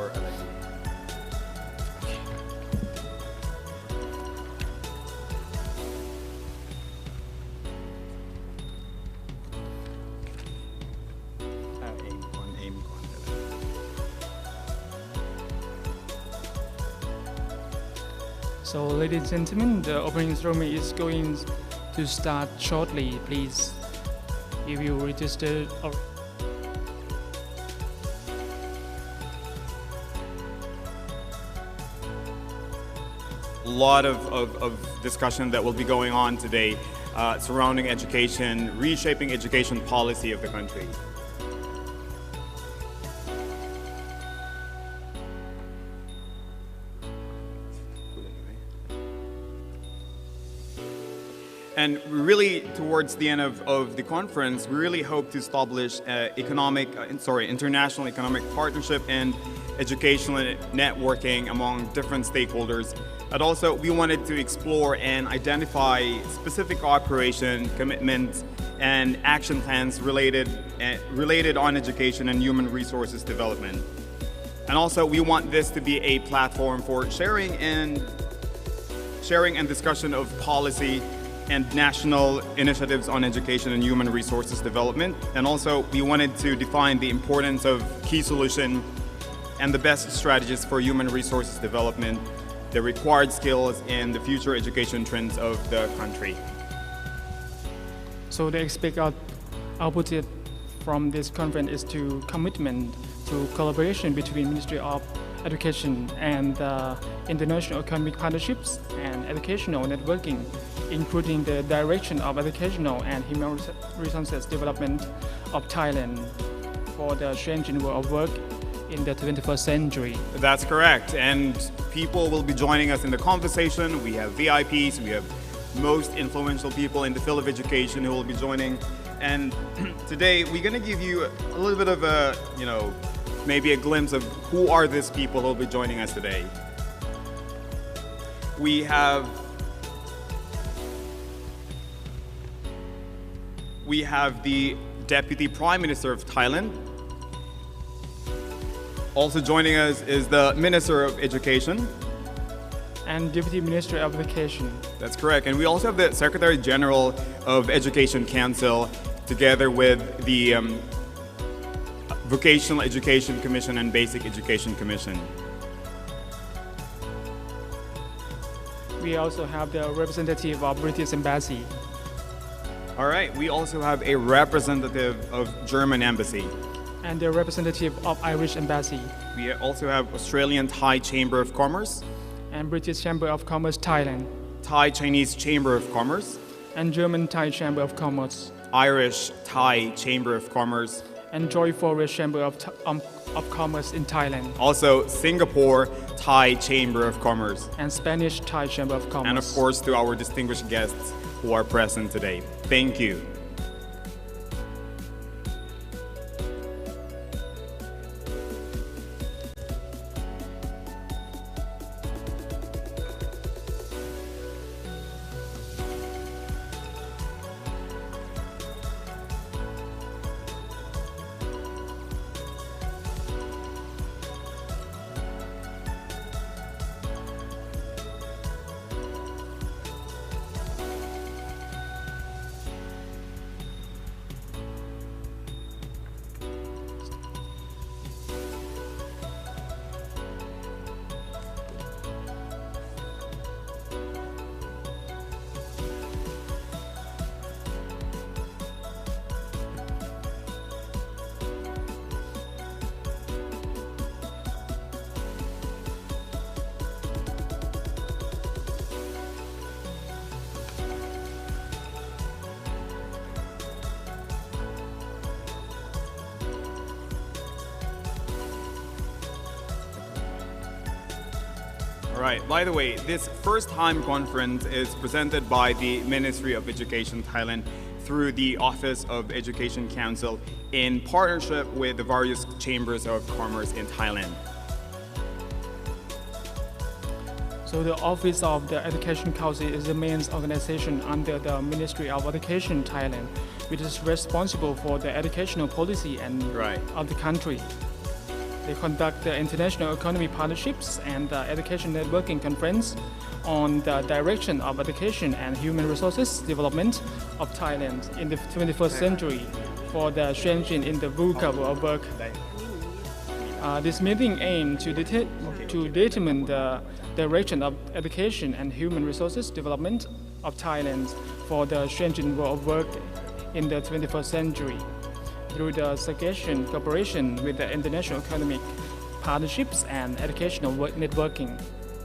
or อะไรดี So, ladies and gentlemen, the opening ceremony is going to start shortly. Please, if you registered. A lot of discussion that will be going on today surrounding education, reshaping education policy of the country. And really, towards the end of the conference, we really hope to establish international economic partnership and educational networking among different stakeholders. And also, we wanted to explore and identify specific cooperation, commitments, and action plans related on education and human resources development. And also, we want this to be a platform for sharing and discussion of policy and national initiatives on education and human resources development. And also, we wanted to define the importance of key solution and the best strategies for human resources development, the required skills, and the future education trends of the country. So the expected output from this conference is to commitment to collaboration between Ministry of Education and international economic partnerships and educational networking, including the direction of educational and human resources development of Thailand for the changing world of work in the 21st century. That's correct, and people will be joining us in the conversation. We have VIPs, we have most influential people in the field of education who will be joining, and today we're going to give you a little bit of a, maybe a glimpse of who are these people who will be joining us today. We have the Deputy Prime Minister of Thailand. Also joining us is the Minister of Education. And Deputy Minister of Education. That's correct. And we also have the Secretary General of Education Council together with the Vocational Education Commission and Basic Education Commission. We also have the representative of British Embassy. All right, we also have a representative of German Embassy. And the representative of Irish Embassy. We also have Australian Thai Chamber of Commerce. And British Chamber of Commerce Thailand. Thai Chinese Chamber of Commerce. And German Thai Chamber of Commerce. Irish Thai Chamber of Commerce. And Joy Forest Chamber of Commerce in Thailand. Also Singapore Thai Chamber of Commerce. And Spanish Thai Chamber of Commerce. And of course to our distinguished guests who are present today. Thank you. Right. By the way, this first-time conference is presented by the Ministry of Education Thailand through the Office of Education Council in partnership with the various chambers of commerce in Thailand. So the Office of the Education Council is the main organization under the Ministry of Education Thailand, which is responsible for the educational policy and of the country. They conduct the International Economy Partnerships and the Education Networking Conference on the direction of education and human resources development of Thailand in the 21st century for the changing in the VUCA world of work. This meeting aimed to determine the direction of education and human resources development of Thailand for the changing world of work in the 21st century through the suggestion cooperation with the international economic partnerships and educational networking.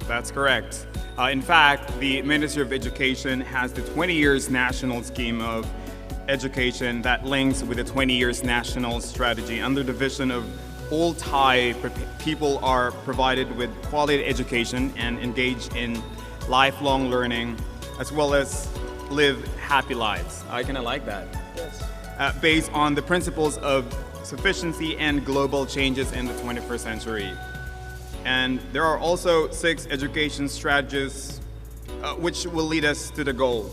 That's correct. In fact, the Ministry of Education has the 20 years national scheme of education that links with the 20 years national strategy under the vision of all Thai people are provided with quality education and engage in lifelong learning as well as live happy lives. I kind of like that. Yes. Based on the principles of sufficiency and global changes in the 21st century. And there are also 6 education strategies which will lead us to the goal.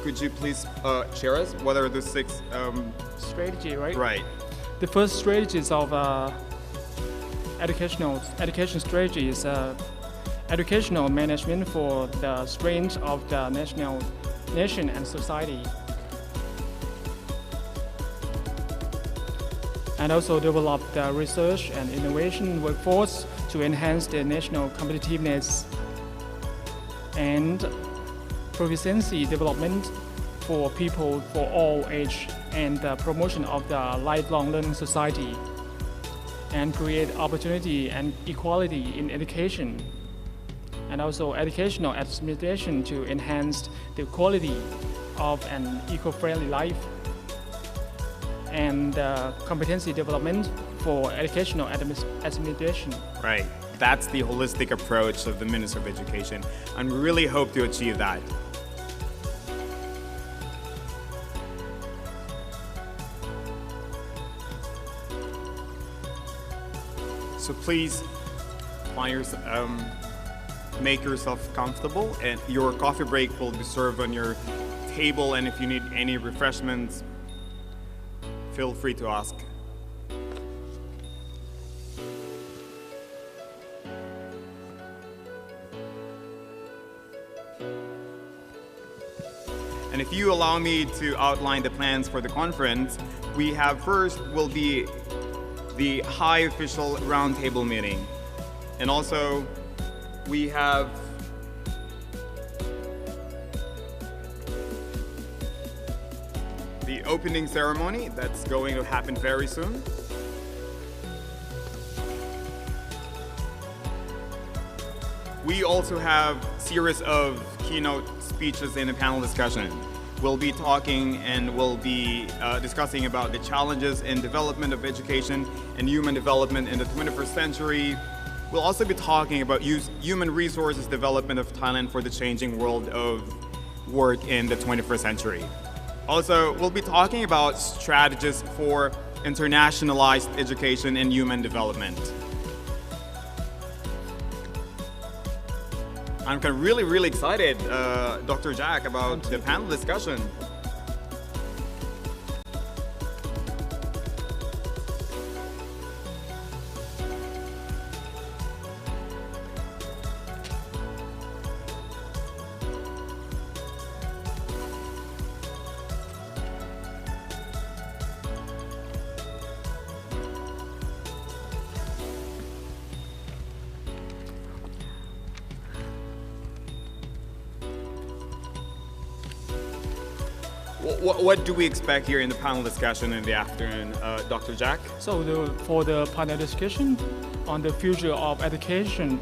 Could you please share us what are the 6 strategy, right? Right. The first strategy is of education strategy is educational management for the strength of the nation and society. And also develop the research and innovation workforce to enhance the national competitiveness and proficiency development for people for all age and the promotion of the lifelong learning society and create opportunity and equality in education and also educational administration to enhance the quality of an eco-friendly life and competency development for educational administration. Right. That's the holistic approach of the Minister of Education, and we really hope to achieve that. So please make yourself comfortable, and your coffee break will be served on your table, and if you need any refreshments, feel free to ask. And if you allow me to outline the plans for the conference, we have first will be the high official roundtable meeting. And also we have the opening ceremony that's going to happen very soon. We also have a series of keynote speeches in a panel discussion. We'll be talking and we'll be discussing about the challenges in development of education and human development in the 21st century. We'll also be talking about human resources development of Thailand for the changing world of work in the 21st century. Also, we'll be talking about strategies for internationalized education and human development. I'm really excited, Dr. Jack, about the panel discussion. What do we expect here in the panel discussion in the afternoon, Dr. Jack? So for the panel discussion on the future of education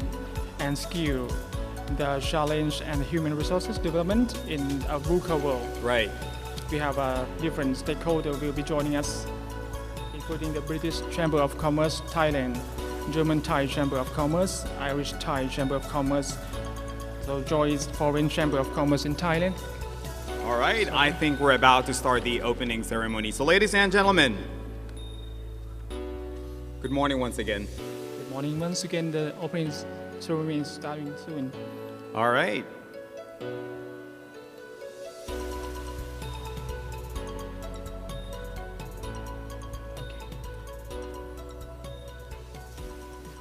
and skill, the challenge and human resources development in a VUCA world. Right. We have different stakeholders will be joining us, including the British Chamber of Commerce, Thailand, German Thai Chamber of Commerce, Irish Thai Chamber of Commerce, so Joyce Foreign Chamber of Commerce in Thailand. All right, I think we're about to start the opening ceremony. So ladies and gentlemen, good morning once again. Good morning once again. The opening ceremony is starting soon. All right.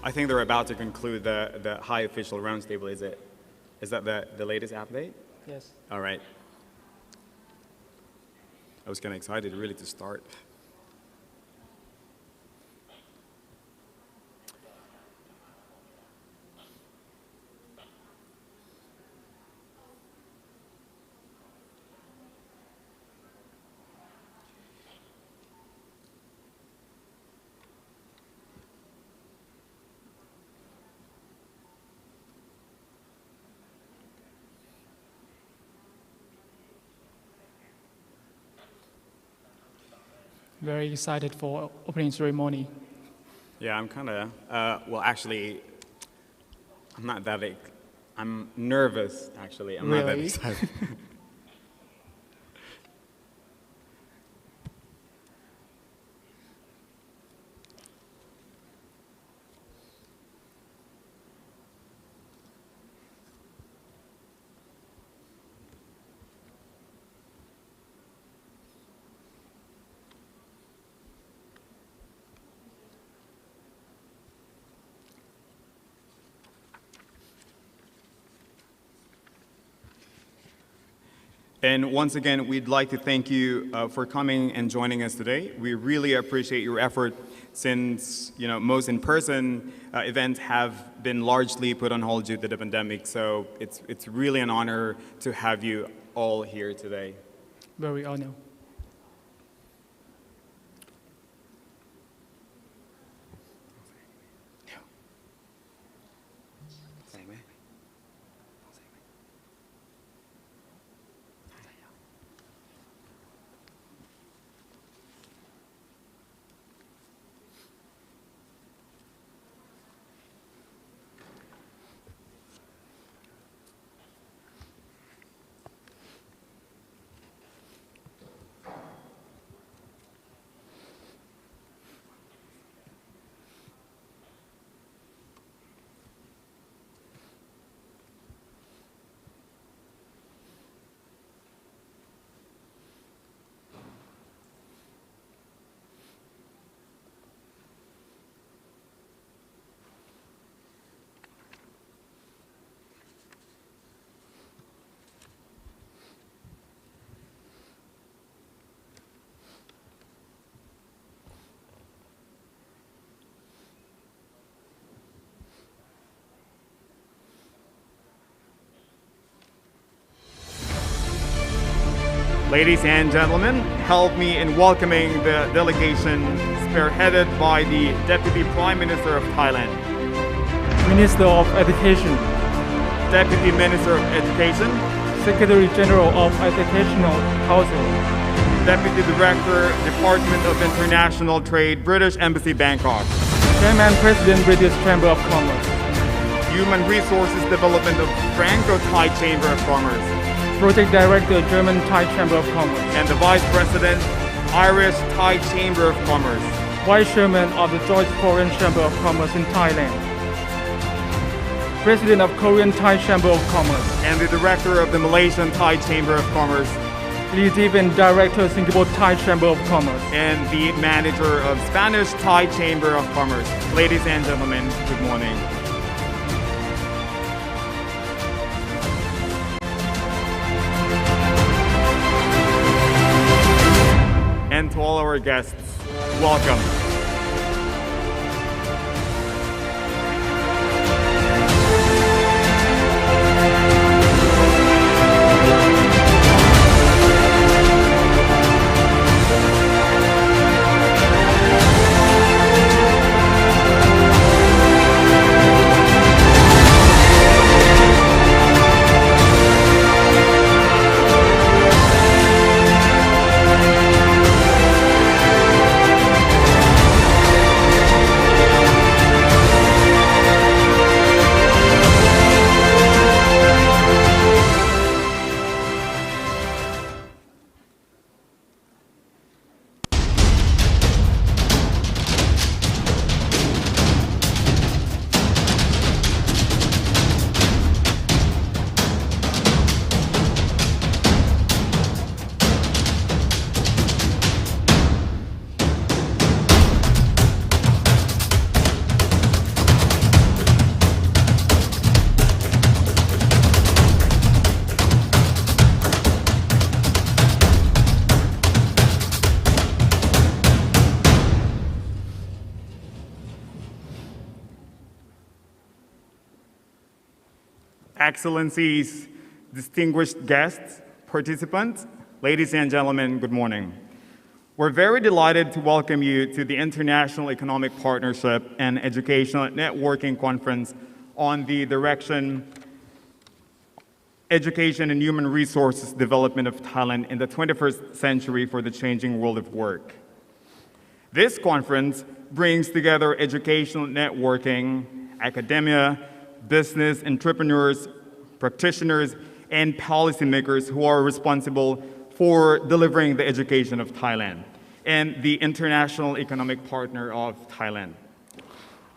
I think they're about to conclude the high official roundtable. Is that the latest update? Yes. All right. I was kind of excited really to start. Very excited for opening ceremony. Yeah, I'm kind of, well, actually, I'm not that I'm nervous, actually. I'm not that Really? excited. And once again, we'd like to thank you for coming and joining us today. We really appreciate your effort since, most in-person events have been largely put on hold due to the pandemic. So it's really an honor to have you all here today. Very honored. Ladies and gentlemen, help me in welcoming the delegation spearheaded by the Deputy Prime Minister of Thailand, Minister of Education, Deputy Minister of Education, Secretary General of Educational Council, Deputy Director, Department of International Trade, British Embassy, Bangkok, Chairman President British Chamber of Commerce, Human Resources Development of Franco-Thai Chamber of Commerce, Project Director German Thai Chamber of Commerce, and the Vice President, Irish Thai Chamber of Commerce, Vice Chairman of the Joint Foreign Chamber of Commerce in Thailand, President of Korean Thai Chamber of Commerce, and the Director of the Malaysian Thai Chamber of Commerce, Lead and Director Singapore Thai Chamber of Commerce, and the Manager of Spanish Thai Chamber of Commerce. Ladies and gentlemen, good morning. And to all our guests, welcome. Excellencies, distinguished guests, participants, ladies and gentlemen, good morning. We're very delighted to welcome you to the International Economic Partnership and Educational Networking Conference on the direction, education, and human resources development of Thailand in the 21st century for the changing world of work. This conference brings together educational networking, academia, business, entrepreneurs, practitioners, and policymakers who are responsible for delivering the education of Thailand and the international economic partner of Thailand.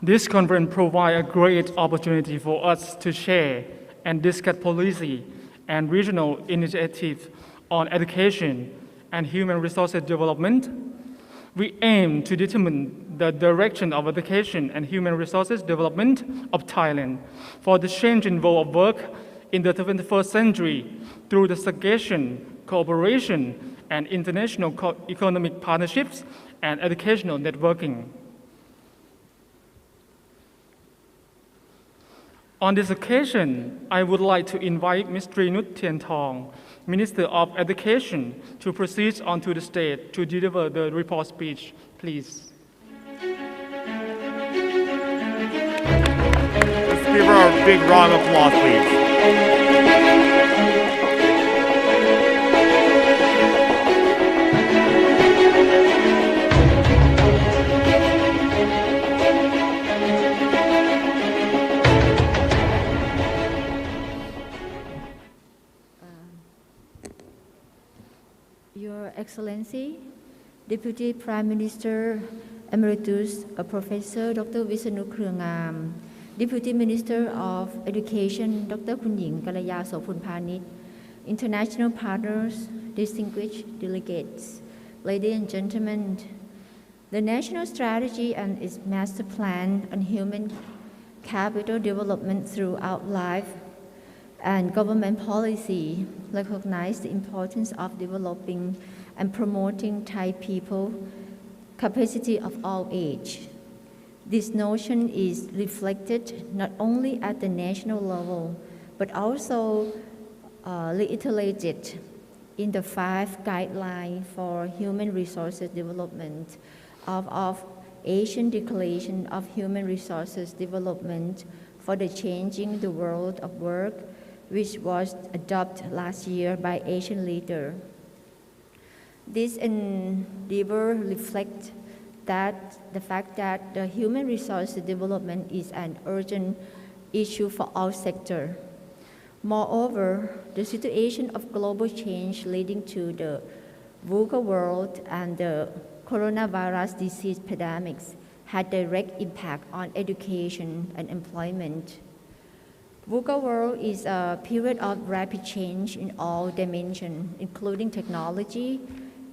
This conference provides a great opportunity for us to share and discuss policy and regional initiatives on education and human resources development. We aim to determine the direction of education and human resources development of Thailand for the changing world of work in the 21st century through the suggestion, cooperation, and international economic partnerships and educational networking. On this occasion, I would like to invite Ms. Trinut Tiantong, Minister of Education, to proceed onto the stage to deliver the report speech, please. Let's give her a big round of applause, please. Your Excellency, Deputy Prime Minister Emeritus Professor Dr. Visanu Krungam, Deputy Minister of Education Dr. Kunying Kalaya Sopunpanit, international partners, distinguished delegates, ladies and gentlemen, the National Strategy and its Master Plan on Human Capital Development throughout life and government policy recognize the importance of developing and promoting Thai people capacity of all age. This notion is reflected not only at the national level, but also reiterated in the 5 guidelines for human resources development of Asian Declaration of Human Resources Development for the Changing the World of Work, which was adopted last year by Asian leaders. This endeavor reflects the fact that the human resources development is an urgent issue for all sectors. Moreover, the situation of global change leading to the VUCA world and the coronavirus disease pandemics had direct impact on education and employment. VUCA world is a period of rapid change in all dimensions, including technology,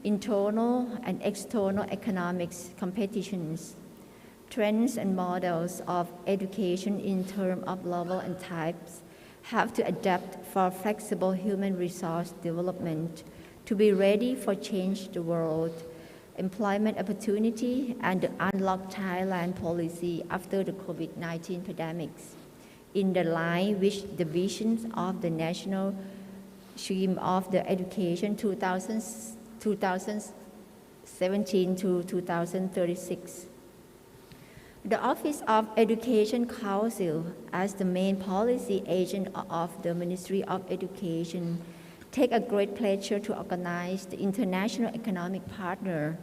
internal and external economics competitions. Trends and models of education in terms of level and types have to adapt for flexible human resource development to be ready for change the world, employment opportunity, and the Unlock Thailand policy after the COVID-19 pandemics, in the line with the visions of the national scheme of the education 2017 to 2036. The Office of Education Council, as the main policy agent of the Ministry of Education, take a great pleasure to organize the International Economic Partner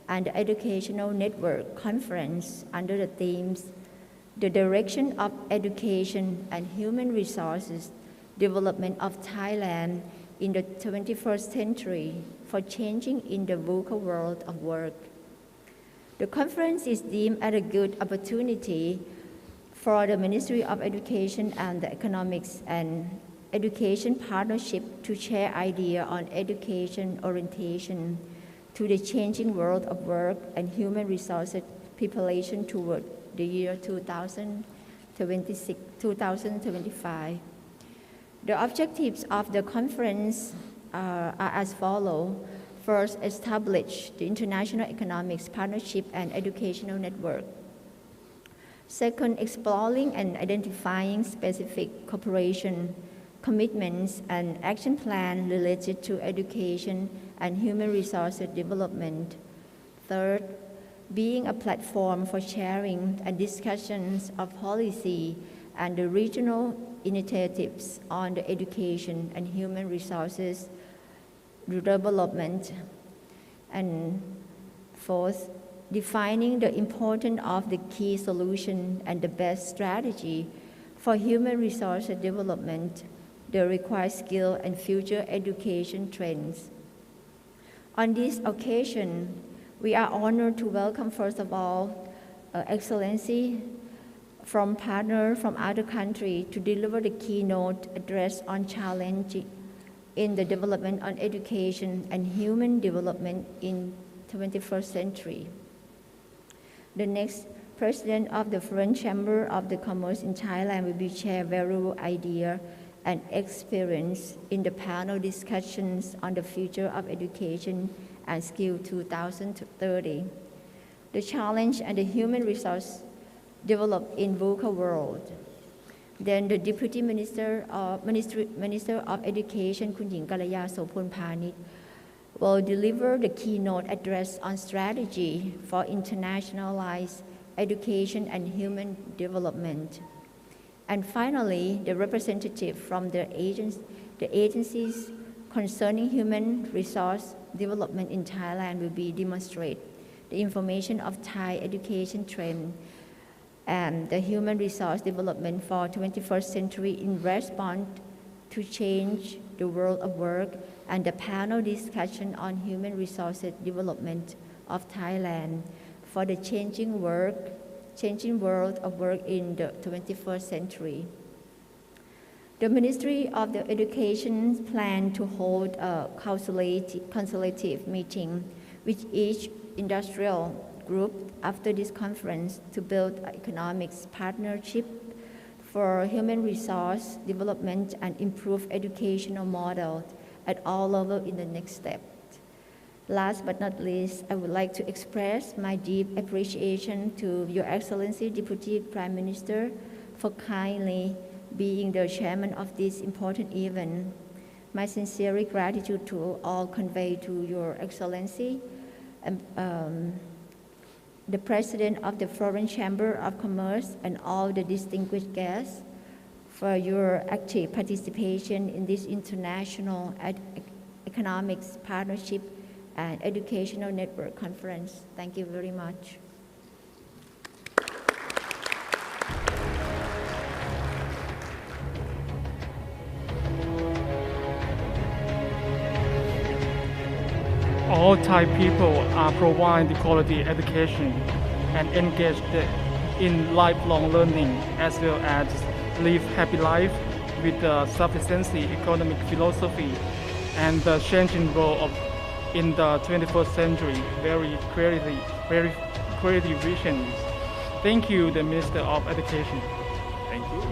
and the Educational Network Conference under the themes The Direction of Education and Human Resources Development of Thailand in the 21st Century for Changing in the VUCA World of Work. The conference is deemed as a good opportunity for the Ministry of Education and the Economics and Education Partnership to share ideas on education orientation to the changing world of work and human resources population toward the year 2025. The objectives of the conference are as follows. First, establish the International Economics Partnership and Educational Network. Second, exploring and identifying specific cooperation, commitments, and action plan related to education and human resources development. Third, being a platform for sharing and discussions of policy and the regional initiatives on the education and human resources development. And fourth, defining the importance of the key solution and the best strategy for human resources development, the required skill and future education trends. On this occasion, we are honored to welcome, first of all, Excellency from partners from other countries to deliver the keynote address on challenge in the development on education and human development in 21st century. The next President of the Foreign Chamber of the Commerce in Thailand will be share valuable idea and experience in the panel discussions on the future of education and skill 2030. The challenge and the human resource developed in VUCA world. Then the Deputy Minister of Education, Kun Hing Kalaya Sophon-Phanit, will deliver the keynote address on strategy for internationalized education and human development. And finally, the representative from the agencies concerning human resource development in Thailand will be demonstrate the information of Thai education trend and the human resource development for 21st century in response to change the world of work and the panel discussion on human resources development of Thailand for the changing world of work in the 21st century. The Ministry of the Education plans to hold a consultative meeting with each industrial group after this conference to build economics partnership for human resource development and improve educational models at all levels in the next step. Last but not least, I would like to express my deep appreciation to Your Excellency Deputy Prime Minister for kindly being the chairman of this important event. My sincere gratitude to all convey to Your Excellency, the President of the Foreign Chamber of Commerce and all the distinguished guests for your active participation in this international economics partnership and educational network conference. Thank you very much. All Thai people are provided quality education and engaged in lifelong learning as well as live happy life with the sufficiency economic philosophy and the changing world in the 21st century very creative visions. Thank you, the Minister of Education. Thank you.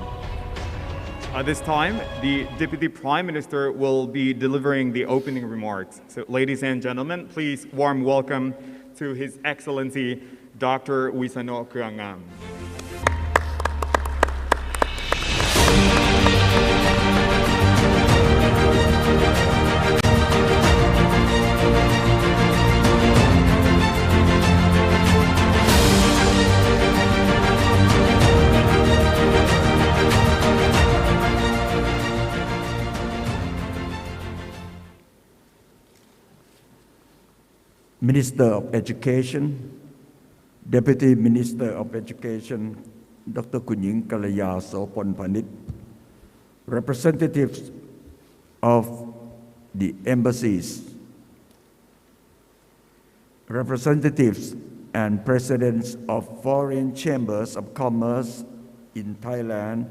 At this time, the Deputy Prime Minister will be delivering the opening remarks. So, ladies and gentlemen, please warm welcome to His Excellency Dr. Wisano Kuangam. Minister of Education, Deputy Minister of Education, Dr. Kun Hing Kalaya Sophon-Phanit, representatives of the embassies, representatives and presidents of foreign chambers of commerce in Thailand,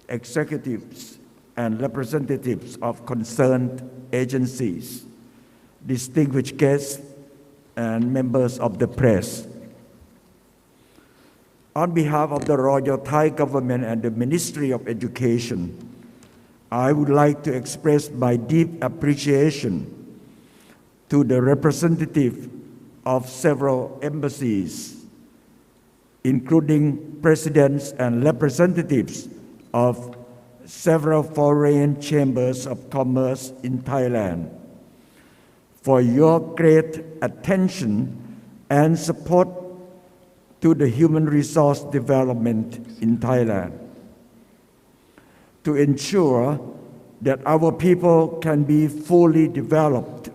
executives and representatives of concerned agencies, distinguished guests and members of the press. On behalf of the Royal Thai Government and the Ministry of Education, I would like to express my deep appreciation to the representative of several embassies including presidents and representatives of several foreign chambers of commerce in Thailand, for your great attention and support to the human resource development in Thailand. To ensure that our people can be fully developed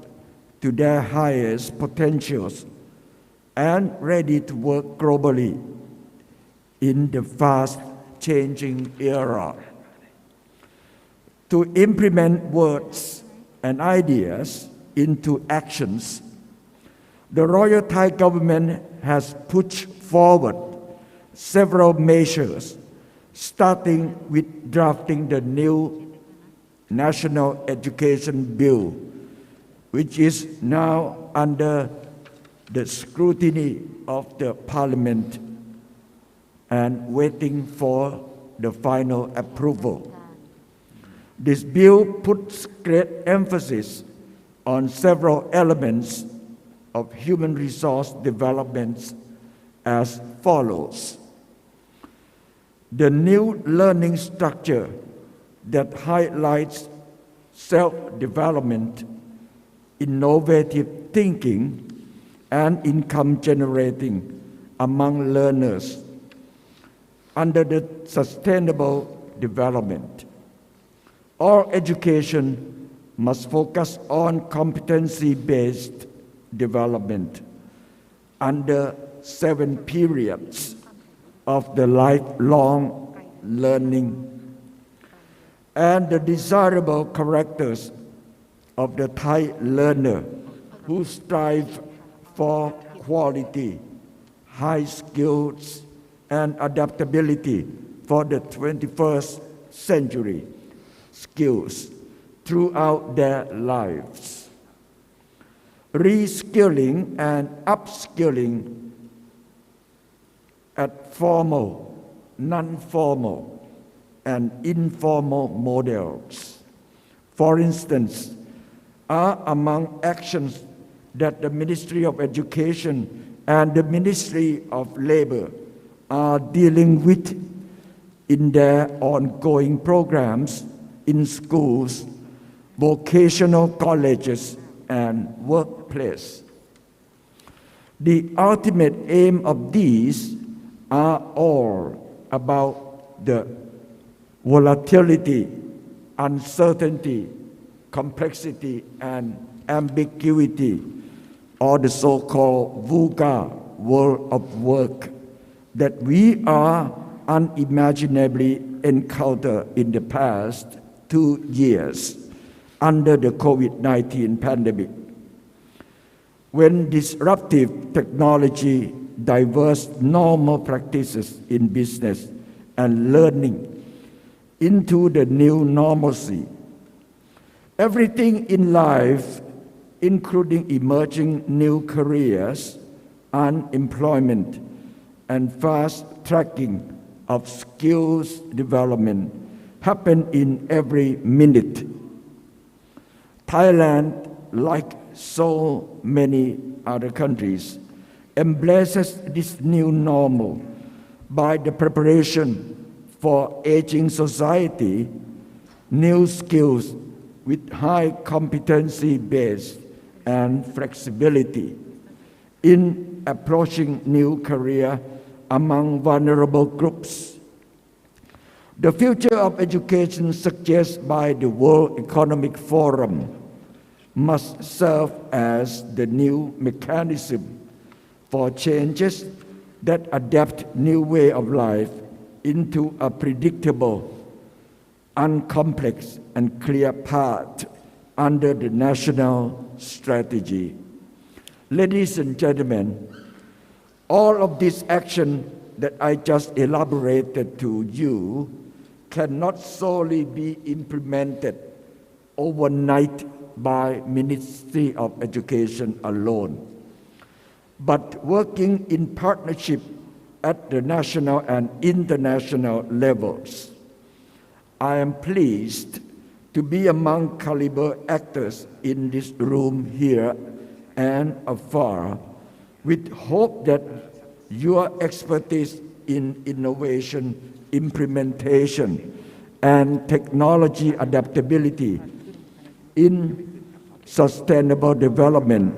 to their highest potentials and ready to work globally in the fast-changing era. To implement words and ideas into actions, the Royal Thai government has pushed forward several measures, starting with drafting the new National Education Bill, which is now under the scrutiny of the Parliament and waiting for the final approval. This bill puts great emphasis on several elements of human resource development as follows. The new learning structure that highlights self-development, innovative thinking, and income generating among learners under the sustainable development. All education must focus on competency-based development under 7 periods of the lifelong learning, and the desirable characters of the Thai learner who strive for quality, high skills, and adaptability for the 21st century skills throughout their lives. Reskilling and upskilling at formal, non-formal, and informal models, for instance, are among actions that the Ministry of Education and the Ministry of Labor are dealing with in their ongoing programs in schools, vocational colleges, and workplace. The ultimate aim of these are all about the volatility, uncertainty, complexity, and ambiguity, or the so-called VUCA, world of work, that we are unimaginably encountered in the past 2 years under the COVID-19 pandemic, when disruptive technology diverse normal practices in business and learning into the new normalcy. Everything in life, including emerging new careers, unemployment, and fast tracking of skills development, happen in every minute. Thailand, like so many other countries, embraces this new normal by the preparation for aging society, new skills with high competency base and flexibility in approaching new career among vulnerable groups. The future of education suggested by the World Economic Forum must serve as the new mechanism for changes that adapt new way of life into a predictable, uncomplex, and clear path under the national strategy. Ladies and gentlemen, all of this action that I just elaborated to you cannot solely be implemented overnight by Ministry of Education alone, but working in partnership at the national and international levels. I am pleased to be among caliber actors in this room here and afar, with hope that your expertise in innovation, implementation, and technology adaptability in sustainable development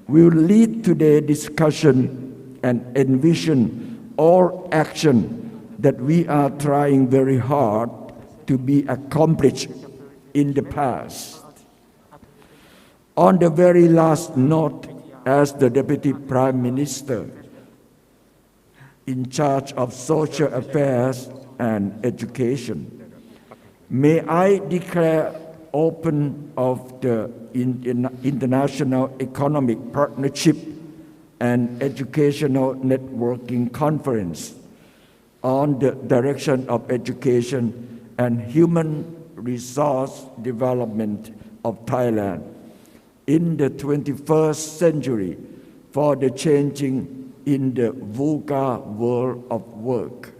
will lead today's discussion and envision all action that we are trying very hard to be accomplished in the past. On the very last note, as the Deputy Prime Minister in charge of social affairs and education, may I declare open of the International Economic Partnership and Educational Networking Conference on the Direction of Education and Human Resource Development of Thailand in the 21st century for the changing in the VUCA world of work.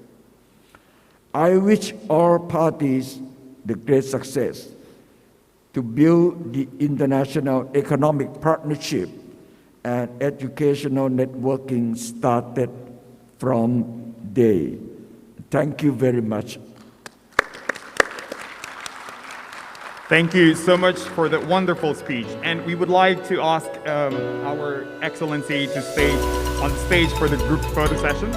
I wish all parties the great success to build the international economic partnership and educational networking started from day. Thank you very much. Thank you so much for the wonderful speech. And we would like to ask Our Excellency to stay on the stage for the group photo session.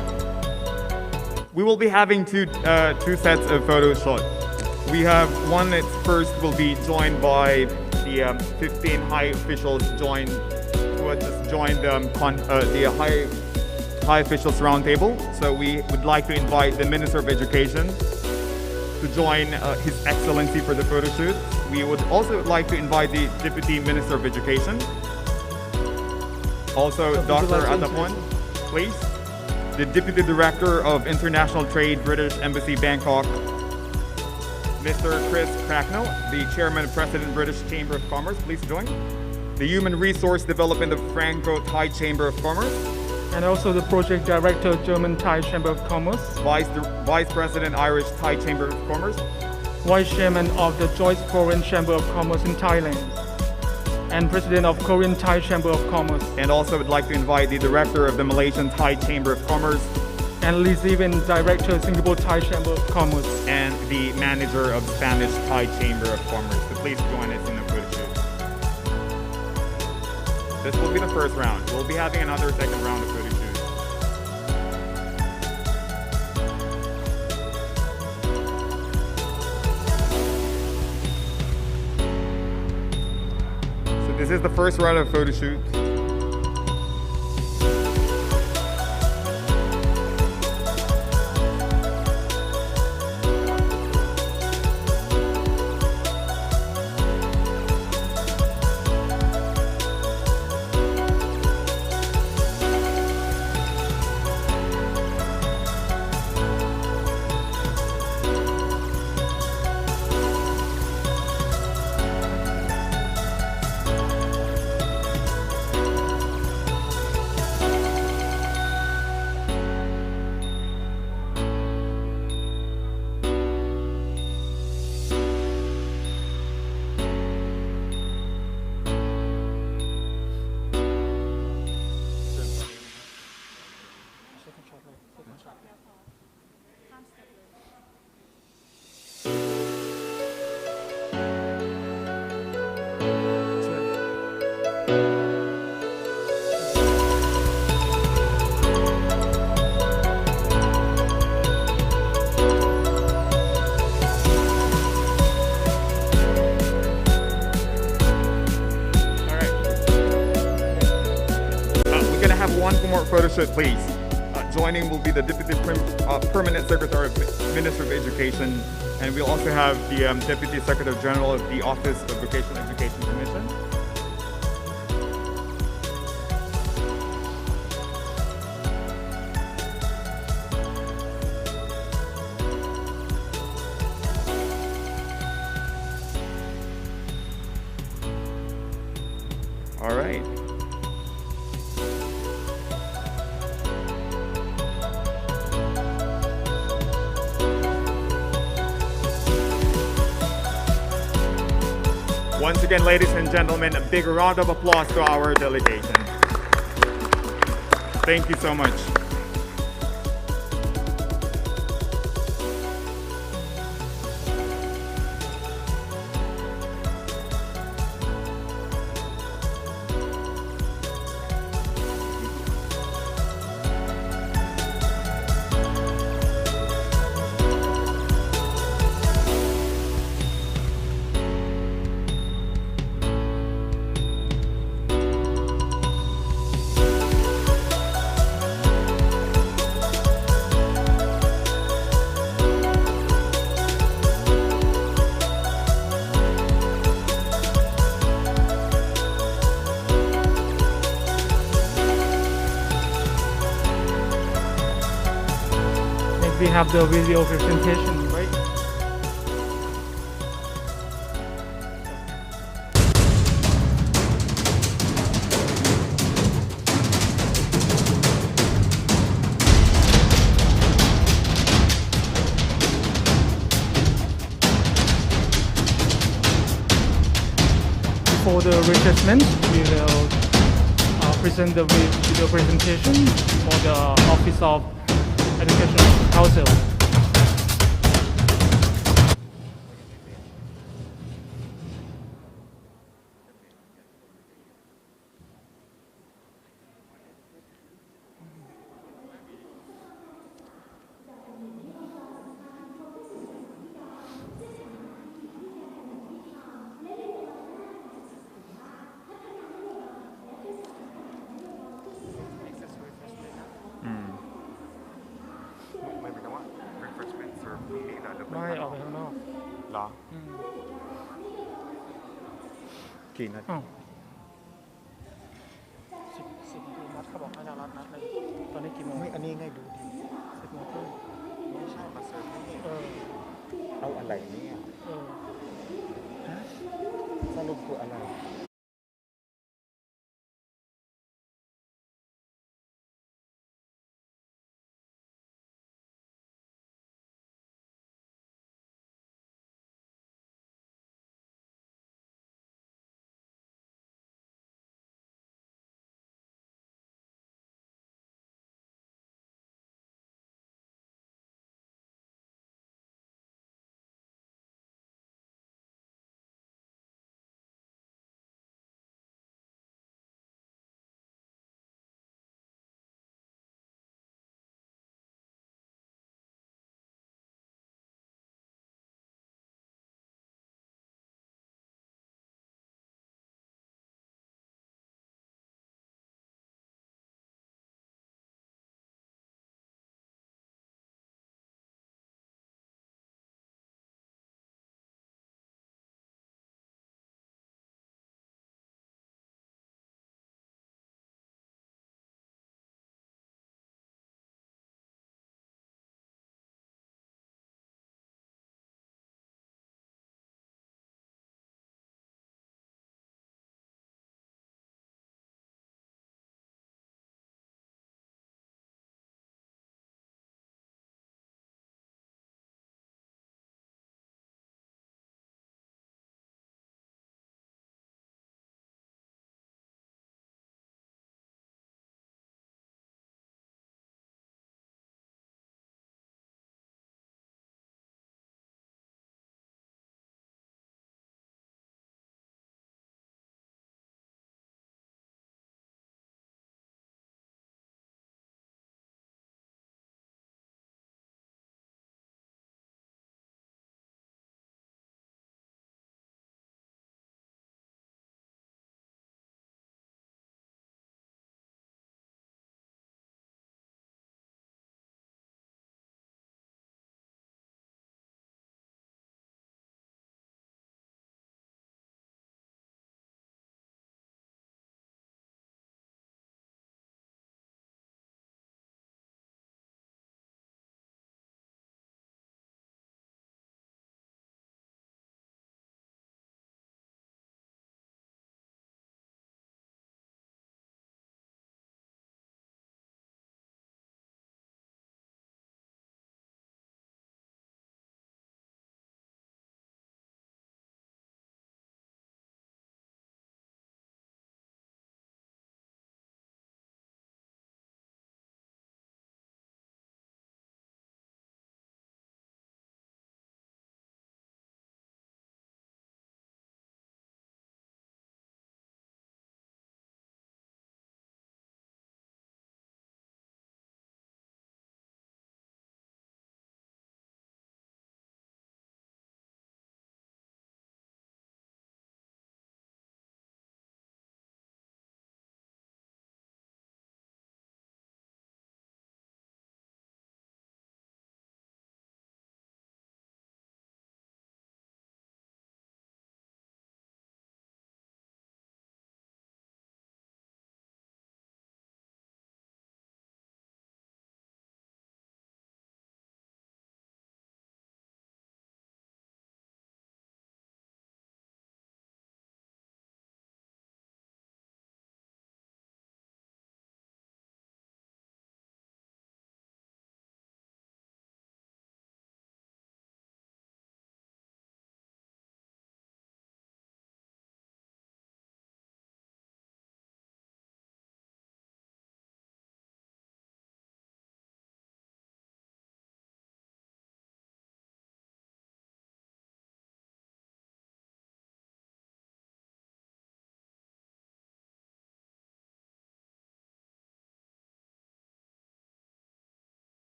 We will be having two sets of photo shots. We have one that first will be joined by the 15 high officials who had just joined the high officials roundtable. So we would like to invite the Minister of Education to join His Excellency for the photo shoot. We would also like to invite the Deputy Minister of Education. Also, Dr. Atapon, please. The Deputy Director of International Trade, British Embassy, Bangkok. Mr. Chris Cracknell, the Chairman and President, British Chamber of Commerce, please join. The Human Resource Development of Franco-Thai Chamber of Commerce. And also the Project Director, German-Thai Chamber of Commerce. Vice President, Irish-Thai Chamber of Commerce. Vice Chairman of the Joint Foreign Chamber of Commerce in Thailand. And President of Korean-Thai Chamber of Commerce. And also would like to invite the Director of the Malaysian-Thai Chamber of Commerce. And Lee Zevin, Director, Singapore-Thai Chamber of Commerce. And the Manager of Spanish-Thai Chamber of Commerce. So please join us in the photo shoot. This will be the first round. We'll be having another second round of photo shoot. So this is the first round of photo shoot. One more photo shoot, please. Joining will be the Deputy Permanent Secretary of Minister of Education, and we'll also have the Deputy Secretary General of the Office of Vocational Education Commission. All right. Once again, ladies and gentlemen, a big round of applause to our delegation. Thank you so much. have the video presentation, right? For the refreshment, we will present the video presentation for the Office of Educational Council. refreshment serve ตรงนี้เหรอหรือ ไม่ออกไปข้างนอก เหรอกี่นาที อ้าว10 นาทีนัดเขาบอกให้เรานัดเลยตอนนี้กี่โมง ไม่อันนี้ไงดูดิ 10 โมงครึ่ง ไม่ใช่มาเสิร์ฟนี่ เอา อะไรเนี่ยสรุปคืออะไร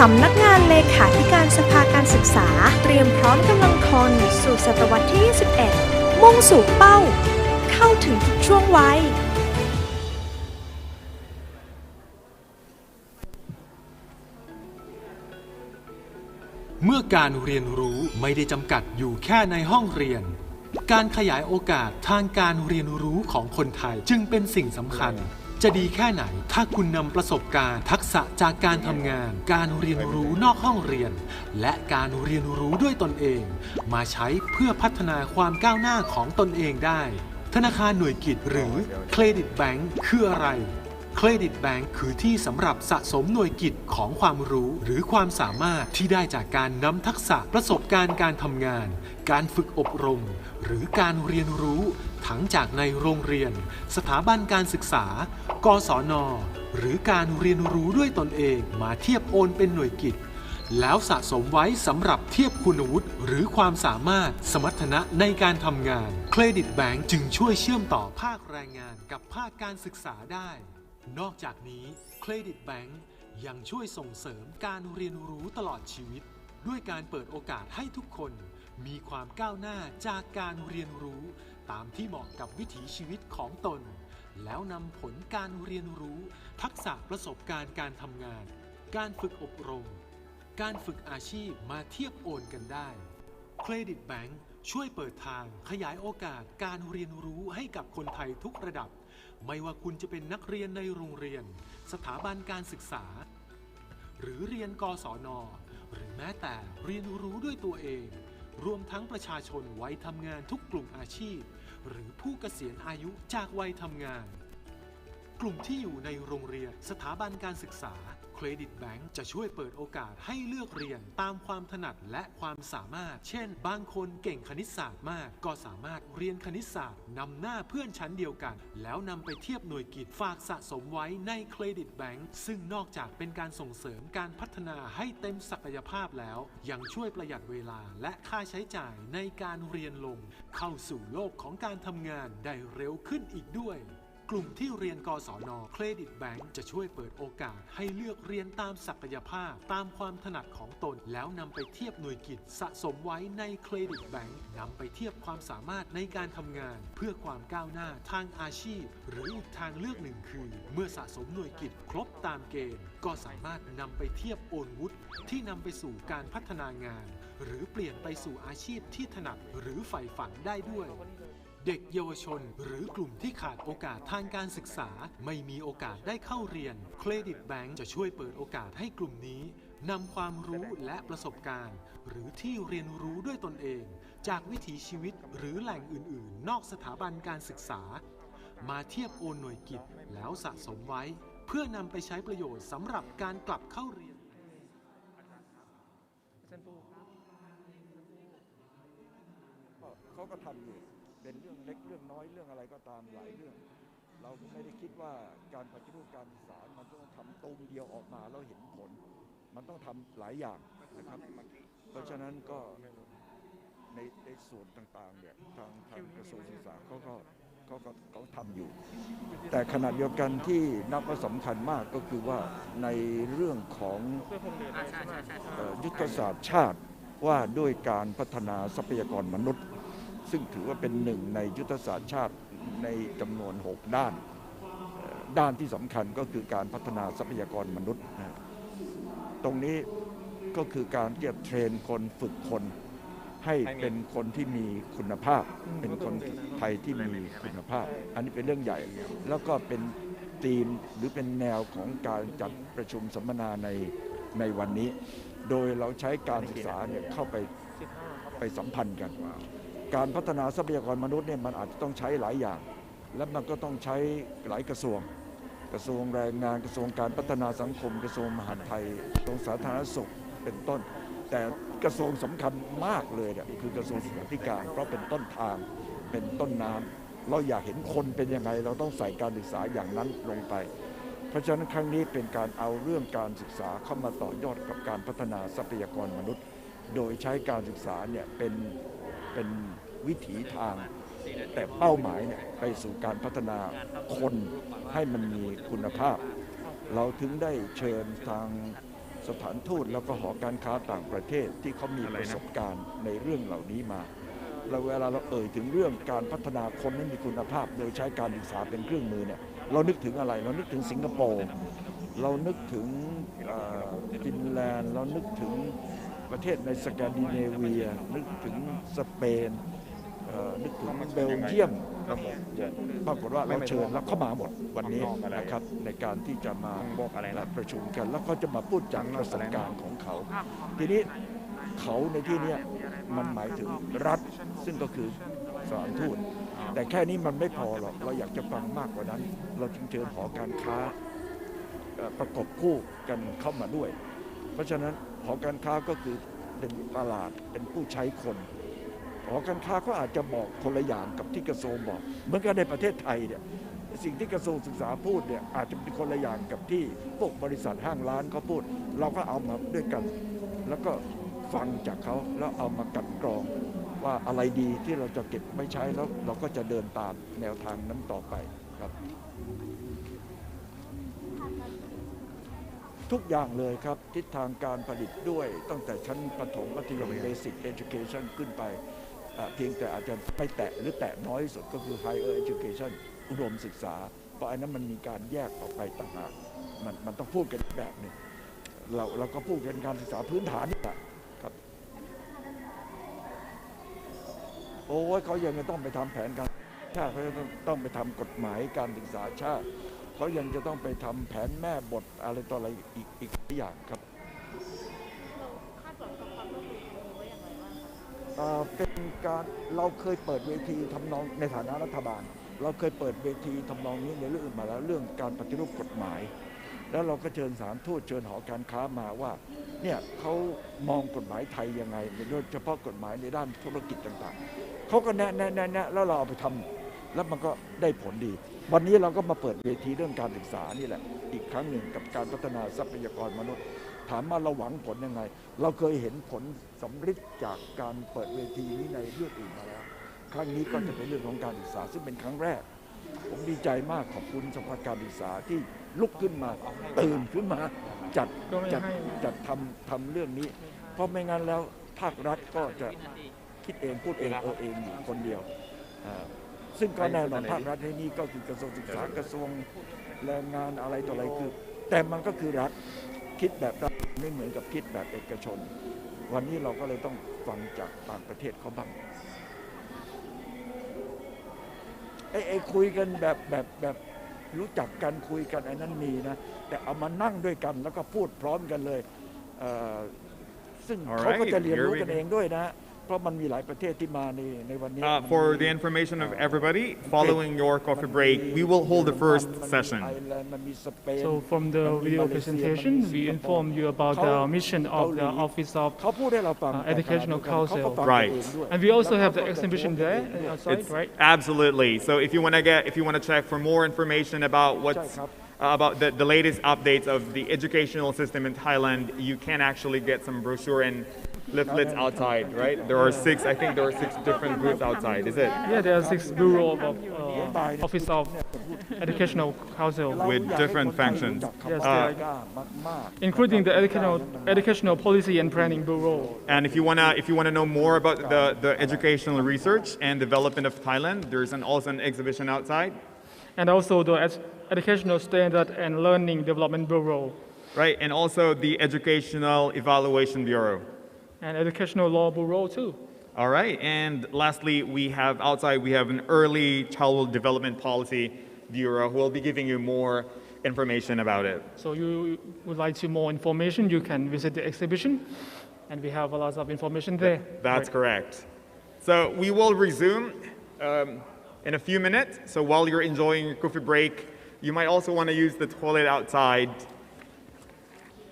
สำนักงานเลขาธิการสภาการศึกษาเตรียมพร้อมกำลังพลสู่ศตวรรษที่ 21 มุ่งสู่เป้าเข้าถึงทุกช่วงวัยเมื่อการเรียนรู้ไม่ได้จำกัดอยู่แค่ในห้องเรียนการขยายโอกาสทางการเรียนรู้ของคนไทยจึงเป็นสิ่งสำคัญจะดีแค่ไหนถ้าคุณนำประสบการณ์ทักษะจากการทำงานการเรียนรู้นอกห้องเรียนและการเรียนรู้ด้วยตนเองมาใช้เพื่อพัฒนาความก้าวหน้าของตนเองได้ธนาคารหน่วยกิจหรือเครดิตแบงค์คืออะไรเครดิตแบงค์คือที่สำหรับสะสมหน่วยกิจของความรู้หรือความสามารถที่ได้จากการนำทักษะประสบการณ์การทำงานการฝึกอบรมหรือการเรียนรู้ทั้งจากในโรงเรียนสถาบันการศึกษากศน.หรือการเรียนรู้ด้วยตนเองมาเทียบโอนเป็นหน่วยกิจแล้วสะสมไว้สำหรับเทียบคุณวุฒิหรือความสามารถสมรรถนะในการทำงานเครดิตแบงค์จึงช่วยเชื่อมต่อภาคแรงงานกับภาคการศึกษาได้นอกจากนี้เครดิตแบงค์ยังช่วยส่งเสริมการเรียนรู้ตลอดชีวิตด้วยการเปิดโอกาสให้ทุกคนมีความก้าวหน้าจากการเรียนรู้ตามที่เหมาะกับวิถีชีวิตของตนแล้วนำผลการเรียนรู้ทักษะประสบการณ์การทำงานการฝึกอบรมการฝึกอาชีพมาเทียบโอนกันได้เครดิตแบงค์ช่วยเปิดทางขยายโอกาสการเรียนรู้ให้กับคนไทยทุกระดับไม่ว่าคุณจะเป็นนักเรียนในโรงเรียนสถาบันการศึกษาหรือเรียนกศน.หรือแม้แต่เรียนรู้ด้วยตัวเองรวมทั้งประชาชนวัยทำงานทุกกลุ่มอาชีพหรือผู้เกษียณอายุจากวัยทำงานกลุ่มที่อยู่ในโรงเรียนสถาบันการศึกษาเครดิตแบงค์จะช่วยเปิดโอกาสให้เลือกเรียนตามความถนัดและความสามารถเช่นบางคนเก่งคณิตศาสตร์มากก็สามารถเรียนคณิตศาสตร์นำหน้าเพื่อนชั้นเดียวกันแล้วนำไปเทียบหน่วยกิตฝากสะสมไว้ในเครดิตแบงค์ซึ่งนอกจากเป็นการส่งเสริมการพัฒนาให้เต็มศักยภาพแล้วยังช่วยประหยัดเวลาและค่าใช้จ่ายในการเรียนลงเข้าสู่โลกของการทำงานได้เร็วขึ้นอีกด้วยกลุ่มที่เรียนกศน.เครดิตแบงค์จะช่วยเปิดโอกาสให้เลือกเรียนตามศักยภาพตามความถนัดของตนแล้วนำไปเทียบหน่วยกิตสะสมไว้ในเครดิตแบงค์นำไปเทียบความสามารถในการทำงานเพื่อความก้าวหน้าทางอาชีพหรืออีกทางเลือกหนึ่งคือเมื่อสะสมหน่วยกิตครบตามเกณฑ์ก็สามารถนำไปเทียบโอนวุฒิที่นำไปสู่การพัฒนางานหรือเปลี่ยนไปสู่อาชีพที่ถนัดหรือใฝ่ฝันได้ด้วยเด็กเยาวชนหรือกลุ่มที่ขาดโอกาสทางการศึกษาไม่มีโอกาสได้เข้าเรียนเครดิตแบงค์จะช่วยเปิดโอกาสให้กลุ่มนี้นำความรู้และประสบการณ์หรือที่เรียนรู้ด้วยตนเองจากวิถีชีวิตหรือแหล่งอื่นๆนอกสถาบันการศึกษามาเทียบโอนหน่วยกิตแล้วสะสมไว้เพื่อนำไปใช้ประโยชน์สำหรับการกลับเข้าเรียนเขาก็ทำอยู่เป็นเรื่องเล็กเรื่องน้อยเรื่องอะไรก็ตามหลายเรื่องเราก็ไม่ได้คิดว่าการปฏิรูปการศึกษามันต้องทำตูมเดียวออกมาแล้วเห็นผลมันต้องทำหลายอย่างนะครับเพราะฉะนั้นก็ในส่วนต่างๆเนี่ยทางกระทรวงศึกษาเขาทำอยู่แต่ขณะเดียวกันที่นับว่าสำคัญมากก็คือว่าในเรื่องของยุทธศาสตร์ชาติว่าด้วยการพัฒนาทรัพยากรมนุษย์ซึ่งถือว่าเป็นหนึ่งในยุทธศาสตร์ชาติในจำนวน6ด้านที่สำคัญก็คือการพัฒนาทรัพยากรมนุษย์ตรงนี้ก็คือการที่จะเทรนคนฝึกคนให้เป็นคนที่มีคุณภาพเป็นคนไทยที่มีคุณภาพอันนี้เป็นเรื่องใหญ่แล้วก็เป็นธีมหรือเป็นแนวของการจัดประชุมสัมมนาในวันนี้โดยเราใช้การศึกษาเนี่ยเข้าไปสัมพันธ์กันการพัฒนาทรัพยากรมนุษย์เนี่ยมันอาจจะต้องใช้หลายอย่างและมันก็ต้องใช้หลายกระทรวงแรงงานกระทรวงการพัฒนาสังคมกระทรวงมหาดไทยกระทรวงสาธารณสุขเป็นต้นแต่กระทรวงสำคัญมากเลยเนี่ยคือกระทรวงศึกษาธิการเพราะเป็นต้นทางเป็นต้นน้ำเราอยากเห็นคนเป็นยังไงเราต้องใส่การศึกษาอย่างนั้นลงไปเพราะฉะนั้นครั้งนี้เป็นการเอาเรื่องการศึกษาเข้ามาต่อยอดกับการพัฒนาทรัพยากรมนุษย์โดยใช้การศึกษาเนี่ยเป็นวิถีทางแต่เป้าหมายเนี่ยไปสู่การพัฒนาคนให้มันมีคุณภาพเราถึงได้เชิญทาง สถานทูตแล้วก็หอการค้าต่างประเทศที่เขามีประสบการณ์ในเรื่องเหล่านี้มาเราเวลาเราถึงเรื่องการพัฒนาคนให้มีคุณภาพโดยใช้การศึกษาเป็นเครื่องมือเนี่ยเรานึกถึงอะไรเรานึกถึงสิงคโปร์เรานึกถึงฟินแลนด์เรานึกถึงประเทศในสแกนดิเนเวียนึกถึงสเปนนึกถึงเบลเยียมปรากฏว่าเราเชิญแล้วเข้ามาหมดวันนี้นะครับในการที่จะมาประชุมกันแล้วก็จะมาพูดจากประสบการณ์ของเขาทีนี้เขาในที่นี้มันหมายถึงรัฐซึ่งก็คือสถานทูตแต่แค่นี้มันไม่พอหรอกเราอยากจะฟังมากกว่านั้นเราจึงเชิญหอการค้าประกบคู่กันเข้ามาด้วยเพราะฉะนั้นหอการค้าก็คือเป็นตลาดเป็นผู้ใช้คนหอการค้าก็อาจจะบอกคนละอย่างกับที่กระทรวงบอกเหมือนกันในประเทศไทยเนี่ยสิ่งที่กระทรวงศึกษาพูดเนี่ยอาจจะเป็นคนละอย่างกับที่พวกบริษัทห้างร้านเขาพูดเราก็เอามาด้วยกันแล้วก็ฟังจากเขาแล้วเอามากันกรองว่าอะไรดีที่เราจะเก็บไม่ใช้แล้วเราก็จะเดินตามแนวทางนั้นต่อไปครับทุกอย่างเลยครับทิศทางการผลิตด้วยตั้งแต่ชั้นประถมมัธยม Basic Education ขึ้นไปเพียงแต่อาจจะไม่แตะหรือแตะน้อยที่สุดก็คือ Higher Education อุดมศึกษาเพราะอันนั้นมันมีการแยกออกไปต่างหากมันต้องพูดกันแบบนึงเราก็พูดกันการศึกษาพื้นฐานนี่แหละครับโอ้ยเขายังจะต้องไปทำแผนการชาติเขาจะต้องไปทำกฎหมายการศึกษาชาติเขายังจะต้องไปทำแผนแม่บทอะไรต่ออะไรอีกอย่างครับคาดหวังกับความร่วมมือครั้งนี้ว่าอย่างไรบ้างคะเป็นการเราเคยเปิดเวทีทำนองในฐานะรัฐบาลเราเคยเปิดเวทีทำนองนี้ในเรื่องอื่นมาแล้วเรื่องการปฏิรูปกฎหมายแล้วเราก็เชิญสถานทูตเชิญหอการค้ามาว่าเนี่ยเขามองกฎหมายไทยยังไงโดยเฉพาะกฎหมายในด้านธุรกิจต่างๆเขาก็แนะแล้วเราเอาไปทำแล้วมันก็ได้ผลดีวันนี้เราก็มาเปิดเวทีเรื่องการศึกษานี่แหละอีกครั้งหนึ่งกับการพัฒนาทรัพยากรมนุษย์ถามว่าเราหวังผลยังไงเราเคยเห็นผลสำฤทธิ์จากการเปิดเวทีนี้ในเรื่องอื่นมาแล้วครั้งนี้ก็จะเป็นเรื่องของการศึกษาซึ่งเป็นครั้งแรกผมดีใจมากขอบคุณสภาการศึกษาที่ลุกขึ้นมาตื่นขึ้นมาจัดทำเรื่องนี้เพราะไม่งั้นแล้วภาครัฐก็จะคิดเองพูดเองเองอยู่คนเดียวซึ่งก็แน่นอนภาครัฐในนี้ก็คือกระทรวงศึกษากระทรวงแรงงานอะไรต่ออะไรคือแต่มันก็คือรัฐคิดแบบรัฐไม่เหมือนกับคิดแบบเอกชนวันนี้เราก็เลยต้องฟังจากต่างประเทศเขาบ้างไอ้คุยกันแบบรู้จักกันคุยกันไอ้นั้นมีนะแต่เอามานั่งด้วยกันแล้วก็พูดพร้อมกันเลยซึ่งเขาก็จะเรียนรู้กันเองด้วยนะเพราะมันมีหลายประเทศที่มาในวันนี้ For the information of everybody, following your coffee break, we will hold the first session. So from the video presentation, we inform you about the mission of the Office of Educational Council. Right. And we also have the exhibition there outside, right? Absolutely. So if you want to check for more information about about the latest updates of the educational system in Thailand, you can actually get some brochure and leaflets outside, right? There are 6 different booths outside, is it? Yeah, there are 6 bureaus of Office of Educational Council with different functions. Yes, including the Educational Policy and Planning Bureau. And if you wanna know more about the educational research and development of Thailand, there's also an exhibition outside. And also the Educational Standard and Learning Development Bureau. Right, and also the Educational Evaluation Bureau. And Educational Law Bureau too. All right, and lastly, we have an Early Childhood Development Policy Bureau who will be giving you more information about it. So you would like more information, you can visit the exhibition, and we have a lot of information there. That's correct. So we will resume in a few minutes. So while you're enjoying your coffee break, you might also want to use the toilet outside.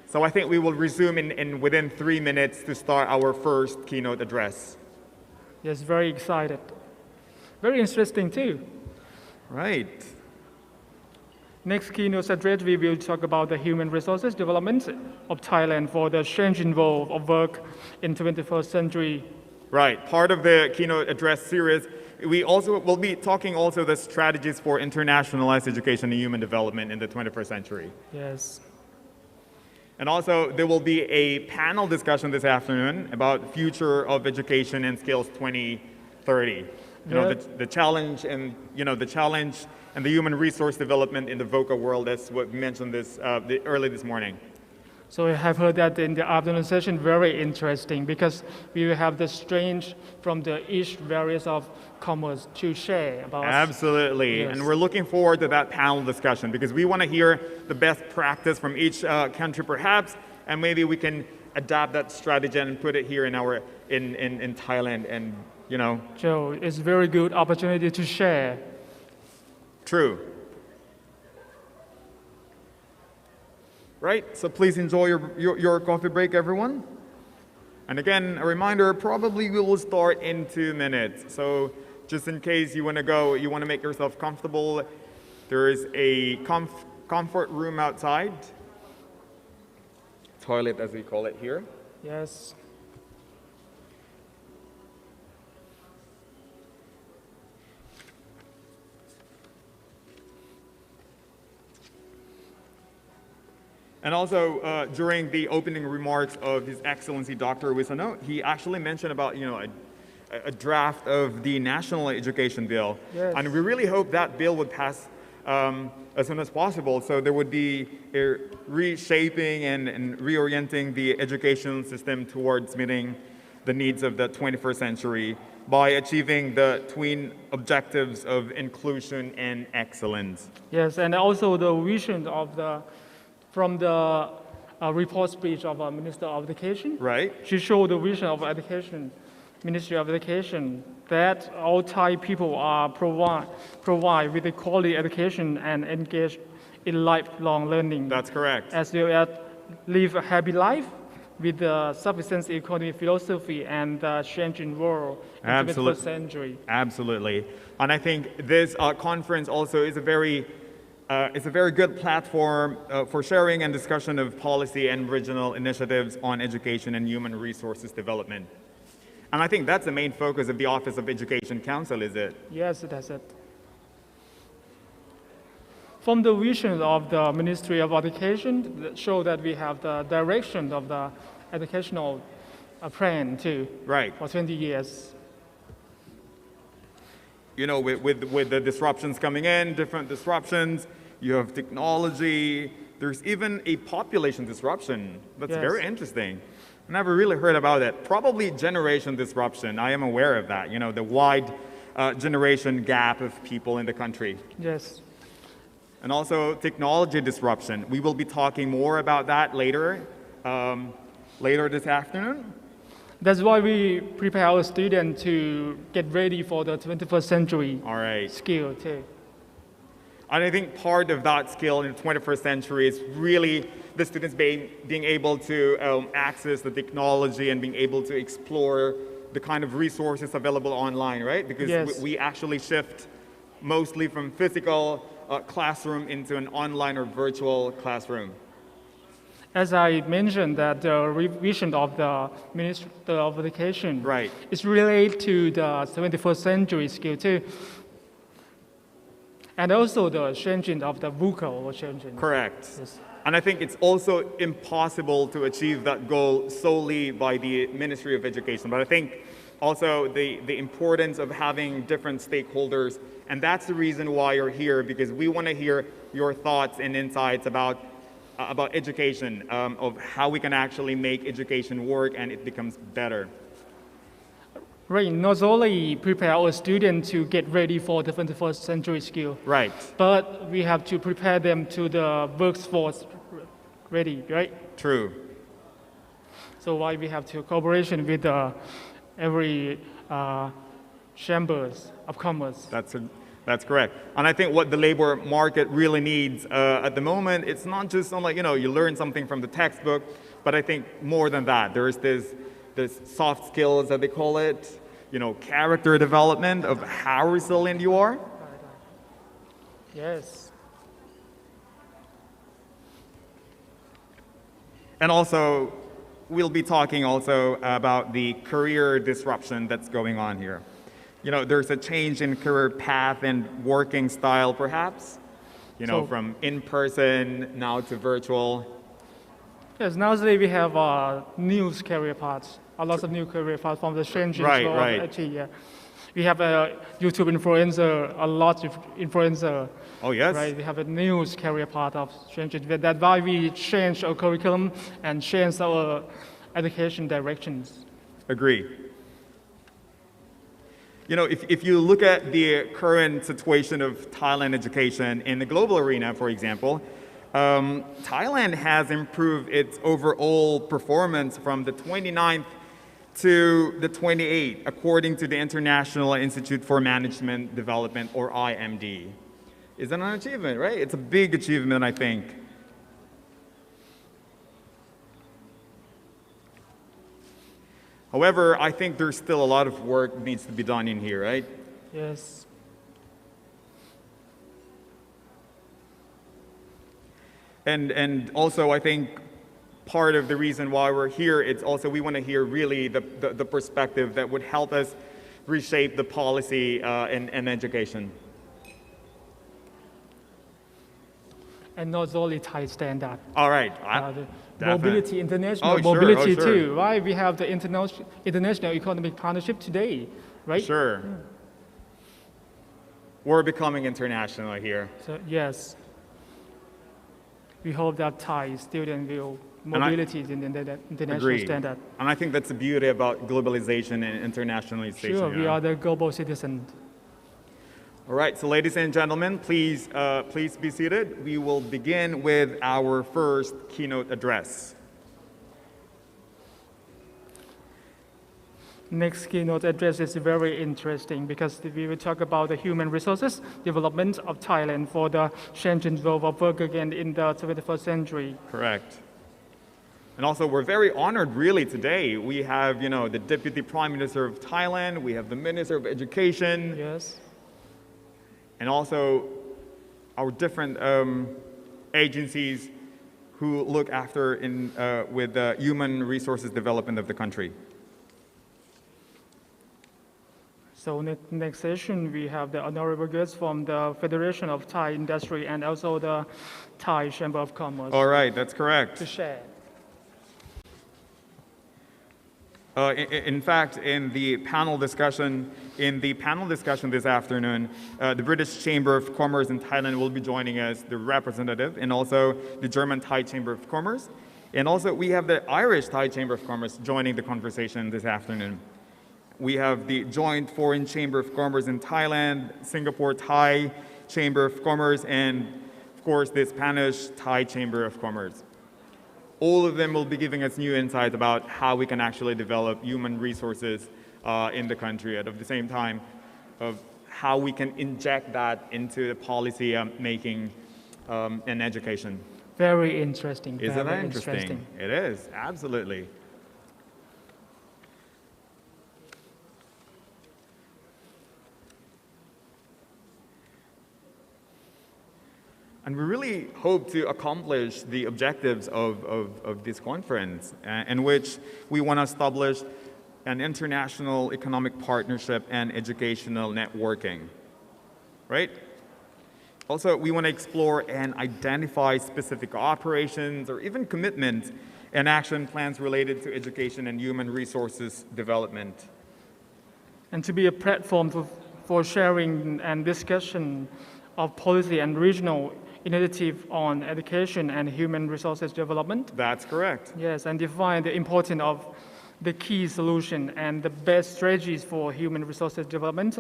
So I think we will resume within 3 minutes to start our first keynote address. Yes, very excited. Very interesting too. Right. Next keynote address, we will talk about the human resources development of Thailand for the changing world of work in 21st century. Right. Part of the keynote address series, we also will be talking also the strategies for internationalized education and human development in the 21st century. Yes. And also, there will be a panel discussion this afternoon about future of education and skills 2030. The challenge and the human resource development in the VUCA world. That's what we mentioned early this morning. So I have heard that in the afternoon session, very interesting because we will have the strange from each various of commerce to share about. Absolutely, yes. And we're looking forward to that panel discussion because we want to hear the best practice from each country perhaps, and maybe we can adapt that strategy and put it here in Thailand and, So it's a very good opportunity to share. True. Right, so please enjoy your coffee break, everyone. And again, a reminder, probably we will start in 2 minutes. So just in case you want to go, you want to make yourself comfortable, there is a comfort room outside. Toilet, as we call it here. Yes. And also, during the opening remarks of His Excellency Dr. Wisano, he actually mentioned about, a draft of the National Education Bill. Yes. And we really hope that bill would pass as soon as possible. So there would be a reshaping and reorienting the education system towards meeting the needs of the 21st century by achieving the twin objectives of inclusion and excellence. Yes, and also the vision from the report speech of our Minister of Education. Right. She showed the vision of education, Ministry of Education, that all Thai people are provide with a quality education and engage in lifelong learning. That's correct. As well as live a happy life with the sufficiency economy philosophy and the changing world in the 21st century. Absolutely. And I think this conference also is a very good platform for sharing and discussion of policy and regional initiatives on education and human resources development. And I think that's the main focus of the Office of Education Council, is it? Yes, that's it. From the vision of the Ministry of Education, that show that we have the direction of the educational plan too. Right. For 20 years. With the disruptions coming in, different disruptions, you have technology, there's even a population disruption. That's Yes. very interesting. I never really heard about that. Probably generation disruption. I am aware of that, the wide generation gap of people in the country. Yes. And also technology disruption. We will be talking more about that later this afternoon. That's why we prepare our students to get ready for the 21st century All right. skill too. And I think part of that skill in the 21st century is really the students being able to access the technology and being able to explore the kind of resources available online, right? Because Yes. we actually shift mostly from physical classroom into an online or virtual classroom. As I mentioned, that the revision of the Ministry of Education Right. is related to the 21st century skill too. And also the changing of the VUCA or changing. Correct. Yes. And I think it's also impossible to achieve that goal solely by the Ministry of Education. But I think also the importance of having different stakeholders, and that's the reason why you're here, because we want to hear your thoughts and insights about education, of how we can actually make education work and it becomes better. Right, not only prepare our students to get ready for the 21st century skill, Right. but we have to prepare them to the workforce ready, right? True. So why we have to cooperation with every chambers of commerce. That's correct. And I think what the labor market really needs at the moment, it's not just on you learn something from the textbook, but I think more than that. There's this soft skills that they call it, character development of how resilient you are. Yes. And also, we'll be talking also about the career disruption that's going on here. There's a change in career path and working style, perhaps, So- from in-person now to virtual. Yes, nowadays we have news career paths, a lot of new career paths from the changing Right, flow right. of IT. Yeah. We have a YouTube influencer, a lot of influencer. Oh, yes. Right, we have a news career path of changing. That's why we change our curriculum and change our education directions. Agree. You know, if you look at the current situation of Thailand education in the global arena, for example, Thailand has improved its overall performance from the 29th to the 28th, according to the International Institute for Management Development, or IMD. It's an achievement, right? It's a big achievement, I think. However, I think there's still a lot of work needs to be done in here, right? Yes. And also, I think part of the reason why we're here, it's also we want to hear really the perspective that would help us reshape the policy in education. And not only Thai standard. All right. The mobility, international Oh, sure, mobility oh, sure. too, right? We have the international economic partnership today, right? Sure. We're becoming international here. So, yes. We hope that Thai student will mobility in the international Agree. standard. And I think that's the beauty about globalization and internationalization. Sure, you we know? are the global citizens. All right, so ladies and gentlemen, please be seated. We will begin with our first keynote address. Next keynote address is very interesting because we will talk about the human resources development of Thailand for the changing world of work again in the 21st century. Correct. And also, we're very honored, really, today. We have, you know, the Deputy Prime Minister of Thailand. We have the Minister of Education. Yes. And also, our different agencies who look after with the human resources development of the country. So next session, we have the honorable guests from the Federation of Thai Industry and also the Thai Chamber of Commerce All right, that's correct. to share. In fact, in the panel discussion this afternoon, the British Chamber of Commerce in Thailand will be joining us, the representative, and also the German Thai Chamber of Commerce. And also, we have the Irish Thai Chamber of Commerce joining the conversation this afternoon. We have the Joint Foreign Chamber of Commerce in Thailand, Singapore Thai Chamber of Commerce, and of course, the Spanish Thai Chamber of Commerce. All of them will be giving us new insights about how we can actually develop human resources in the country, and at the same time, of how we can inject that into the policy making and education. Very interesting. Isn't very that interesting? It is, absolutely. And we really hope to accomplish the objectives of this conference, in which we want to establish an international economic partnership and educational networking, right? Also, we want to explore and identify specific operations or even commitments and action plans related to education and human resources development. And to be a platform for sharing and discussion of policy and regional initiative on education and human resources development. That's correct. Yes, and define the importance of the key solution and the best strategies for human resources development,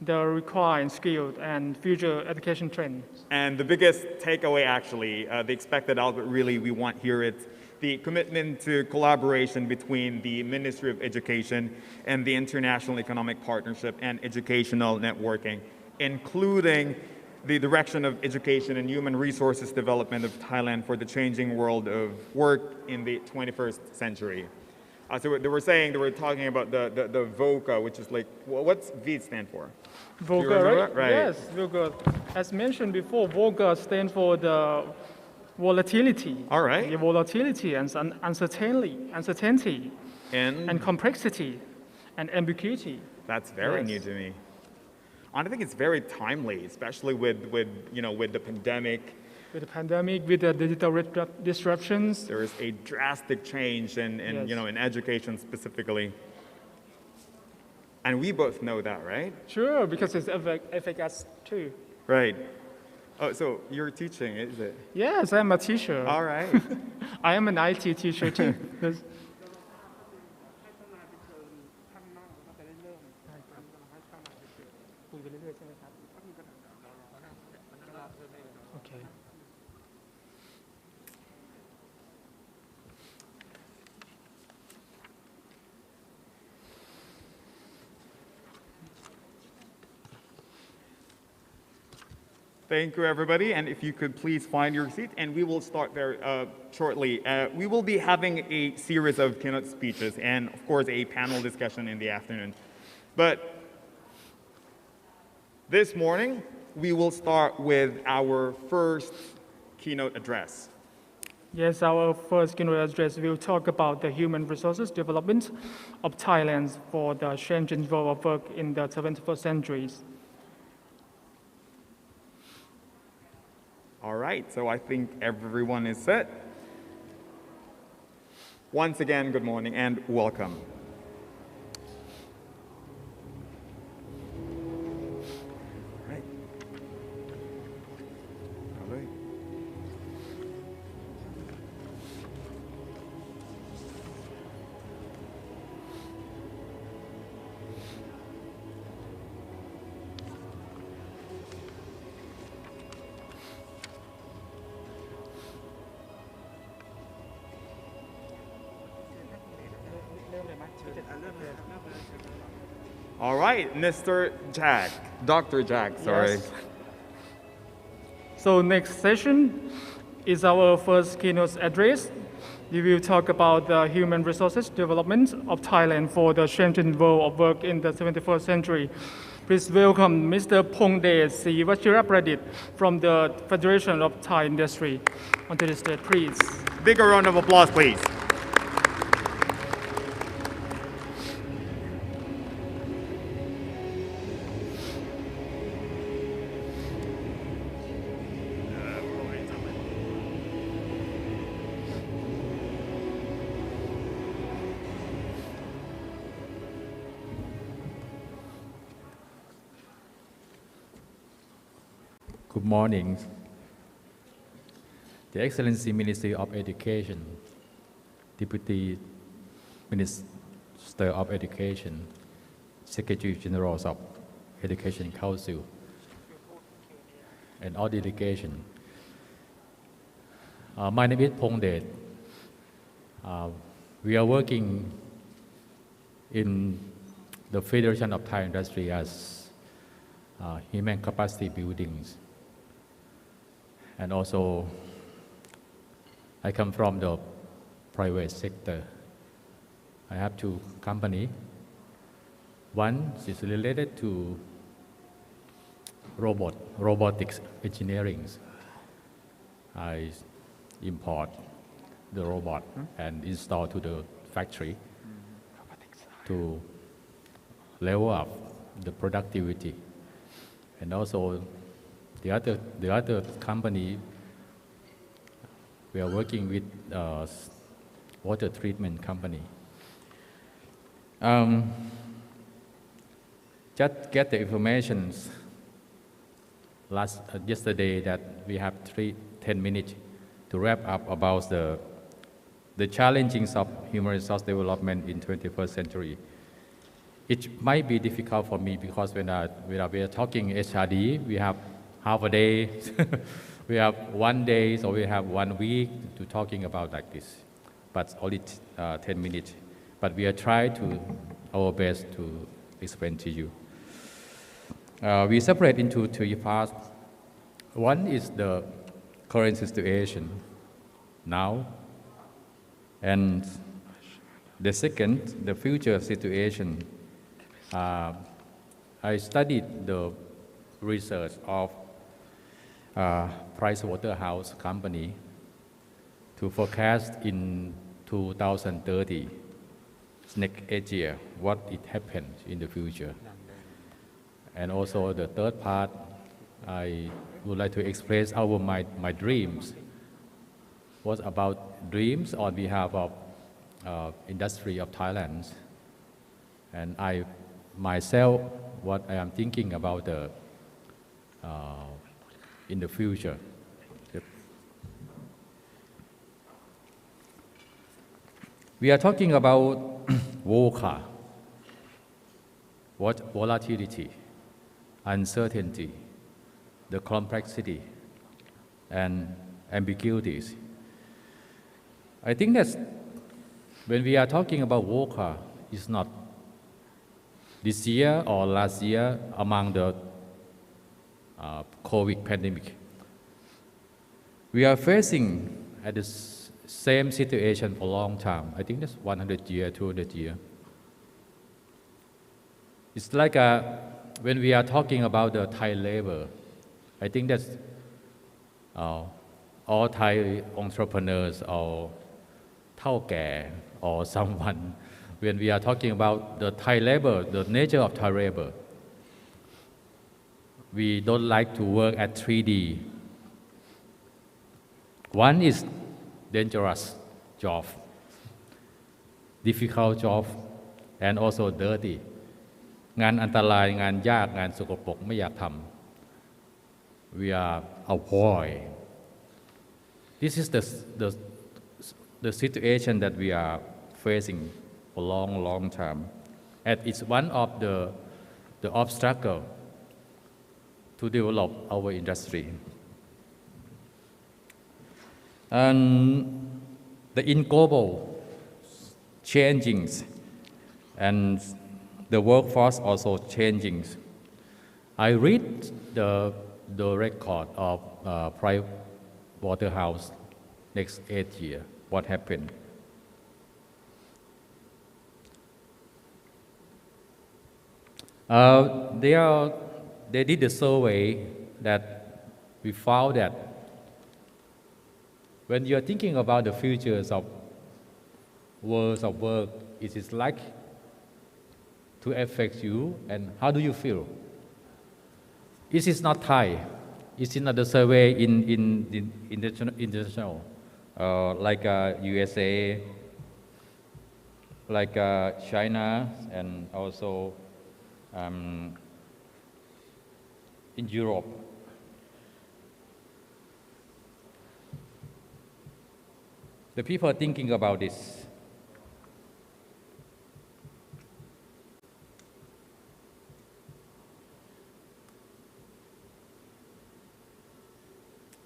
the required skilled and future education trends. And the biggest takeaway, actually, the expected output, really, we want here is the commitment to collaboration between the Ministry of Education and the International Economic Partnership and Educational Networking, including the direction of education and human resources development of Thailand for the changing world of work in the 21st century. So they were talking about the VUCA, which is like, what's V stand for? VUCA, right? Right. Yes, VUCA. As mentioned before, VUCA stands for the volatility. All right. The volatility and uncertainty and complexity and ambiguity. That's very Yes. new to me. And I think it's very timely, especially with the pandemic, With the pandemic, with the digital disruptions, there is a drastic change in Yes. in education specifically. And we both know that, right? sure, because it's affect us too. Right. Oh, so you're teaching, is it? Yes, I'm a teacher. All right. I am an IT teacher too. That's- Okay. Thank you, everybody. And if you could please find your seat, and we will start there shortly. We will be having a series of keynote speeches and, of course, a panel discussion in the afternoon. But this morning, we will start with our first keynote address. Yes, our first keynote address will talk about the human resources development of Thailand for the changing world of work in the 21st century. All right, so I think everyone is set. Once again, good morning and welcome. Right. All right. All right, Mr. Jack, Dr. Jack, sorry. Yes. So next session is our first keynote address. We will talk about the human resources development of Thailand for the changing world of work in the 21st century. Please welcome Mr. Pongdet Sivachirapradit from the Federation of Thai Industry onto the stage, please. Bigger round of applause, please. Good morning. The Excellency Ministry of Education, Deputy Minister of Education, Secretary General of Education Council, and all delegation. My name is Pongdet. We are working in the Federation of Thai Industry as human capacity buildings. And also, I come from the private sector. I have two companies. One is related to robotics engineering. I import the robot and install to the factory to level up the productivity. And also, the other company, we are working with water treatment company. Just get the information yesterday that we have 10 minutes to wrap up about the challenges of human resource development in 21st century. It might be difficult for me because when we are talking HRD, we have half a day, we have 1 day, so we have 1 week to talking about like this, but only 10 minutes. But we are trying to our best to explain to you. We separate into 3 parts. One is the current situation now, and the second, the future situation. I studied the research of Pricewaterhouse company to forecast in 2030, next 8 years, what it happens in the future. And also the third part, I would like to express my dreams. What about dreams on behalf of industry of Thailand, and I myself what I am thinking about in the future. We are talking about VUCA, what volatility, uncertainty, the complexity, and ambiguities. I think that when we are talking about VUCA, it's not this year or last year among the COVID pandemic. We are facing at the same situation for a long time. I think that's 100 years, 200 years. It's like when we are talking about the Thai labor, I think that's all Thai entrepreneurs or Thao Kẻ or someone, when we are talking about the Thai labor, the nature of Thai labor, we don't like to work at 3D. One is dangerous job, difficult job, and also dirty. งานอันตรายงานยากงานสกปรกไม่อยากทำ We are avoid. This is the situation that we are facing for long time, and it's one of the obstacle to develop our industry. And in global changings and the workforce also changing. I read the record of Price Waterhouse next 8 years. What happened? They did a survey that we found that when you are thinking about the futures of worlds of work, it is like to affect you, and how do you feel? This is not Thai. It's another survey in international, like USA, like China, and also in Europe. The people are thinking about this.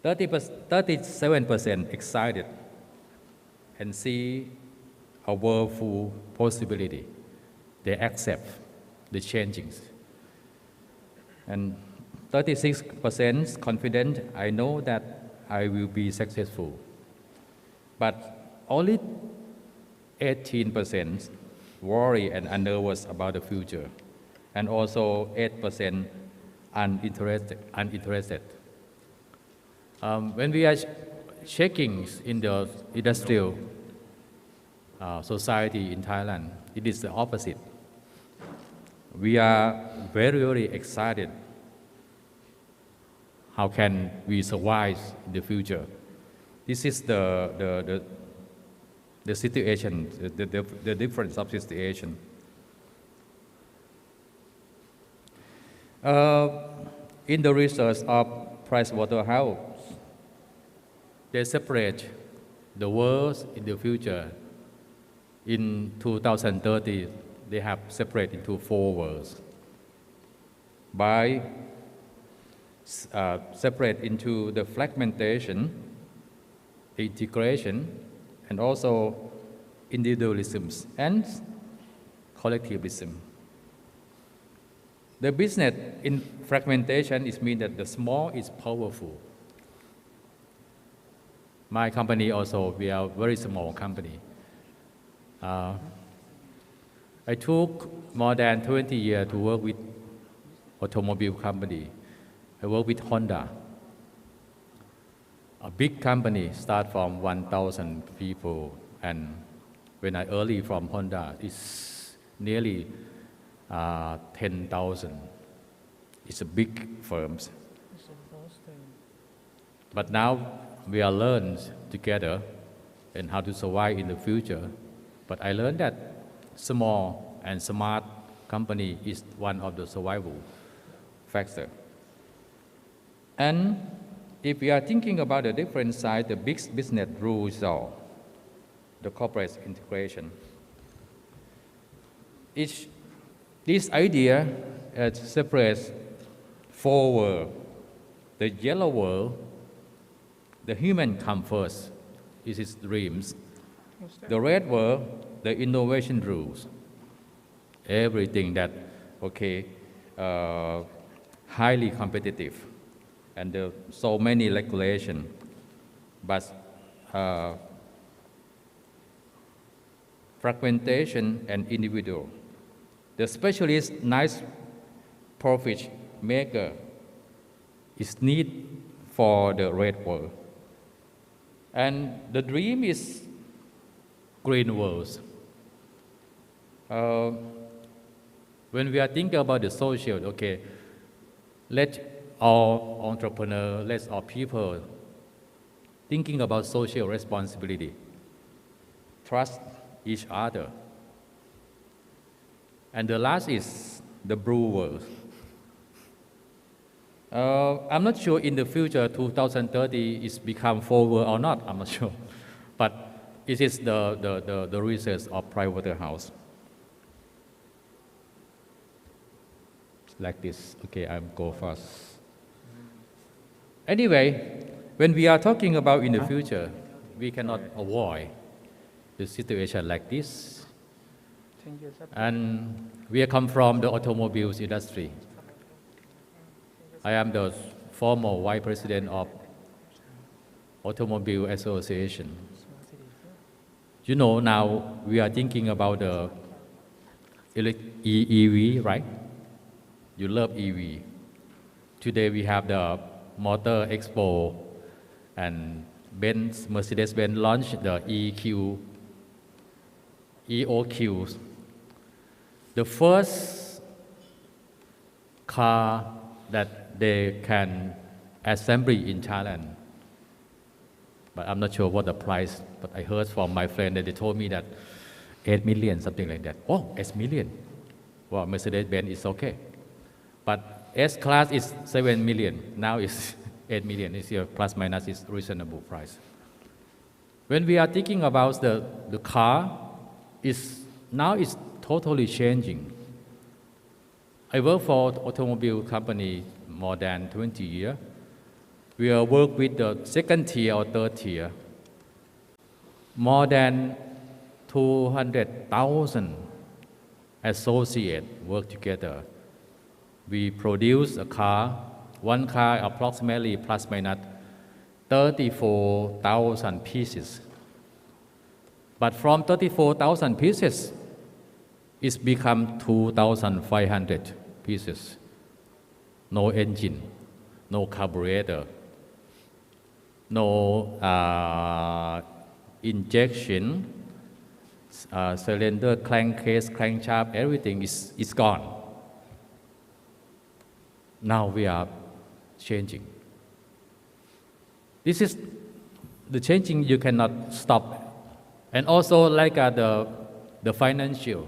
"37% excited and see a world full possibility. They accept the changings. And 36% confident, I know that I will be successful. But only 18% worry and are nervous about the future. And also 8% uninterested. When we are checking in the industrial society in Thailand, it is the opposite. We are very excited. How can we survive in the future? This is the situation, the difference of situation. In the research of Price Waterhouse, they separate the world in the future. In 2030, they have separated into 4 worlds. By separate into the fragmentation, integration, and also individualism and collectivism. The business in fragmentation is mean that the small is powerful. My company also, we are a very small company. I took more than 20 years to work with automobile company. I work with Honda. A big company start from 1,000 people, and when I early from Honda, it's nearly 10,000. It's a big firms. But now we are learned together and how to survive in the future. But I learned that small and smart company is one of the survival factor. And if we are thinking about the different side, the big business rules are the corporate integration. This idea separates four worlds. The yellow world, the human come first, is its dreams. The red world, the innovation rules. Everything that, highly competitive, and there are so many regulation, but fragmentation and individual. The specialist, nice profit maker is need for the red world. And the dream is green worlds. When we are thinking about the social, let all entrepreneurs, let all people thinking about social responsibility, trust each other. And the last is the blue world. I'm not sure in the future 2030 is become forward or not, I'm not sure. But it is the research of Pricewaterhouse. Like this. I'll go fast. Anyway, when we are talking about in the future, we cannot avoid the situation like this. And we come from the automobiles industry. I am the former vice president of Automobile Association. You know, now we are thinking about the EV, right? You love EV. Today we have the Motor Expo and Mercedes-Benz launched the EOQs. The first car that they can assembly in Thailand. But I'm not sure what the price, but I heard from my friend that they told me that 8 million, something like that. Oh, 8 million. Well, Mercedes-Benz is okay. But S-Class is 7 million. Now it's 8 million. It's here, plus minus is reasonable price. When we are thinking about the car, now it's totally changing. I work for automobile company more than 20 years. We work with the second tier or third tier. More than 200,000 associates work together. We produce a car, one car approximately plus minus 34,000 pieces. But from 34,000 pieces, it's become 2,500 pieces. No engine, no carburetor, no injection, cylinder, crankcase, crankshaft, everything is gone. Now we are changing. This is the changing you cannot stop. And also like the financial.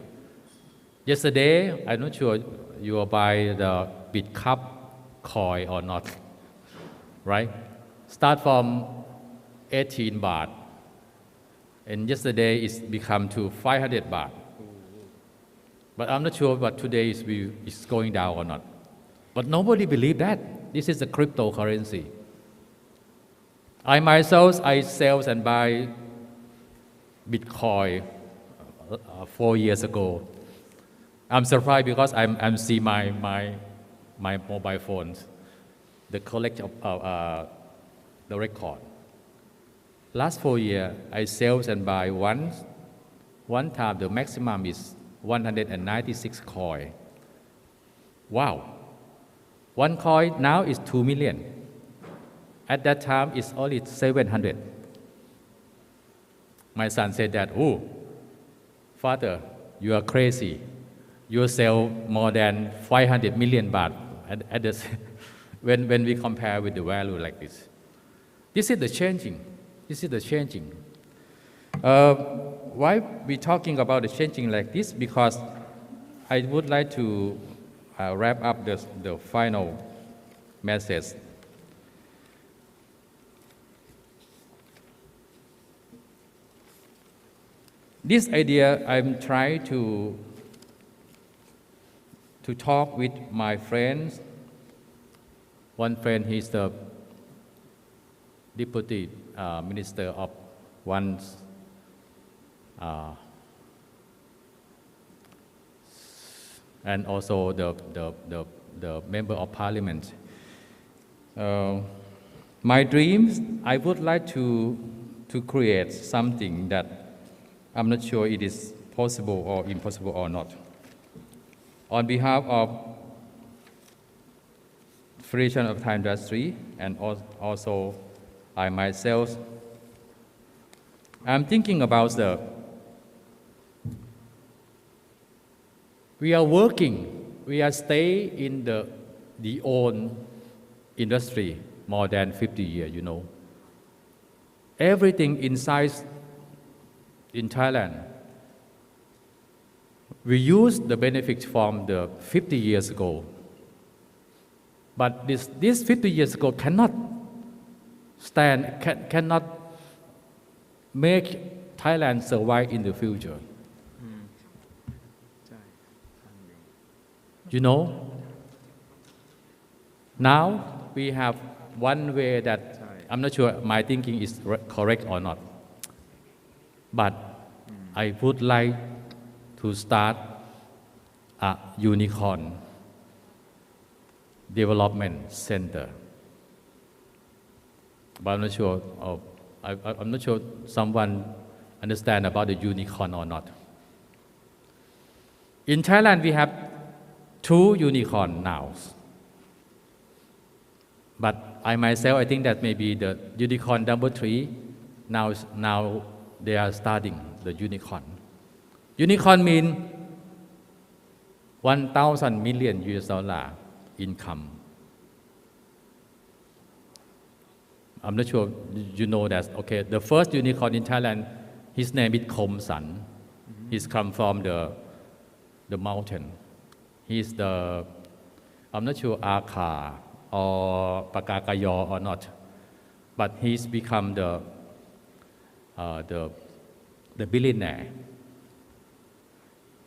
Yesterday, I'm not sure you will buy the Bitcup coin or not, right? Start from 18 baht. And yesterday it's become to 500 baht. But I'm not sure what today is going down or not. But nobody believes that. This is a cryptocurrency. I myself, I sell and buy Bitcoin 4 years ago. I'm surprised because I'm see my mobile phones, the collect of the record. Last 4 years, I sell and buy one time. The maximum is 196 coin. Wow. One coin now is 2 million. At that time, it's only 700. My son said that, "Oh, father, you are crazy. You sell more than 500 million baht when we compare with the value like this. This is the changing. This is the changing. Why we talking about the changing like this? Because I would like to wrap up the final message. This idea I'm trying to talk with my friends. One friend, he's the deputy minister of one and also the member of parliament. My dreams, I would like to create something that I'm not sure it is possible or impossible or not. On behalf of Federation of Thai Industry and also I myself, I'm thinking about we are working, we are stay in the own industry more than 50 years, you know. Everything inside in Thailand, we use the benefits from the 50 years ago. But this 50 years ago cannot cannot make Thailand survive in the future. You know, now we have one way that I'm not sure my thinking is correct or not. But I would like to start a unicorn development center. But I'm not sure. I'm not sure someone understand about the unicorn or not. In Thailand, we have 2 unicorn now. But I myself, I think that maybe the unicorn number 3 now they are starting the unicorn. Unicorn mean 1,000 million US dollar income. I'm not sure you know that. Okay, the first unicorn in Thailand, his name is Khom San. He's come from the mountain. He's I'm not sure Aka or Pakakayo or not, but he's become the billionaire.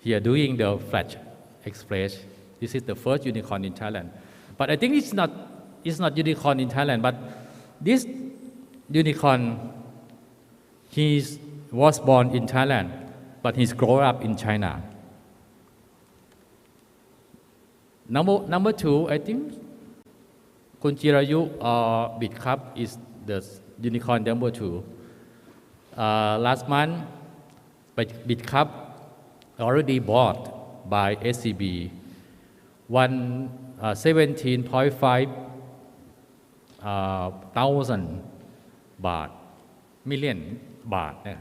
He are doing the Flash Express. This is the first unicorn in Thailand. But I think it's not unicorn in Thailand, but this unicorn, he was born in Thailand, but he's grown up in China. Number 2, I think Kunjirayu or Bitcup is the unicorn number 2. Last month, Bitcup already bought by SCB 17.5 thousand baht, million baht.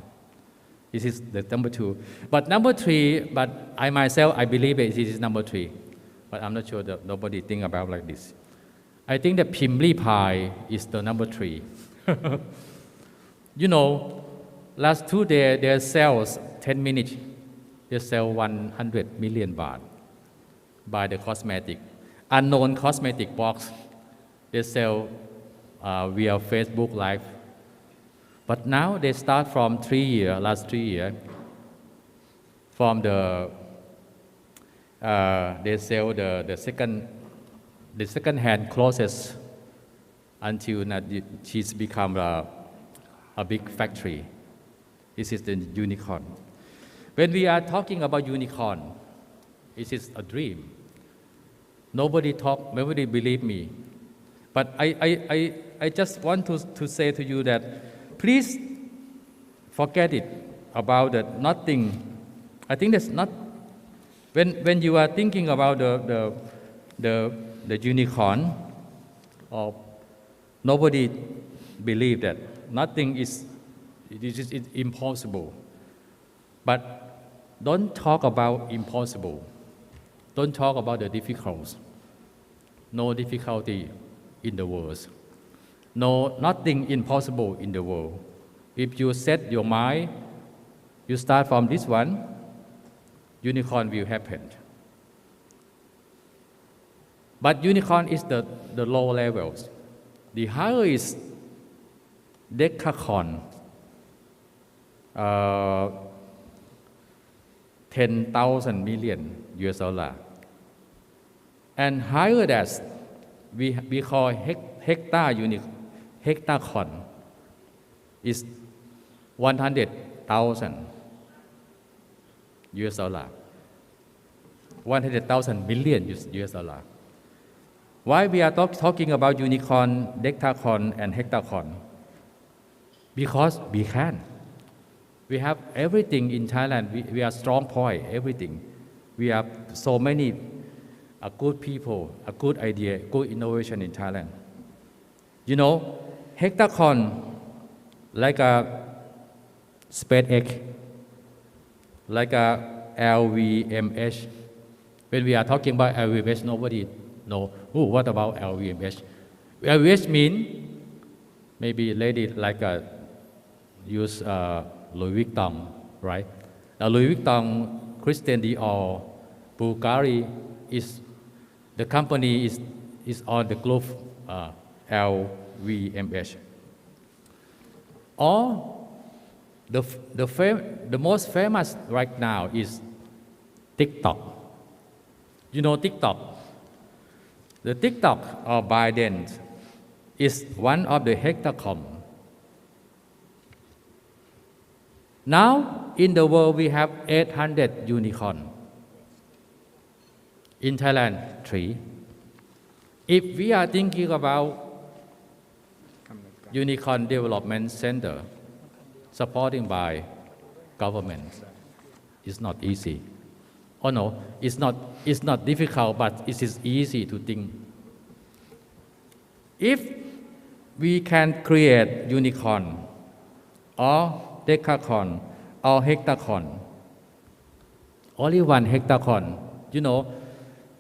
This is the number 2. But number 3, but I myself, I believe it is number 3. But I'm not sure that nobody think about like this. I think that Pimli Pie is the number 3. You know, last 2 days, their sales, 10 minutes, they sell 100 million baht by the cosmetic. Unknown cosmetic box, they sell via Facebook Live. But now they start from last 3 years, from they sell the second hand clothes until she's become a big factory. This is the unicorn. When we are talking about unicorn, it is a dream. Nobody believe me. But I just want to say to you that please forget it about that nothing. I think that's not when you are thinking about the unicorn, or nobody believe that nothing is impossible. But don't talk about impossible. Don't talk about the difficult. No difficulty in the world. No, nothing impossible in the world. If you set your mind, you start from this one, unicorn will happen. But unicorn is the low levels. The higher is decacorn, 10,000 million US dollar. And higher that we call hectacorn is 100,000 US dollar. 100,000 million US dollar. Why we are talking about unicorn, decacorn, and hectacorn? Because we can. We have everything in Thailand. We are strong point, everything. We have so many good people, a good idea, good innovation in Thailand. You know, hectacorn, like a SpaceX, like a LVMH. When we are talking about LVMH, nobody know, oh, what about LVMH? LVMH mean maybe lady like use Louis Vuitton, right? Now Louis Vuitton, Christian Dior, Bulgari is the company is on the globe LVMH. Or the most famous right now is TikTok. You know TikTok? The TikTok or Biden is one of the hectacorn. Now, in the world, we have 800 unicorn. In Thailand, 3. If we are thinking about Unicorn Development Center, supporting by government, it's not easy. Oh no, it's not difficult, but it is easy to think. If we can create unicorn or decacorn or hectacorn, only one hectacorn, you know,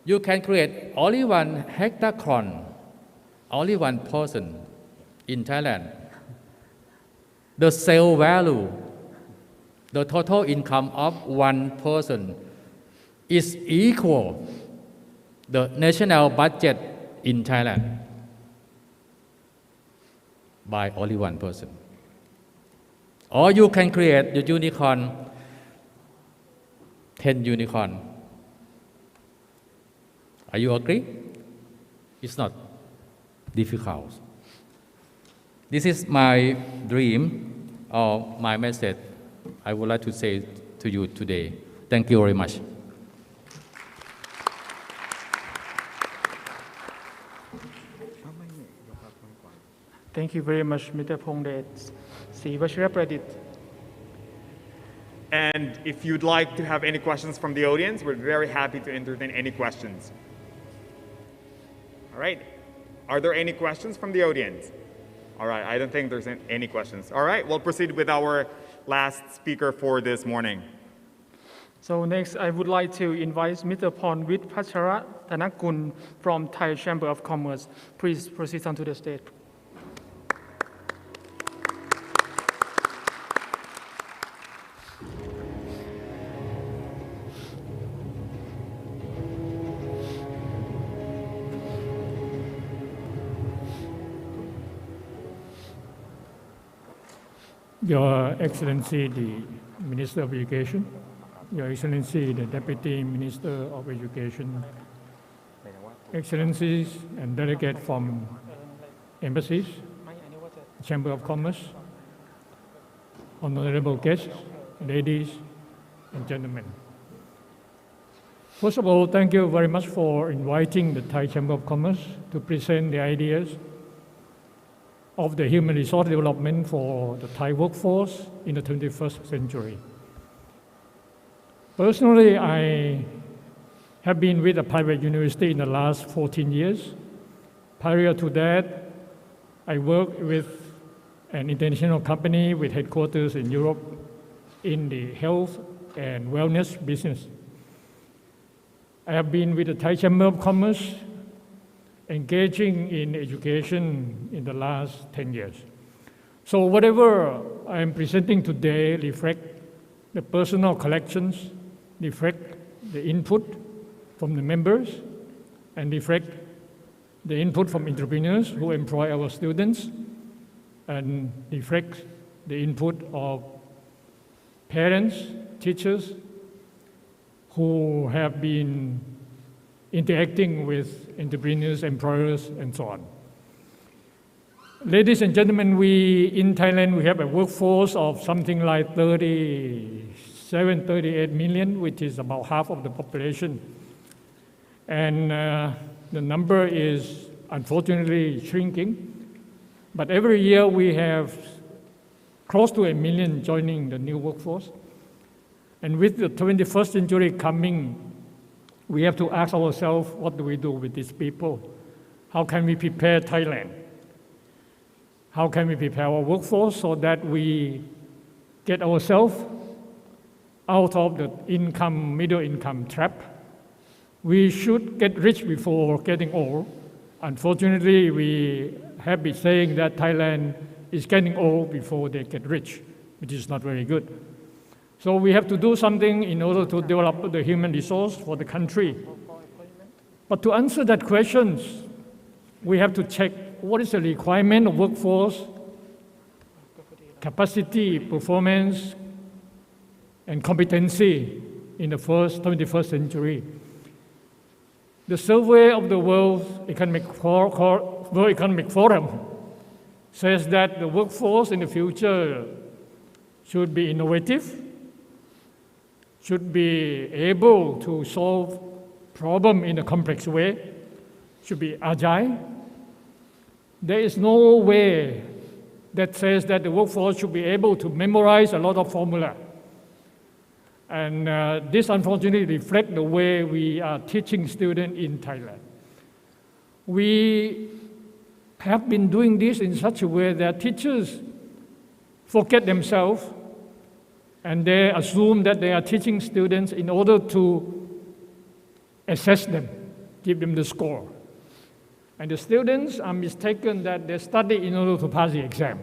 you can create only one hectacorn, only one person in Thailand. The sale value, the total income of one person is equal the national budget in Thailand by only one person. Or you can create the unicorn, 10 unicorn. Are you agree? It's not difficult. This is my dream or my message I would like to say to you today. Thank you very much. Thank you very much, Mr. Pongdet Sivashirapradit. And if you'd like to have any questions from the audience, we're very happy to entertain any questions. All right. Are there any questions from the audience? All right. I don't think there's any questions. All right. We'll proceed with our last speaker for this morning. So next, I would like to invite Mr. Pornwit Pachara Thanakul from Thai Chamber of Commerce. Please proceed onto the stage. Your Excellency, the Minister of Education, Your Excellency, the Deputy Minister of Education, Excellencies and delegates from embassies, Chamber of Commerce, honorable guests, ladies and gentlemen. First of all, thank you very much for inviting the Thai Chamber of Commerce to present the ideas of the human resource development for the Thai workforce in the 21st century. Personally, I have been with a private university in the last 14 years. Prior to that, I worked with an international company with headquarters in Europe in the health and wellness business. I have been with the Thai Chamber of Commerce engaging in education in the last 10 years. So whatever I am presenting today reflect the personal collections, reflect the input from the members, and reflect the input from entrepreneurs who employ our students, and reflect the input of parents, teachers, who have been interacting with entrepreneurs, employers, and so on. Ladies and gentlemen, in Thailand, we have a workforce of something like 38 million, which is about half of the population. And the number is unfortunately shrinking. But every year we have close to 1 million joining the new workforce. And with the 21st century coming, we have to ask ourselves, what do we do with these people? How can we prepare Thailand? How can we prepare our workforce so that we get ourselves out of the middle income trap? We should get rich before getting old. Unfortunately, we have been saying that Thailand is getting old before they get rich, which is not very good. So we have to do something in order to develop the human resource for the country. But to answer that question, we have to check what is the requirement of workforce, capacity, performance, and competency in the 21st century. The survey of the World Economic Forum says that the workforce in the future should be innovative, should be able to solve problems in a complex way, should be agile. There is no way that says that the workforce should be able to memorize a lot of formula. And this unfortunately reflects the way we are teaching students in Thailand. We have been doing this in such a way that teachers forget themselves and they assume that they are teaching students in order to assess them, give them the score. And the students are mistaken that they study in order to pass the exam.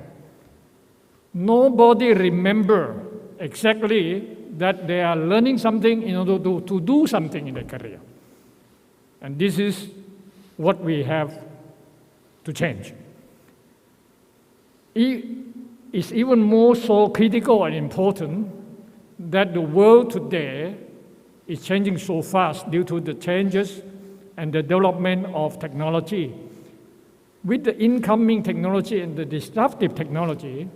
Nobody remembers exactly that they are learning something in order to do something in their career. And this is what we have to change. It's even more so critical and important that the world today is changing so fast due to the changes and the development of technology. With the incoming technology and the disruptive technology,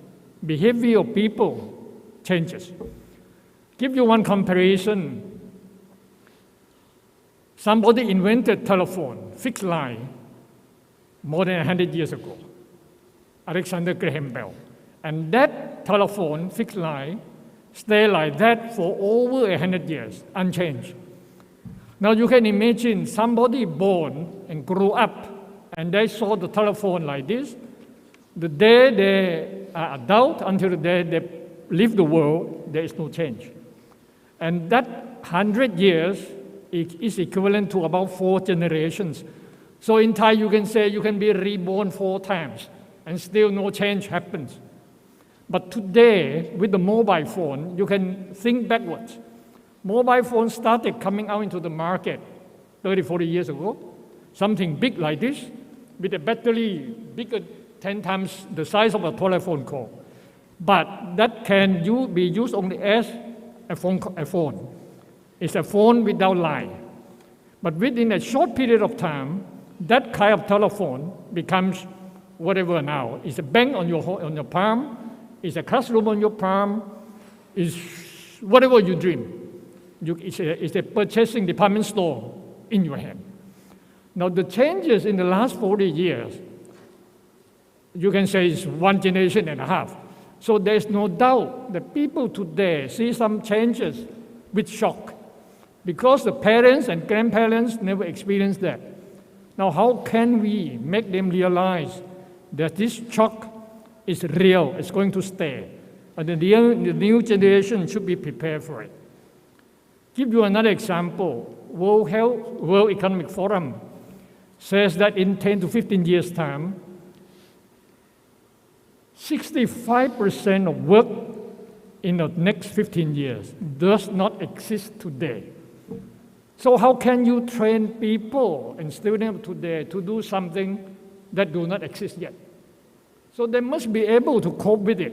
behavior of people changes. Give you one comparison. Somebody invented telephone, fixed line, more than 100 years ago, Alexander Graham Bell. And that telephone, fixed line, stayed like that for over 100 years, unchanged. Now you can imagine somebody born and grew up and they saw the telephone like this. The day they are adult until the day they leave the world, there is no change. And that 100 years is equivalent to about 4 generations. So in Thai, you can say you can be reborn 4 times and still no change happens. But today, with the mobile phone, you can think backwards. Mobile phones started coming out into the market 30, 40 years ago. Something big like this, with a battery bigger 10 times the size of a telephone call. But that can be used only as a phone. It's a phone without line. But within a short period of time, that kind of telephone becomes whatever now. It's a bank on your palm, it's a classroom on your palm, it's whatever you dream. It's a purchasing department store in your hand. Now the changes in the last 40 years, you can say it's 1 generation and a half. So there's no doubt that people today see some changes with shock because the parents and grandparents never experienced that. Now how can we make them realize that this shock is real, it's going to stay, and the new generation should be prepared for it. Give you another example. World Economic Forum says that in 10 to 15 years' time, 65% of work in the next 15 years does not exist today. So how can you train people and students today to do something that do not exist yet? So they must be able to cope with it.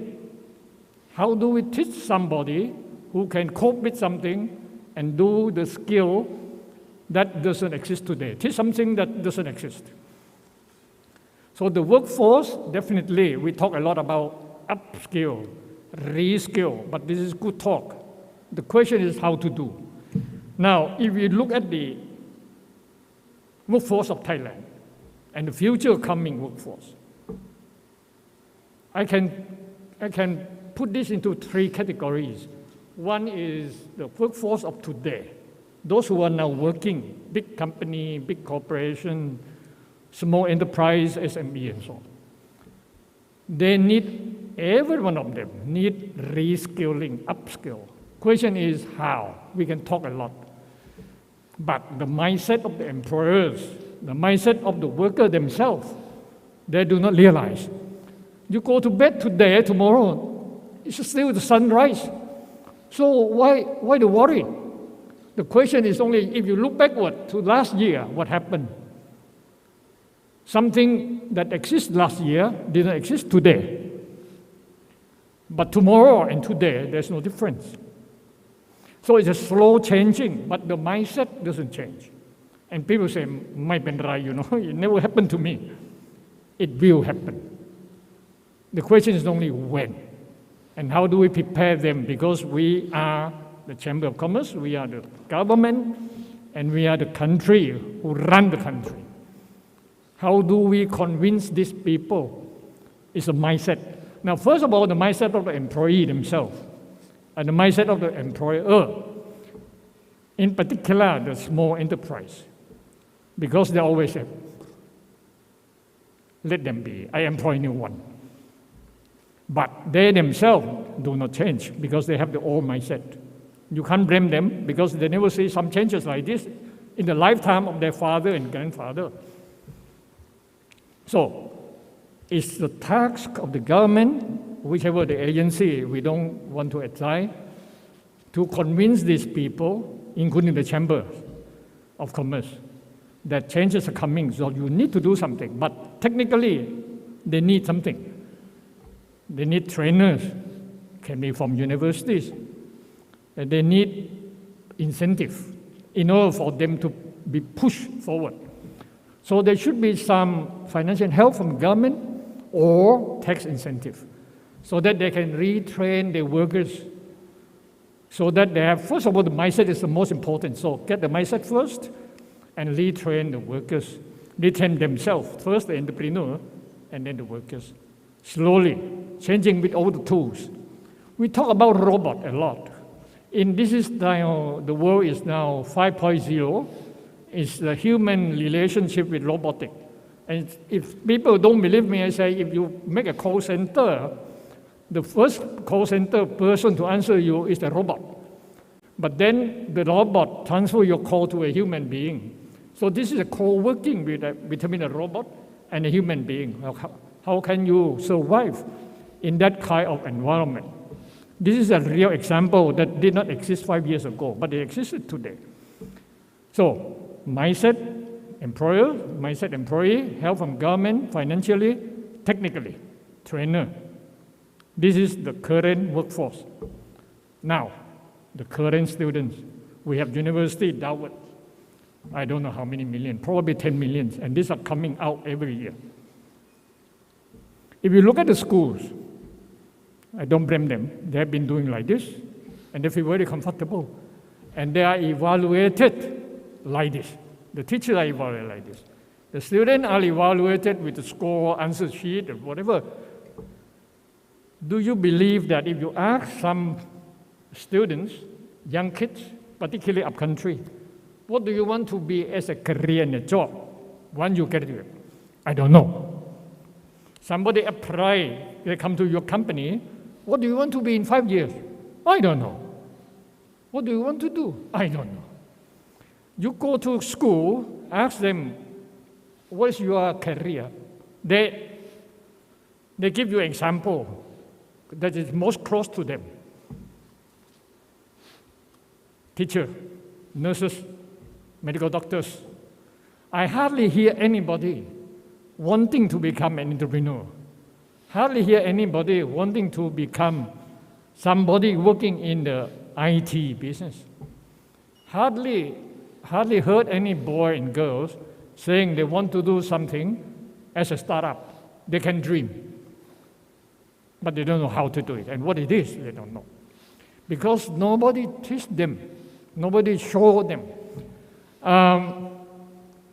How do we teach somebody who can cope with something and do the skill that doesn't exist today? Teach something that doesn't exist. So the workforce, definitely, we talk a lot about upskill, reskill, but this is good talk. The question is how to do. Now, if you look at the workforce of Thailand and the future coming workforce, I can put this into three categories. One is the workforce of today, those who are now working, big company, big corporation, small enterprise, SME, and so on. They need, every one of them need reskilling, upskill. Question is how? We can talk a lot. But the mindset of the employers, the mindset of the worker themselves, they do not realize. You go to bed today, tomorrow, it's still the sunrise. So why the worry? The question is only if you look backward to last year, what happened? Something that exists last year didn't exist today. But tomorrow and today, there's no difference. So it's a slow changing, but the mindset doesn't change. And people say, "Mai pen rai, it never happened to me." It will happen. The question is only when. And how do we prepare them? Because we are the Chamber of Commerce, we are the government, and we are the country who run the country. How do we convince these people? It's a mindset. Now, first of all, the mindset of the employee themselves and the mindset of the employer, in particular, the small enterprise, because they always say, let them be, I employ new one. But they themselves do not change because they have the old mindset. You can't blame them because they never see some changes like this in the lifetime of their father and grandfather. So, it's the task of the government, whichever the agency we don't want to assign, to convince these people, including the Chamber of Commerce, that changes are coming, so you need to do something. But technically, they need something. They need trainers, can be from universities, and they need incentive in order for them to be pushed forward. So there should be some financial help from government or tax incentive so that they can retrain their workers so that they have, first of all, the mindset is the most important. So get the mindset first and retrain the workers. Retrain themselves, first the entrepreneur and then the workers. Slowly, changing with all the tools. We talk about robot a lot. In this is now, the world is now 5.0. It's the human relationship with robotic. And if people don't believe me, I say if you make a call center, the first call center person to answer you is the robot. But then the robot transfer your call to a human being. So this is a co-working between a robot and a human being. How can you survive in that kind of environment? This is a real example that did not exist 5 years ago, but it existed today. So, mindset, employer, mindset, employee, help from government, financially, technically, trainer. This is the current workforce. Now, the current students. We have university endowment. I don't know how many million, probably 10 million, and these are coming out every year. If you look at the schools, I don't blame them. They have been doing like this, and they feel very comfortable. And they are evaluated like this. The teachers are evaluated like this. The students are evaluated with the score, answer sheet, or whatever. Do you believe that if you ask some students, young kids, particularly upcountry, what do you want to be as a career and a job once you graduate? I don't know. Somebody apply, they come to your company, what do you want to be in 5 years? I don't know. What do you want to do? I don't know. You go to school, ask them, what is your career? They give you an example that is most close to them. Teacher, nurses, medical doctors. I hardly hear anybody wanting to become an entrepreneur. Hardly hear anybody wanting to become somebody working in the IT business. Hardly heard any boy and girls saying they want to do something as a startup. They can dream, but they don't know how to do it. And what it is, they don't know. Because nobody teach them, nobody show them.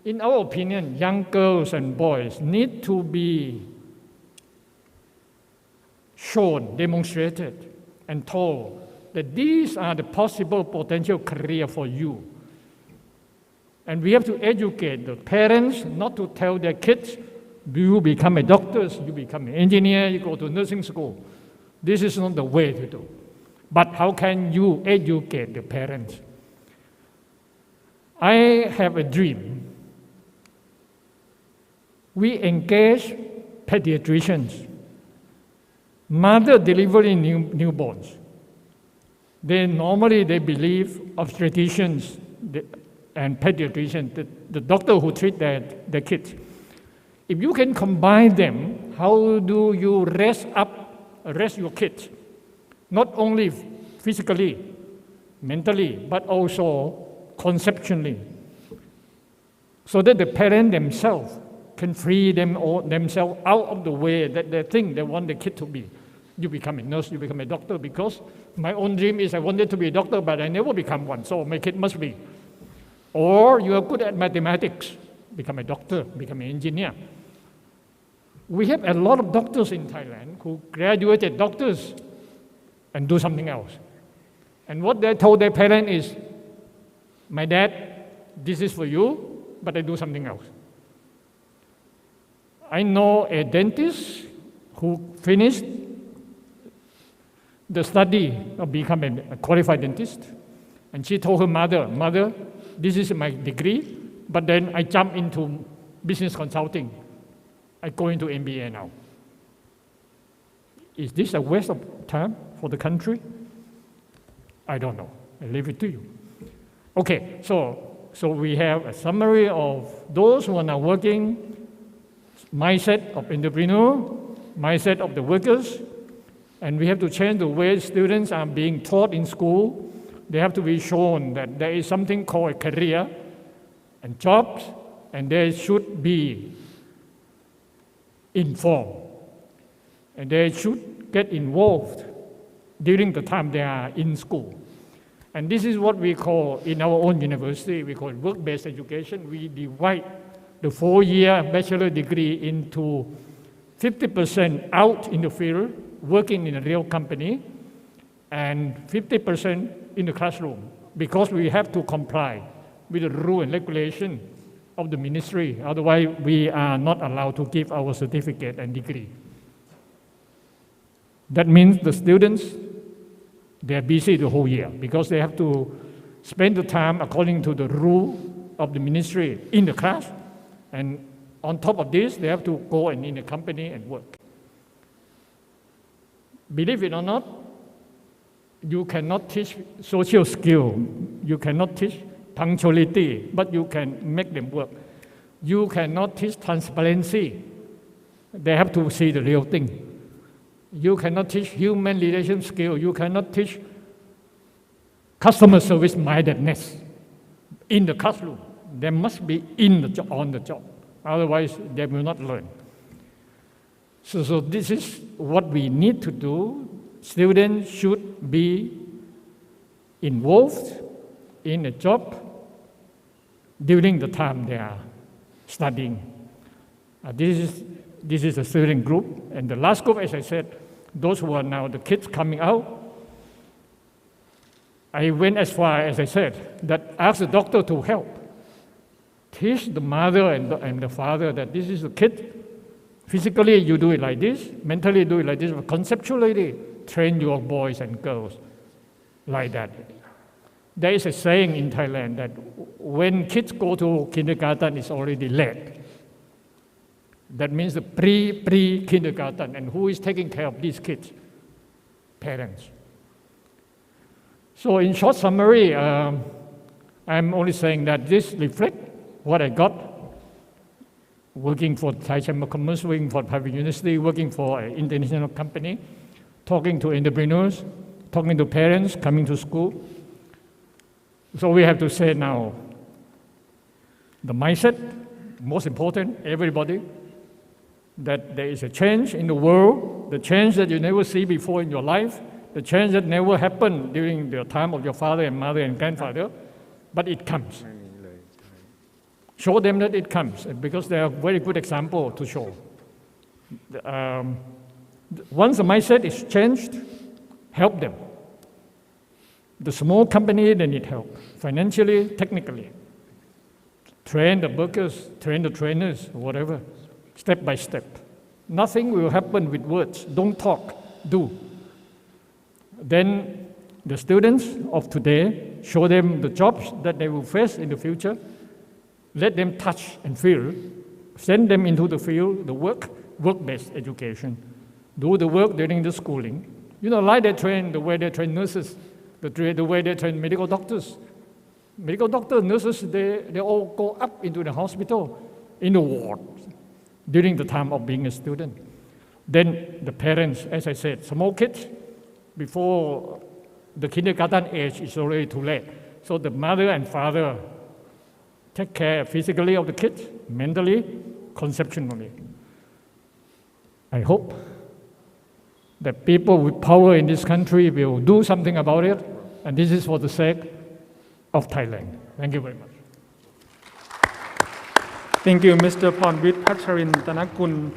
In our opinion, young girls and boys need to be shown, demonstrated, and told that these are the possible potential career for you. And we have to educate the parents not to tell their kids, you become a doctor, you become an engineer, you go to nursing school. This is not the way to do. But how can you educate the parents? I have a dream. We engage pediatricians, mother delivering newborns. Normally they believe obstetricians and pediatricians, the doctor who treat their kids. If you can combine them, how do you raise your kids? Not only physically, mentally, but also conceptually. So that the parents themselves can free themselves out of the way that they think they want the kid to be. You become a nurse, you become a doctor, because my own dream is I wanted to be a doctor, but I never become one, so my kid must be. Or you are good at mathematics, become a doctor, become an engineer. We have a lot of doctors in Thailand who graduated doctors and do something else. And what they told their parents is, my dad, this is for you, but I do something else. I know a dentist who finished the study of becoming a qualified dentist, and she told her mother, this is my degree, but then I jump into business consulting. I go into MBA now. Is this a waste of time for the country? I don't know. I leave it to you. Okay, so we have a summary of those who are now working, mindset of entrepreneur, mindset of the workers, and we have to change the way students are being taught in school. They have to be shown that there is something called a career and jobs, and they should be informed. And they should get involved during the time they are in school. And this is what we call, in our own university, we call it work-based education. We divide the 4-year bachelor degree into 50% out in the field, working in a real company, and 50% in the classroom, because we have to comply with the rule and regulation of the ministry. Otherwise, we are not allowed to give our certificate and degree. That means the students, they are busy the whole year because they have to spend the time according to the rule of the ministry in the class. And on top of this, they have to go and in a company and work. Believe it or not, you cannot teach social skill. You cannot teach punctuality, but you can make them work. You cannot teach transparency. They have to see the real thing. You cannot teach human relation skill. You cannot teach customer service mindedness in the classroom. They must be on the job. Otherwise, they will not learn. So this is what we need to do. Students should be involved in a job during the time they are studying. This is a student group. And the last group, as I said, those who are now the kids coming out, I went as far as I said, that ask the doctor to help. Teach the mother and the father that this is the kid. Physically, you do it like this. Mentally, do it like this. But conceptually, train your boys and girls like that. There is a saying in Thailand that when kids go to kindergarten, it's already late. That means the pre-kindergarten. And who is taking care of these kids? Parents. So in short summary, I'm only saying that this reflects what I got working for Thai Chamber of Commerce, working for private university, working for an international company, talking to entrepreneurs, talking to parents coming to school. So we have to say now, the mindset, most important, everybody, that there is a change in the world, the change that you never see before in your life, the change that never happened during the time of your father and mother and grandfather, but it comes. Show them that it comes, because they are a very good example to show. Once the mindset is changed, help them. The small company, they need help, financially, technically. Train the workers, train the trainers, whatever, step by step. Nothing will happen with words. Don't talk, do. Then the students of today, show them the jobs that they will face in the future. Let them touch and feel. Send them into the field, the work-based education. Do the work during the schooling. Like they train, the way they train nurses, the way they train medical doctors. Medical doctors, nurses, they all go up into the hospital, in the ward, during the time of being a student. Then the parents, as I said, small kids, before the kindergarten age is already too late. So the mother and father take care physically of the kids, mentally, conceptually. I hope that people with power in this country will do something about it, and this is for the sake of Thailand. Thank you very much. Thank you, Mr. Pornvit Pacharin Tanakul,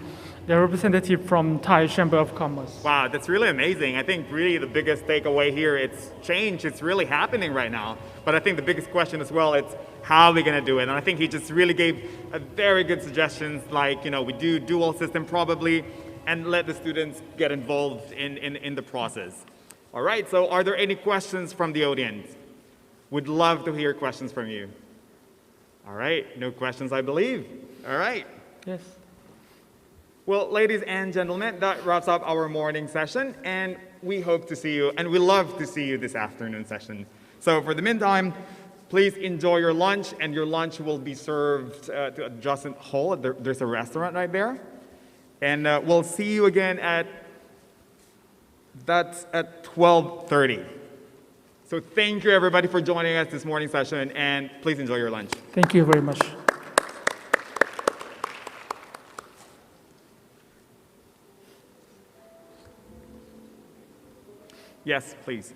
the representative from Thai Chamber of Commerce. Wow, that's really amazing. I think really the biggest takeaway here, it's change. It's really happening right now. But I think the biggest question as well, it's how are we going to do it? And I think he just really gave a very good suggestions, like, we do dual system probably, and let the students get involved in the process. All right, so are there any questions from the audience? Would love to hear questions from you. All right, no questions, I believe. All right. Yes. Well, ladies and gentlemen, that wraps up our morning session, and we hope to see you, and we love to see you this afternoon session. So for the meantime, please enjoy your lunch, and your lunch will be served to adjacent hall. There's a restaurant right there. And we'll see you again at 12:30. So thank you, everybody, for joining us this morning session, and please enjoy your lunch. Thank you very much. Yes, please.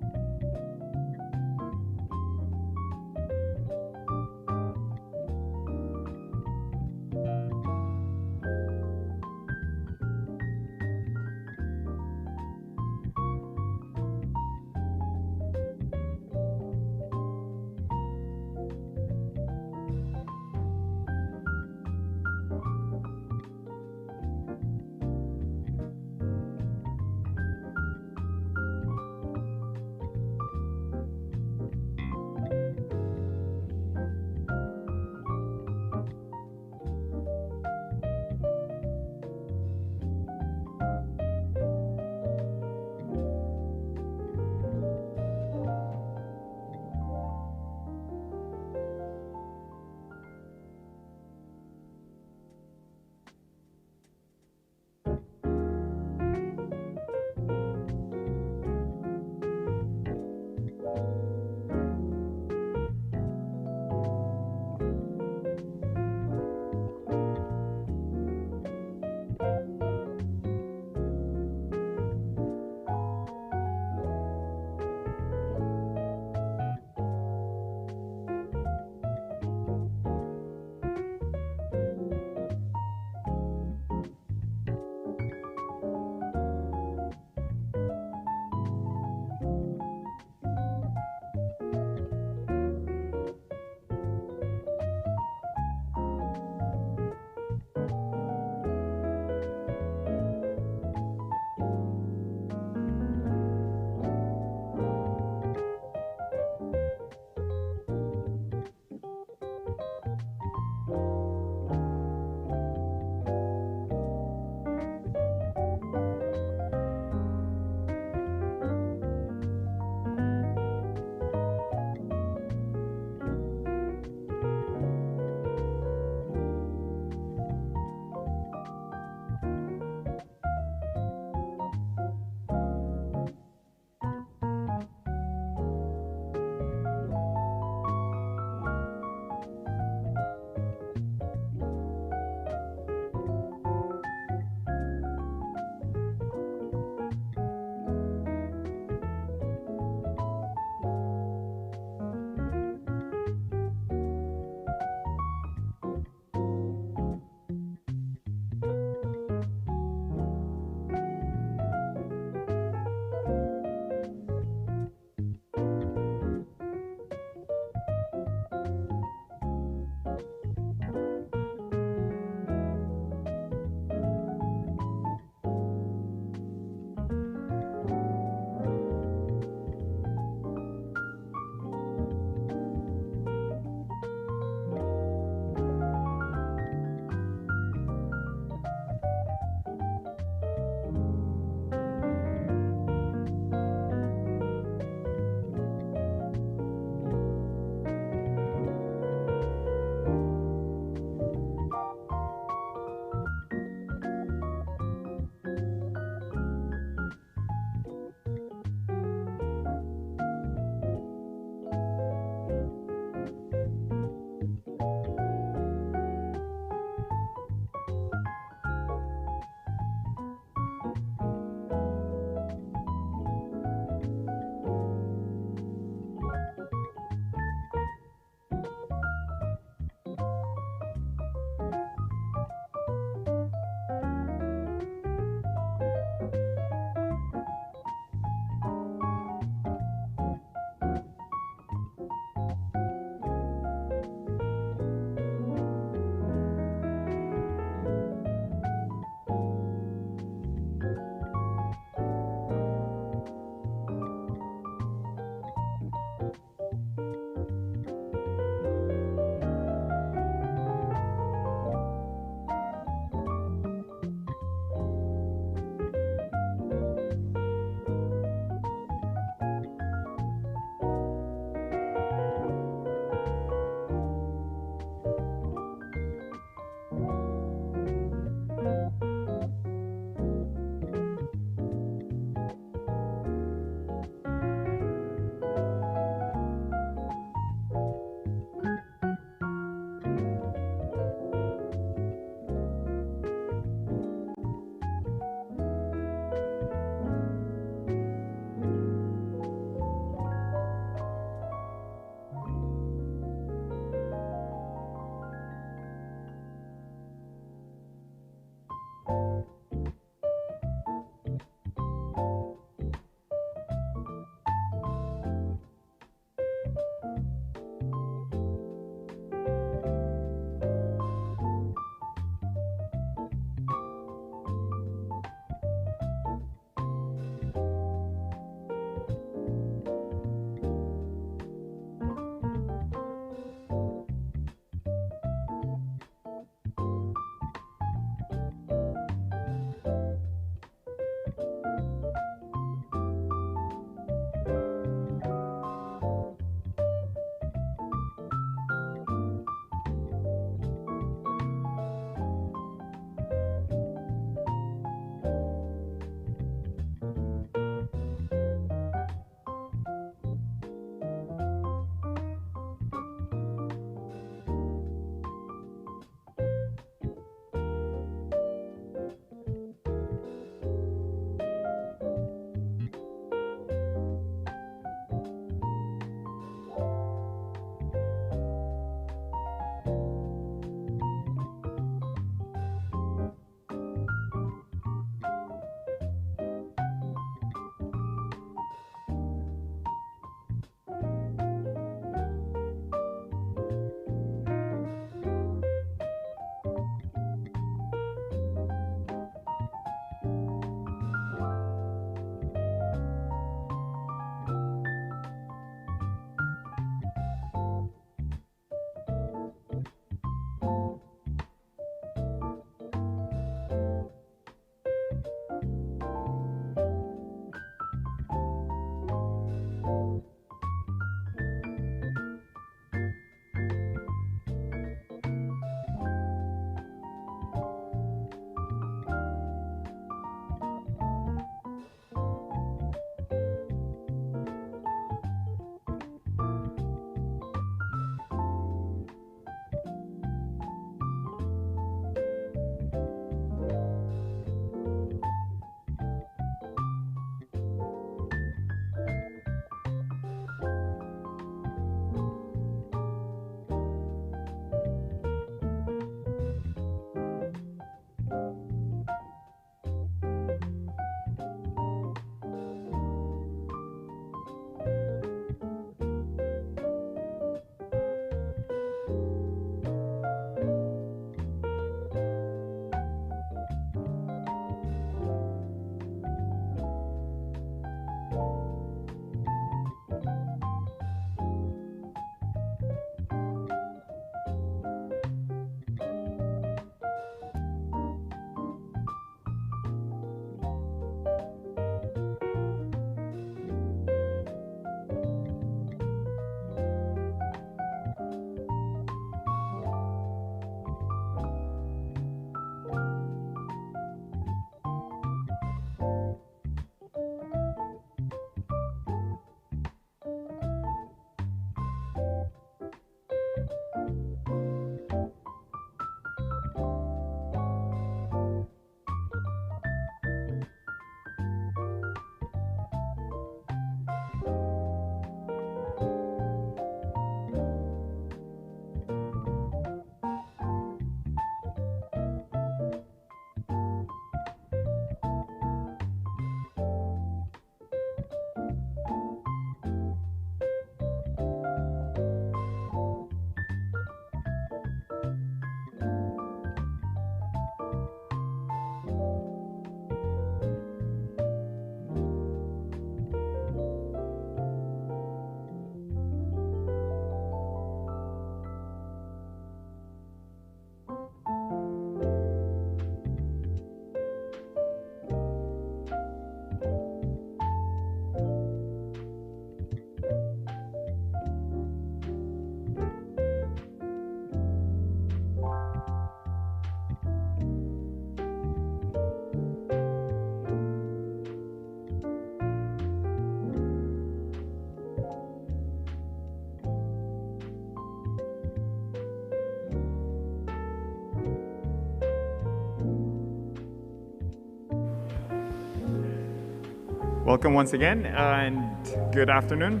Welcome once again and good afternoon.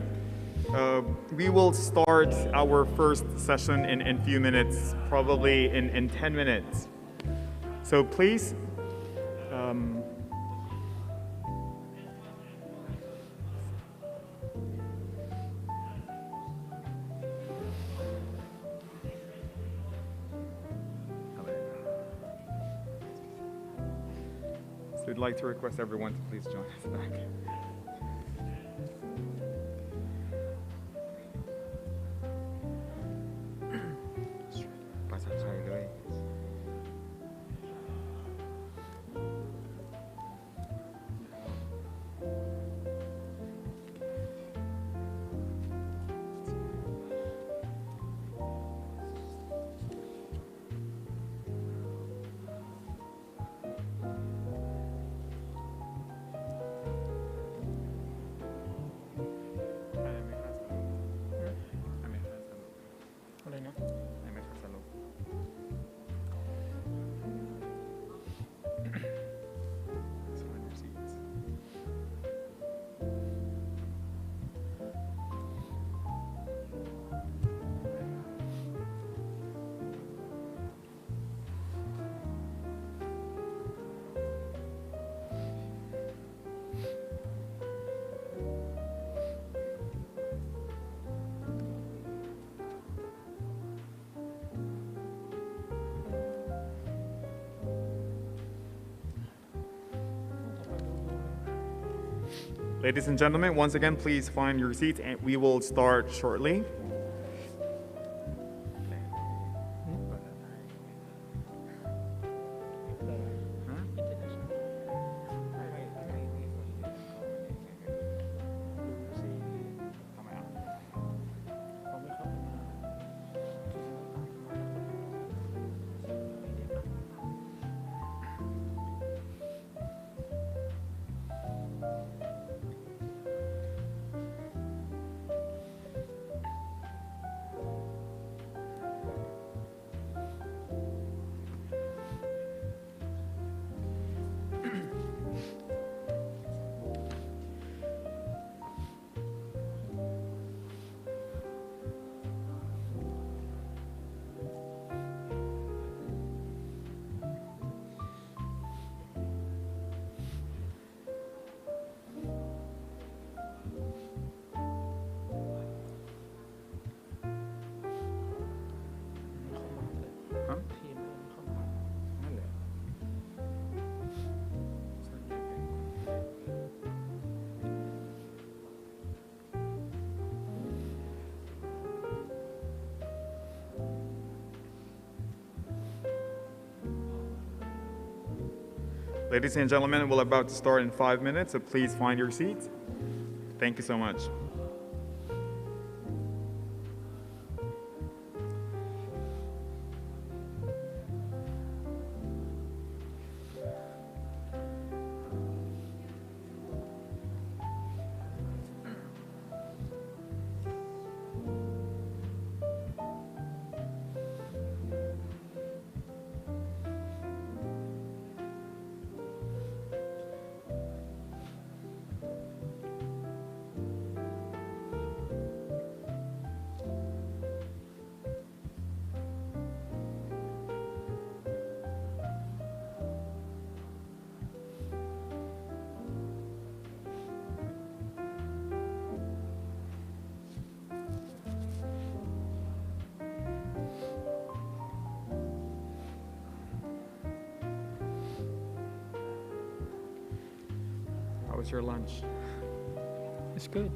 We will start our first session in a few minutes, probably in 10 minutes. So please, so we'd like to request everyone to please join us back. ภาษาไทยเลย อะไรนะ Ladies and gentlemen, once again, please find your seats and we will start shortly. Ladies and gentlemen, we're about to start in 5 minutes, so please find your seats. Thank you so much. How was your lunch? It's good.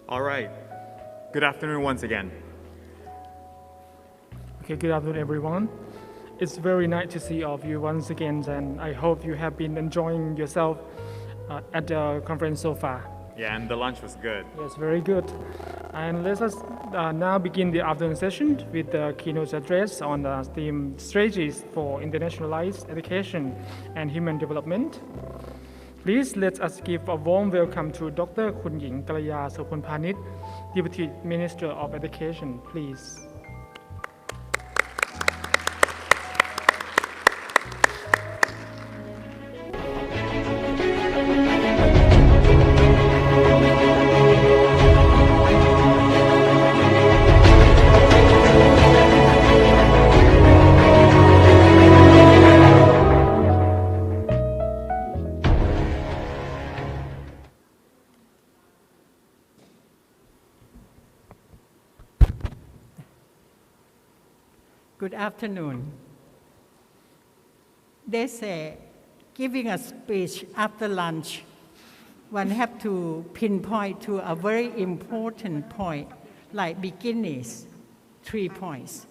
All right. Good afternoon once again. Okay, good afternoon, everyone. It's very nice to see all of you once again, and I hope you have been enjoying yourself at the conference so far. Yeah, and the lunch was good. Yes, very good. And let us now begin the afternoon session with the keynote address on the theme Strategies for Internationalized Education and Human Development. Please let us give a warm welcome to Dr. คุณหญิงกัลยา โสพลพานิช Deputy Minister of Education, please. Good afternoon. They say giving a speech after lunch, one have to pinpoint to a very important point, like beginnings, 3 points.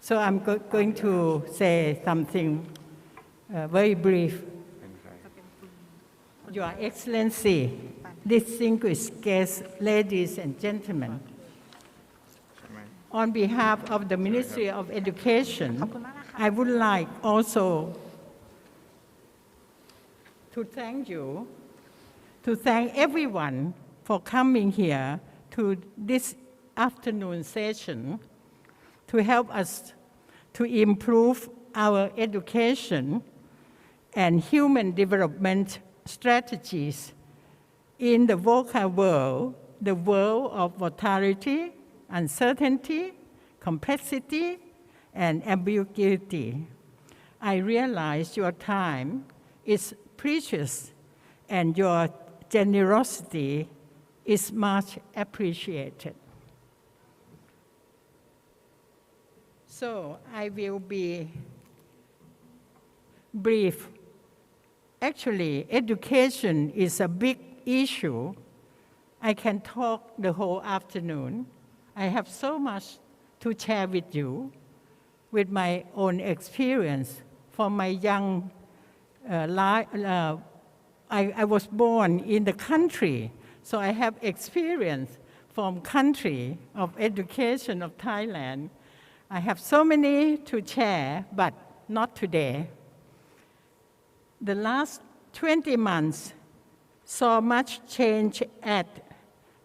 So I'm going to say something very brief. Your Excellency, distinguished guests, ladies and gentlemen, on behalf of the Ministry of Education, I would like also to thank you, to thank everyone for coming here to this afternoon session to help us to improve our education and human development strategies in the VUCA world, the world of volatility, uncertainty, complexity, and ambiguity. I realize your time is precious and your generosity is much appreciated. So I will be brief. Actually, education is a big issue. I can talk the whole afternoon. I have so much to share with you with my own experience from my young life. I was born in the country, so I have experience from country of education of Thailand. I have so many to share, but not today. The last 20 months saw much change at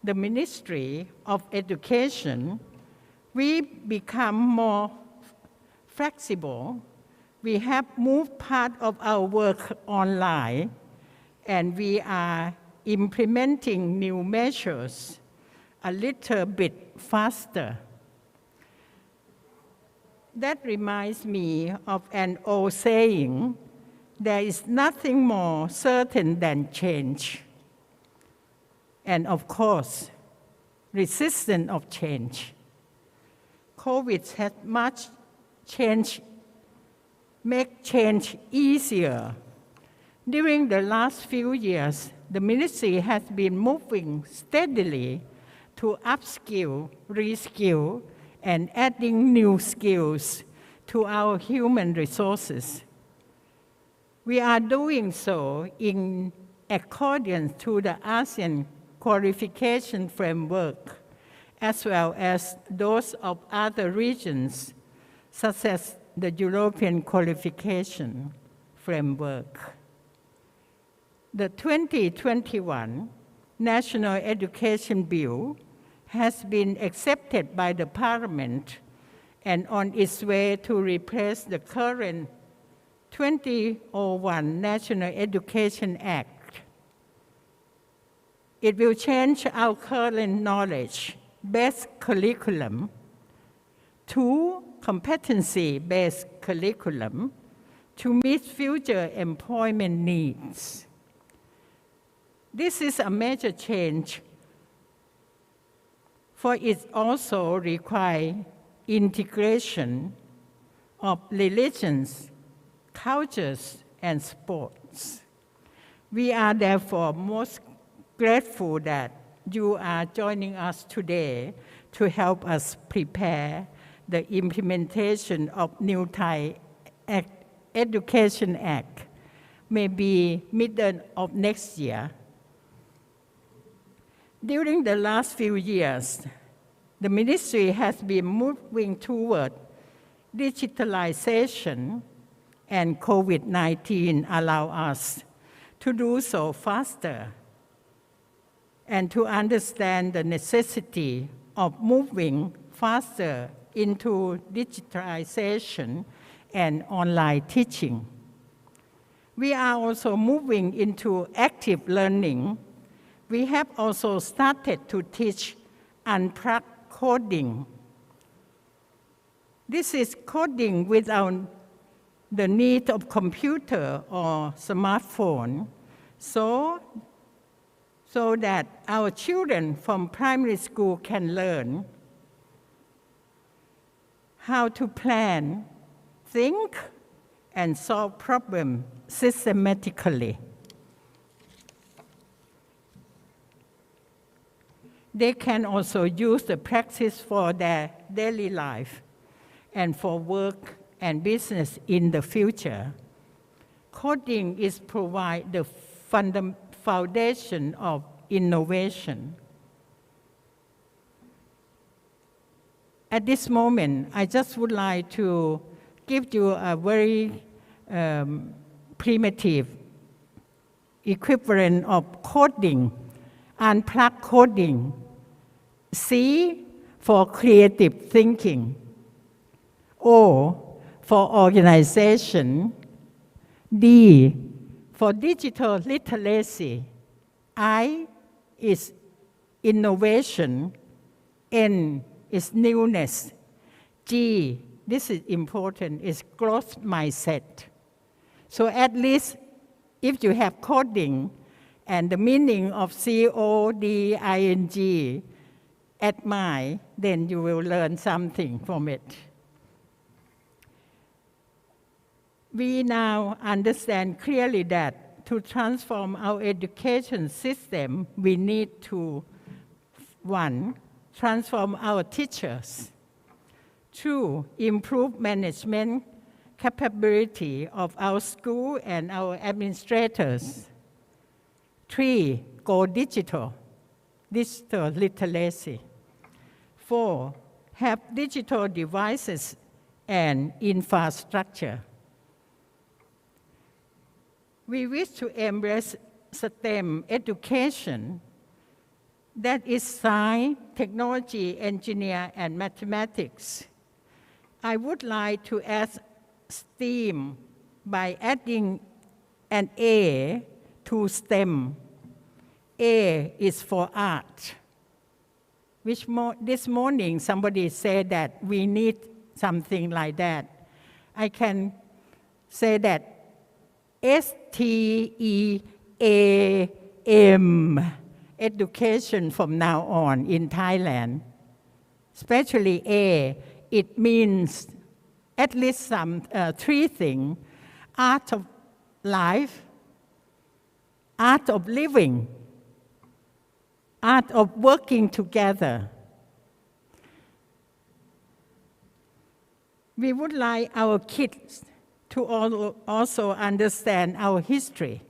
the Ministry of Education. We become more flexible. We have moved part of our work online, and we are implementing new measures a little bit faster. That reminds me of an old saying, there is nothing more certain than change. And of course, resistance of change. COVID has much change, make change easier. During the last few years, the ministry has been moving steadily to upskill, reskill, and adding new skills to our human resources. We are doing so in accordance to the ASEAN qualification framework, as well as those of other regions, such as the European qualification framework. The 2021 National Education Bill has been accepted by the Parliament and on its way to replace the current 2001 National Education Act. It will change our current knowledge-based curriculum to competency-based curriculum to meet future employment needs. This is a major change, for it also requires integration of religions, cultures, and sports. We are therefore most grateful that you are joining us today to help us prepare the implementation of new Thai Education Act, maybe middle of next year. During the last few years, the ministry has been moving toward digitalization, and COVID-19 allow us to do so faster and to understand the necessity of moving faster into digitalization and online teaching. We are also moving into active learning. We have also started to teach unplugged coding. This is coding without the need of computer or smartphone, so that our children from primary school can learn how to plan, think, and solve problems systematically. They can also use the practice for their daily life and for work and business in the future. Coding is provide the foundation of innovation. At this moment, I just would like to give you a very primitive equivalent of coding, unplugged coding. C for creative thinking, O for organization, D for digital literacy, I is innovation, N is newness, G, this is important, is growth mindset. So at least if you have coding and the meaning of C-O-D-I-N-G at mind, then you will learn something from it. We now understand clearly that to transform our education system, we need to, 1, transform our teachers, 2, improve management capability of our school and our administrators, 3, go digital literacy, 4, have digital devices and infrastructure. We wish to embrace STEM education, that is science, technology, engineering, and mathematics. I would like to add STEAM by adding an A to STEM. A is for art, which this morning somebody said that we need something like that. I can say that STEAM, education from now on in Thailand, especially A, it means at least some 3 things: art of life, art of living, art of working together. We would like our kids to also understand our history,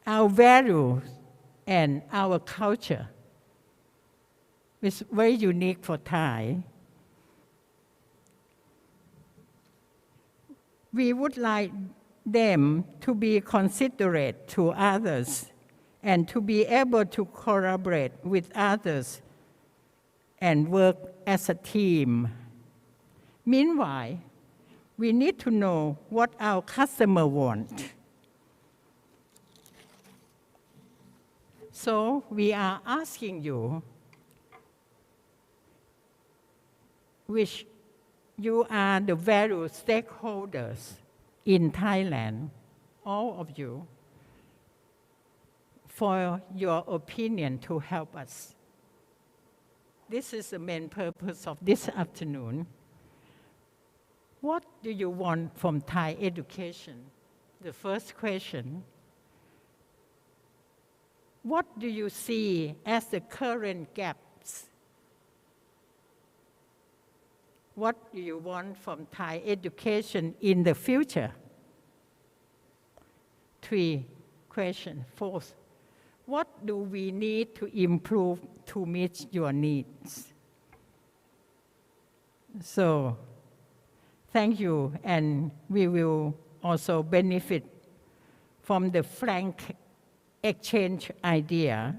our values, and our culture, which is very unique for Thai. We would like them to be considerate to others and to be able to collaborate with others and work as a team. Meanwhile, we need to know what our customer want. So we are asking you, which you are the value stakeholders in Thailand, all of you, for your opinion to help us. This is the main purpose of this afternoon. What do you want from Thai education? The first question. what do you see as the current gaps? What do you want from Thai education in the future? 3 questions. 4th, what do we need to improve to meet your needs? So, thank you, and we will also benefit from the frank exchange idea.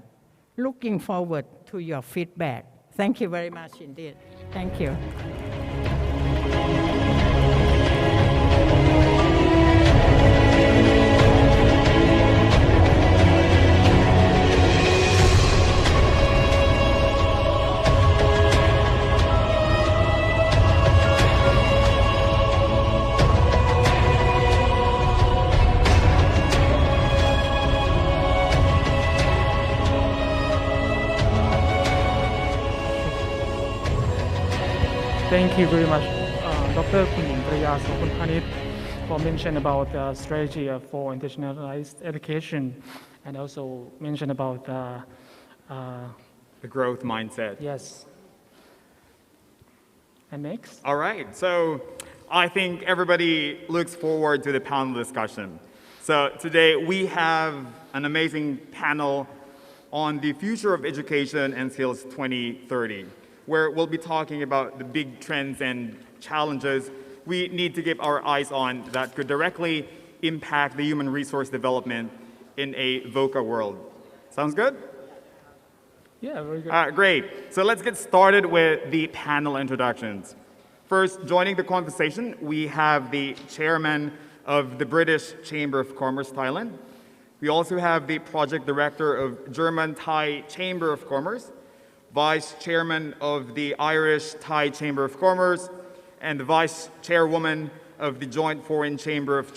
Looking forward to your feedback. Thank you very much indeed. Thank you. Thank you very much, Dr. Kunin Praya Sokunpanit, for mentioning about the strategy for internationalized education, and also mention about The growth mindset. yes. And next. All right, so I think everybody looks forward to the panel discussion. So today we have an amazing panel on the future of education and skills 2030, where we'll be talking about the big trends and challenges we need to keep our eyes on that could directly impact the human resource development in a VUCA world. Sounds good? Yeah, very good. Great. So let's get started with the panel introductions. First, joining the conversation, we have the chairman of the British Chamber of Commerce, Thailand. We also have the project director of German-Thai Chamber of Commerce, vice chairman of the Irish-Thai Chamber of Commerce, and the vice chairwoman of the Joint Foreign Chamber of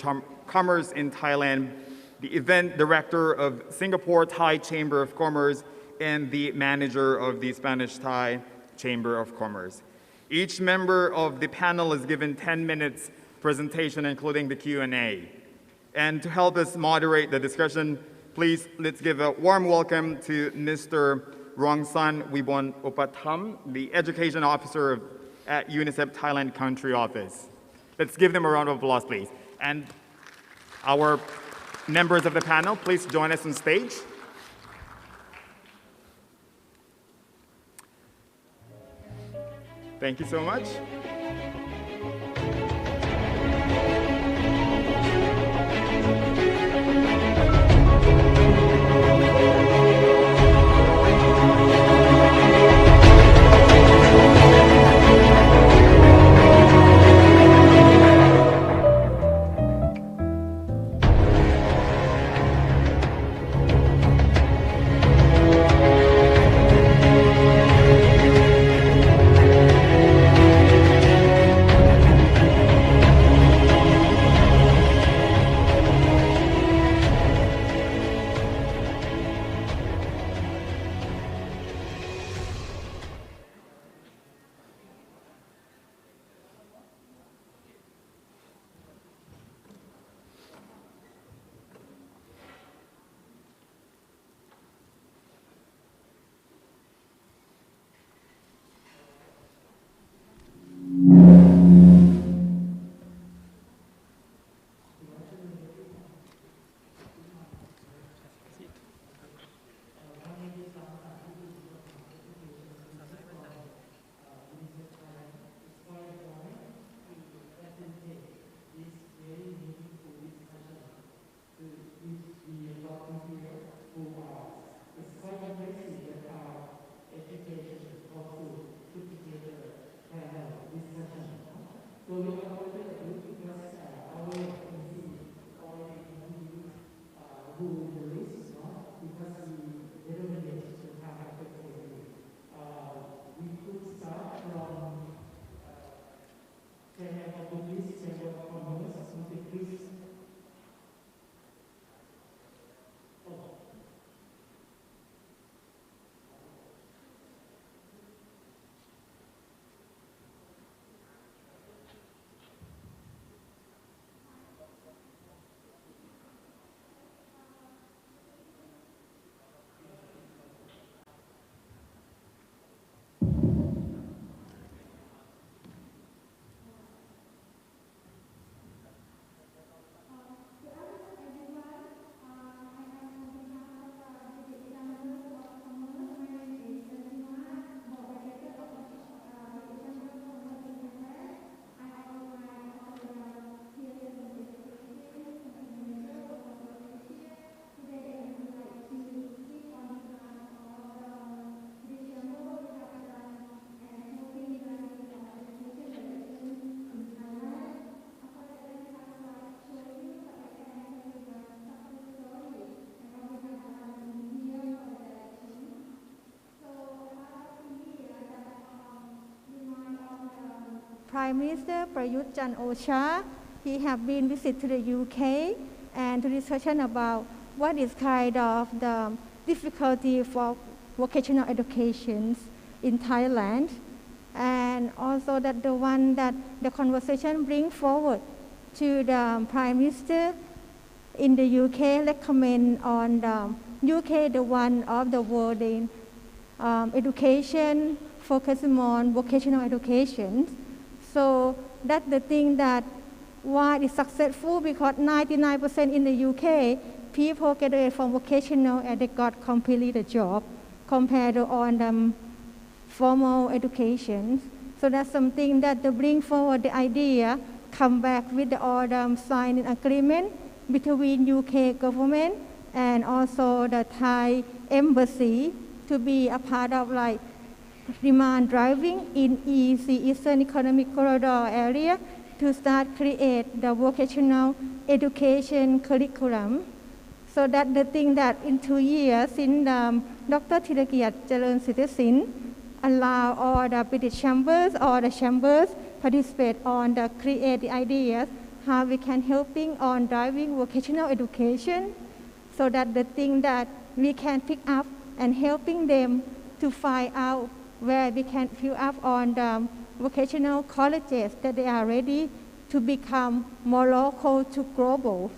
Commerce in Thailand, the event director of Singapore-Thai Chamber of Commerce, and the manager of the Spanish-Thai Chamber of Commerce. Each member of the panel is given 10 minutes presentation, including the Q&A. And to help us moderate the discussion, please let's give a warm welcome to Mr. Rongsan Wibon Opatham, the Education Officer at UNICEF Thailand Country Office. Let's give them a round of applause, please. And our members of the panel, please join us on stage. Thank you so much. Prime Minister Prayut Chan-o-cha. He have been visit to the UK and to discussion about what is kind of the difficulty for vocational education in Thailand, and also that the one that the conversation bring forward to the Prime Minister in the UK recommend on the UK the one of the world in education focusing on vocational education. So that's the thing that why it's successful, because 99% in the UK people graduate from vocational and they got completely the job compared to on the formal education. So that's something that they bring forward the idea, come back with the order signing agreement between UK government and also the Thai embassy to be a part of like demand driving in EEC, Eastern Economic Corridor area, to start create the vocational education curriculum. So that the thing that in 2 years since Dr. Thirakiat Charan Sitasin allow all the British chambers or the chambers participate on the create the ideas how we can helping on driving vocational education, so that the thing that we can pick up and helping them to find out where we can fill up on the vocational colleges that they are ready to become more local to global.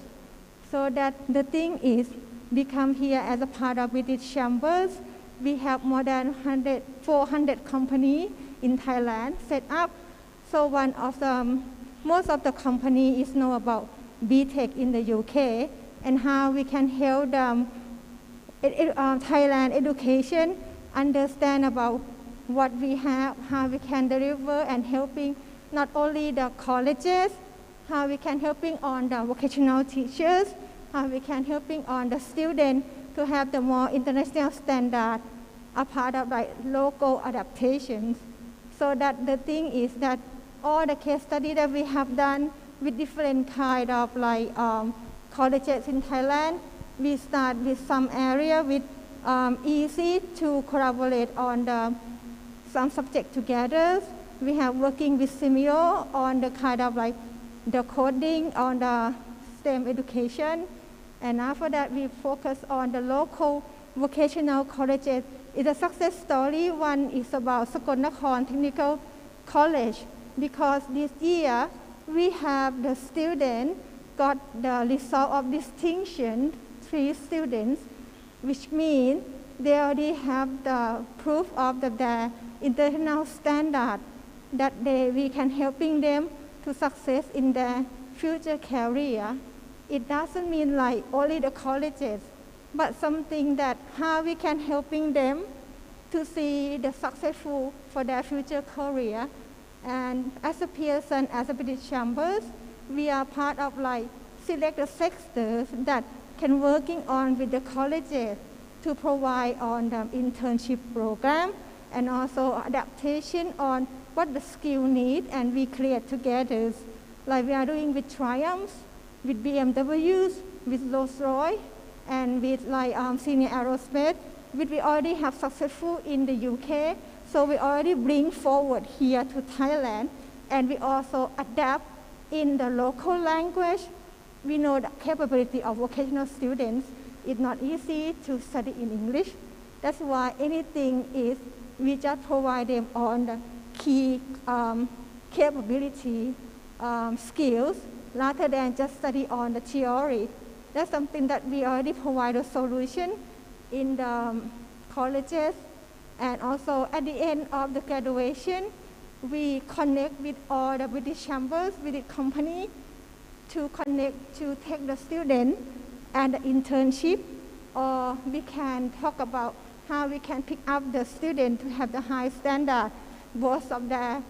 So that the thing is, we come here as a part of British Chambers. We have more than 400 companies in Thailand set up. So one of the most of the company is know about BTech in the UK and how we can help them Thailand education understand about what we have, how we can deliver and helping not only the colleges, how we can helping on the vocational teachers, how we can helping on the students to have the more international standard, a part of like local adaptations. So that the thing is that all the case study that we have done with different kind of like colleges in Thailand, we start with some area with EC to collaborate on some subject together. We have working with Simeo on the kind of like the coding on the STEM education, and after that we focus on the local vocational colleges. It's a success story. One is about Sakonnakhon Technical College, because this year we have the student got the result of distinction, 3 students, which means they already have the proof of their international standard that we can helping them to success in their future career. It doesn't mean like only the colleges, but something that how we can helping them to see the successful for their future career. And as a Pearson, as a British Chambers, we are part of like select the sectors that can working on with the colleges to provide on the internship program and also adaptation on what the skill need, and we create together like we are doing with Triumphs, with BMWs, with Rolls-Royce, and with like Senior Aerospace, which we already have successful in the UK. So we already bring forward here to Thailand, and we also adapt in the local language. We know the capability of vocational students is not easy to study in English. That's why anything is, we just provide them on the key capability skills rather than just study on the theory. That's something that we already provide a solution in the colleges. And also at the end of the graduation, we connect with all the British Chambers, with the company, to connect to take the student and the internship, or we can talk about how we can pick up the student to have the high standard, both of their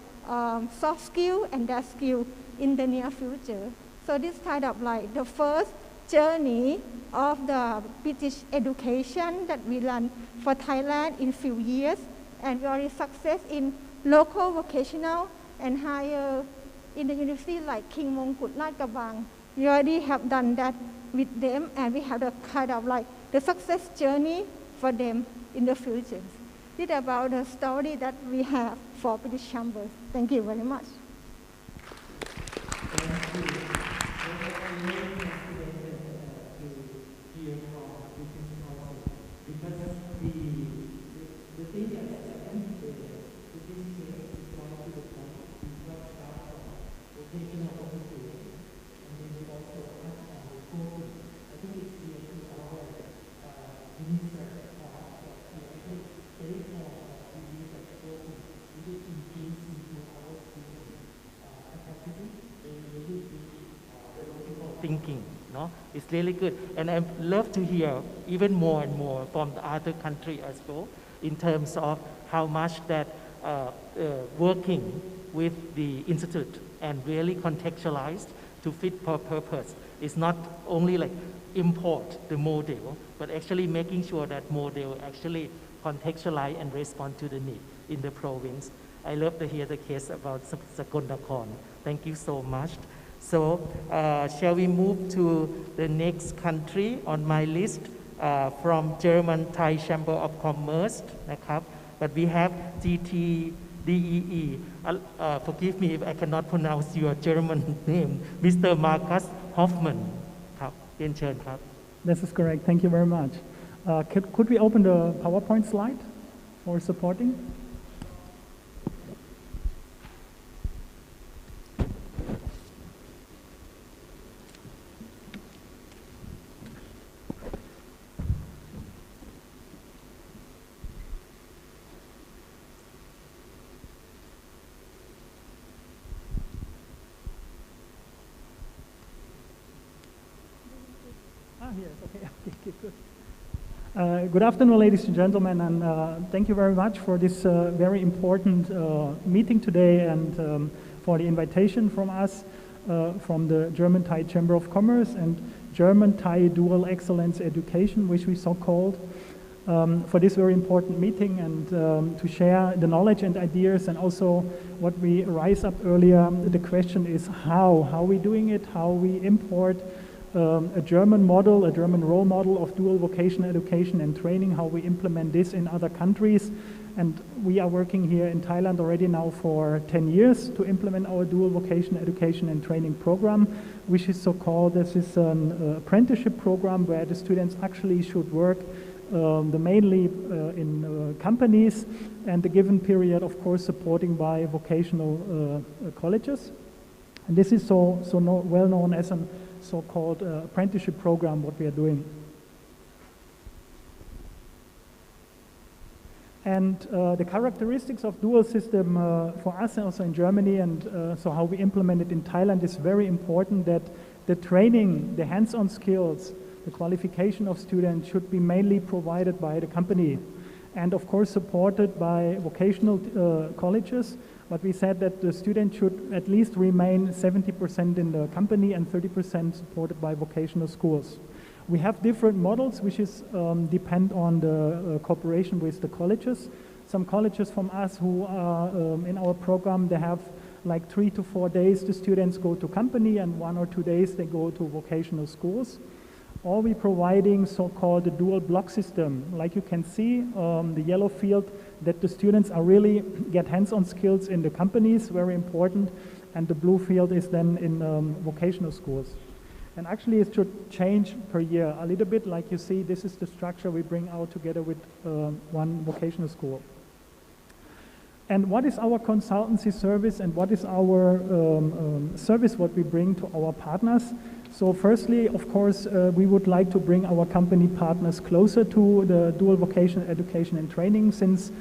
soft skill and their skill in the near future. So this kind of like the first journey of the British education that we run for Thailand in few years, and we already success in local vocational and higher in the university like King Mongkut, Lat Krabang. We already have done that with them, and we have the kind of like the success journey for them in the future. This is about the story that we have for British Chambers. Thank you very much. thinking. No? It's really good. And I love to hear even more and more from the other country as well in terms of how much that working with the institute and really contextualized to fit per purpose. It's not only like import the model, but actually making sure that model actually contextualize and respond to the need in the province. I love to hear the case about Sakonakon. Thank you so much. So shall we move to the next country on my list from German Thai Chamber of Commerce, นะครับ but we have GTDEE. Forgive me if I cannot pronounce your German name, Mr. Markus Hoffmann. ครับ เรียนเชิญครับ This is correct. Thank you very much. Could we open the PowerPoint slide for supporting? Yes, okay, good. Good afternoon, ladies and gentlemen, and thank you very much for this very important meeting today and for the invitation from us, from the German Thai Chamber of Commerce and German Thai Dual Excellence Education, which we so called, for this very important meeting and to share the knowledge and ideas, and also what we raised up earlier. The question is how are we doing it, how we import a German model, a German role model of dual vocational education and training, how we implement this in other countries. And we are working here in Thailand already now for 10 years to implement our dual vocational education and training program, which is so-called, this is an apprenticeship program where the students actually should work mainly in companies, and the given period, of course, supporting by vocational colleges. And this is well known as an so-called apprenticeship program, what we are doing. And the characteristics of dual system for us and also in Germany, and so how we implement it in Thailand, is very important that the training, the hands-on skills, the qualification of students should be mainly provided by the company, and of course supported by vocational colleges. But we said that the student should at least remain 70% in the company and 30% supported by vocational schools. We have different models, which is depend on the cooperation with the colleges. Some colleges from us who are in our program, they have like 3 to 4 days the students go to company and 1 or 2 days they go to vocational schools. Or we providing so-called the dual block system. Like you can see, the yellow field, that the students are really get hands-on skills in the companies, very important, and the blue field is then in vocational schools. And actually it should change per year a little bit. Like you see, this is the structure we bring out together with one vocational school. And what is our consultancy service and what is our service what we bring to our partners? So firstly, of course, we would like to bring our company partners closer to the dual vocational education and training, since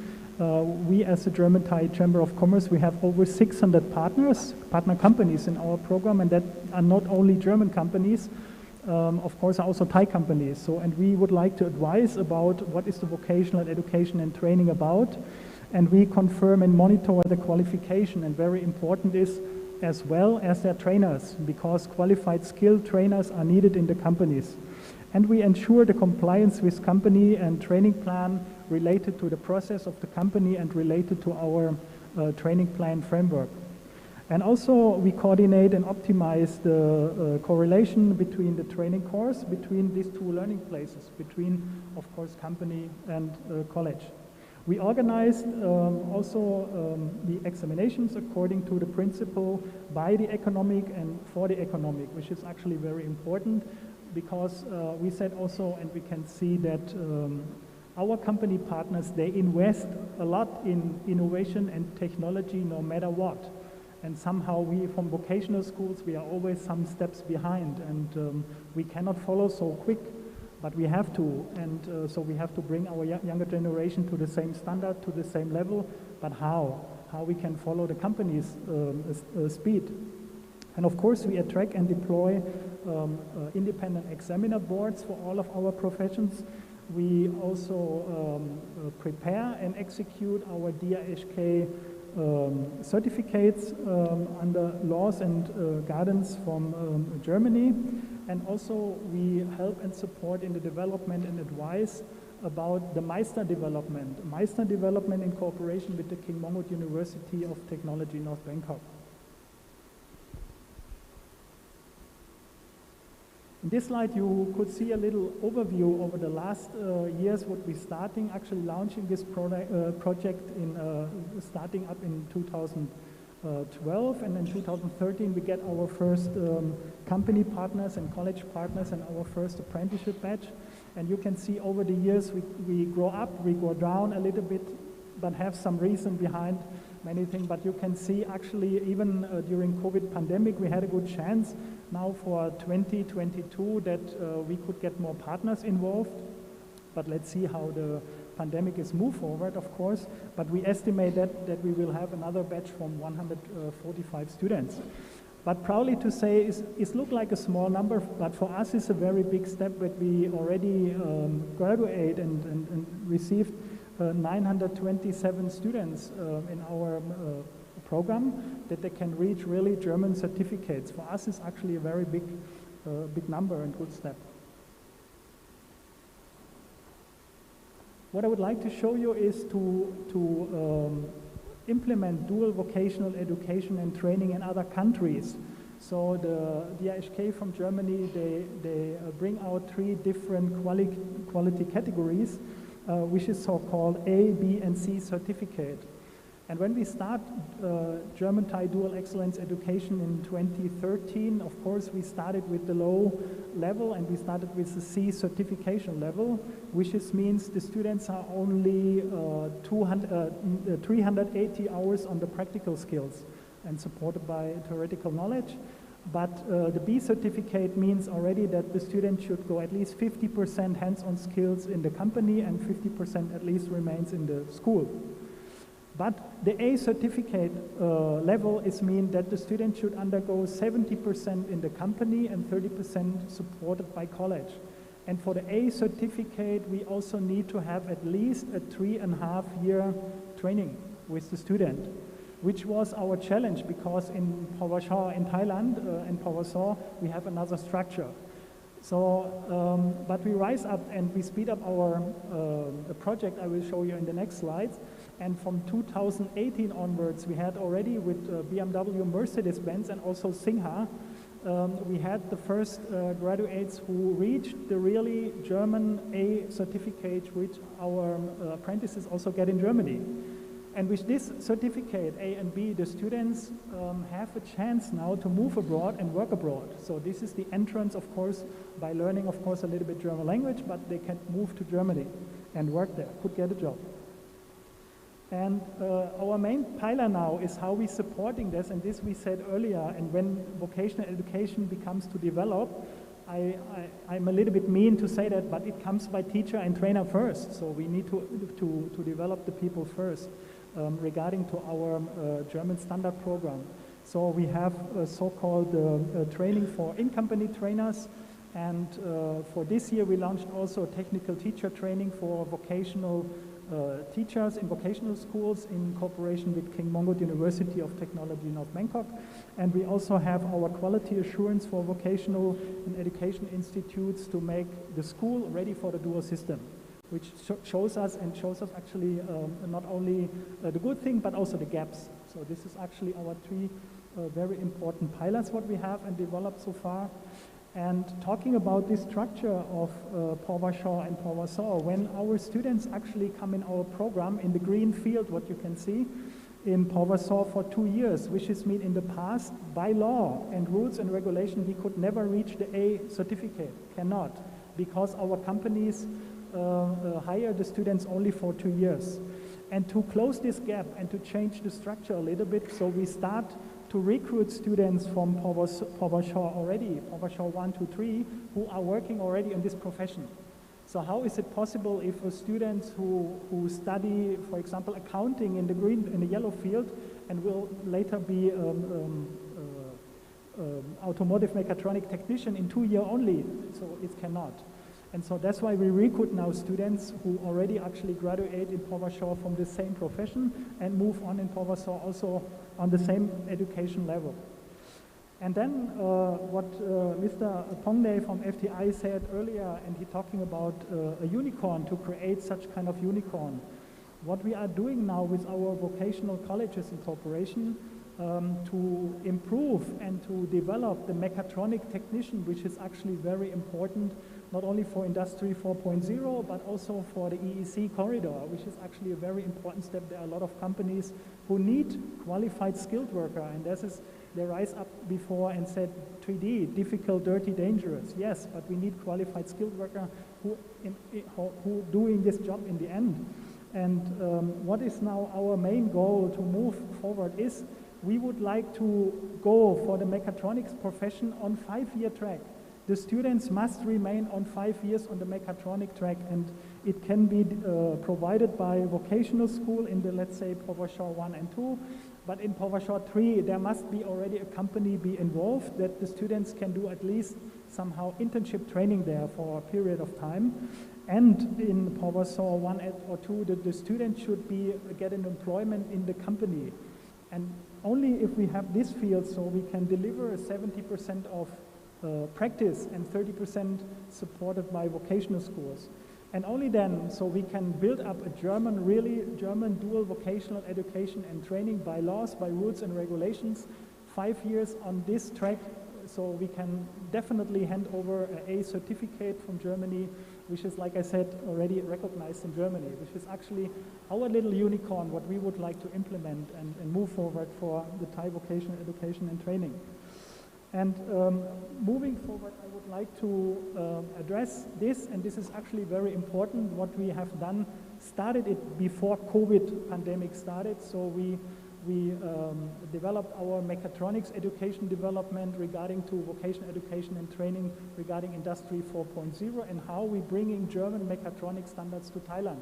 we as the German Thai Chamber of Commerce, we have over 600 partner companies in our program, and that are not only German companies, of course also Thai companies. So, and we would like to advise about what is the vocational education and training about, and we confirm and monitor the qualification, and very important is as well as their trainers, because qualified skilled trainers are needed in the companies. And we ensure the compliance with company and training plan related to the process of the company and related to our training plan framework. And also we coordinate and optimize the correlation between the training course, between these two learning places, between, of course, company and college. We organized also the examinations according to the principle by the economic and for the economic, which is actually very important, because we said also, and we can see that our company partners, they invest a lot in innovation and technology no matter what. And somehow we, from vocational schools, we are always some steps behind, and we cannot follow so quick, but we have to. And so we have to bring our younger generation to the same standard, to the same level, but how? How we can follow the company's speed. And of course, we attract and deploy independent examiner boards for all of our professions. We also prepare and execute our DRHK certificates under laws and guidance from Germany. And also we help and support in the development and advice about the Meister development in cooperation with the King Mongkut University of Technology, North Bangkok. In this slide, you could see a little overview over the last years what we're starting, actually launching this project starting up in 2012, and in 2013 we get our first company partners and college partners and our first apprenticeship batch. And you can see over the years we grow up, we go down a little bit, but have some reason behind many things. But you can see actually even during COVID pandemic, we had a good chance now for 2022 that we could get more partners involved. But let's see how the pandemic is moved forward, of course. But we estimate that we will have another batch from 145 students. But proudly to say, it looks like a small number, but for us it's a very big step that we already graduate and received 927 students in our program that they can reach really German certificates. For us, it's actually a very big number and good step. What I would like to show you is to implement dual vocational education and training in other countries. So the DRHK from Germany, they bring out 3 different quality categories, which is so-called A, B, and C certificate. And when we start German-Thai Dual Excellence Education in 2013, of course, we started with the low level and we started with the C certification level, which means the students are only 380 hours on the practical skills and supported by theoretical knowledge. But the B certificate means already that the student should go at least 50% hands-on skills in the company and 50% at least remains in the school. But the A certificate level means that the student should undergo 70% in the company and 30% supported by college. And for the A certificate, we also need to have at least a 3.5-year training with the student, which was our challenge because in Pawasha in Thailand and Pawasaw, we have another structure. So, but we rise up and we speed up our project I will show you in the next slides. And from 2018 onwards, we had already with BMW, Mercedes-Benz, and also Singha, we had the first graduates who reached the really German A certificate, which our apprentices also get in Germany. And with this certificate, A and B, the students have a chance now to move abroad and work abroad. So this is the entrance, of course, by learning, of course, a little bit German language, but they can move to Germany and work there, could get a job. And our main pillar now is how we're supporting this, and this we said earlier, and when vocational education becomes to develop, I'm a little bit mean to say that, but it comes by teacher and trainer first. So we need to develop the people first regarding to our German standard program. So we have a so-called training for in-company trainers, and for this year we launched also technical teacher training for vocational teachers in vocational schools in cooperation with King Mongkut University of Technology, North Bangkok. And we also have our quality assurance for vocational and education institutes to make the school ready for the dual system, which shows us actually not only the good thing, but also the gaps. So this is actually our 3 very important pilots what we have and developed so far. And talking about this structure of Pawasha and Pawasaw, when our students actually come in our program in the green field, what you can see, in Pawasaw for 2 years, which is mean in the past, by law and rules and regulation, we could never reach the A certificate, cannot, because our companies hire the students only for 2 years. And to close this gap and to change the structure a little bit, so we start to recruit students from POVASH already, POVASH 1 to 3, who are working already in this profession. So how is it possible if a students who study, for example, accounting in the yellow field and will later be automotive mechatronic technician in 2 years only? So it cannot. And so that's why we recruit now students who already actually graduate in POVASH from the same profession and move on in POVASH also on the same education level. And then what Mr. Pongne from FTI said earlier, and he talking about a unicorn, to create such kind of unicorn. What we are doing now with our vocational colleges incorporation to improve and to develop the mechatronic technician, which is actually very important, not only for Industry 4.0, but also for the EEC corridor, which is actually a very important step. There are a lot of companies who need qualified skilled worker, and they rise up before and said 3D, difficult, dirty, dangerous. Yes, but we need qualified skilled worker who doing this job in the end. And what is now our main goal to move forward is we would like to go for the mechatronics profession on 5-year track. The students must remain on 5 years on the mechatronic track, and it can be provided by vocational school in the, let's say, POVASH 1 and 2. But in POVASH 3, there must be already a company be involved that the students can do at least somehow internship training there for a period of time. And in POVASH 1 or 2, the student should get an employment in the company. And only if we have this field, so we can deliver 70% of practice and 30% supported by vocational schools. And only then, so we can build up a German dual vocational education and training by laws, by rules and regulations, 5 years on this track, so we can definitely hand over an A certificate from Germany, which is, like I said, already recognized in Germany, which is actually our little unicorn, what we would like to implement and move forward for the Thai vocational education and training. And moving forward, I would like to address this, and this is actually very important. What we have done, started it before COVID pandemic started, so we developed our mechatronics education development regarding to vocational education and training regarding Industry 4.0 and how we bringing German mechatronic standards to Thailand.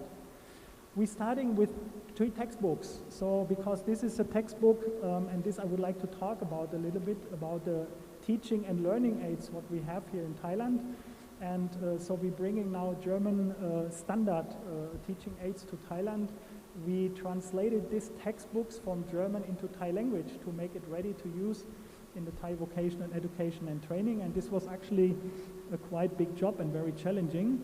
We're starting with 3 textbooks. So because this is a textbook, and this I would like to talk about a little bit about the teaching and learning aids, what we have here in Thailand. And so we're bringing now German standard teaching aids to Thailand. We translated these textbooks from German into Thai language to make it ready to use in the Thai vocational education and training. And this was actually a quite big job and very challenging.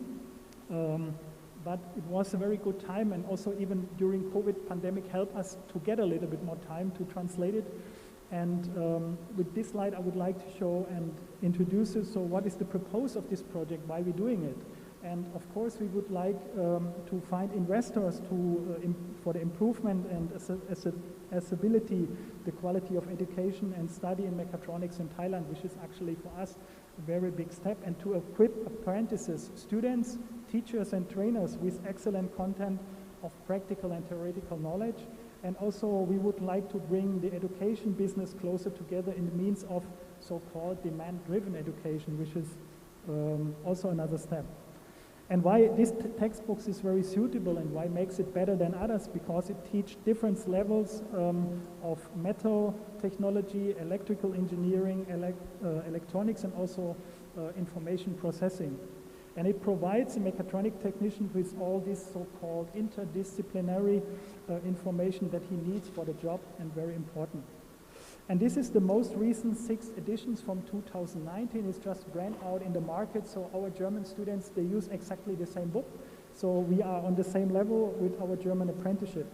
But it was a very good time, and also even during COVID pandemic helped us to get a little bit more time to translate it. And with this slide I would like to show and introduce it. So what is the purpose of this project, why we're doing it? And of course we would like to find investors for the improvement and accessibility, the quality of education and study in mechatronics in Thailand, which is actually for us a very big step, and to equip apprentices, students, teachers and trainers with excellent content of practical and theoretical knowledge. And also we would like to bring the education business closer together in the means of so-called demand-driven education, which is also another step. And why this textbooks is very suitable and why makes it better than others, because it teaches different levels of metal technology, electrical engineering, electronics, and also information processing. And it provides a mechatronic technician with all this so-called interdisciplinary information that he needs for the job, and very important. And this is the most recent 6 editions from 2019. It's just brand out in the market, so our German students, they use exactly the same book. So we are on the same level with our German apprenticeship.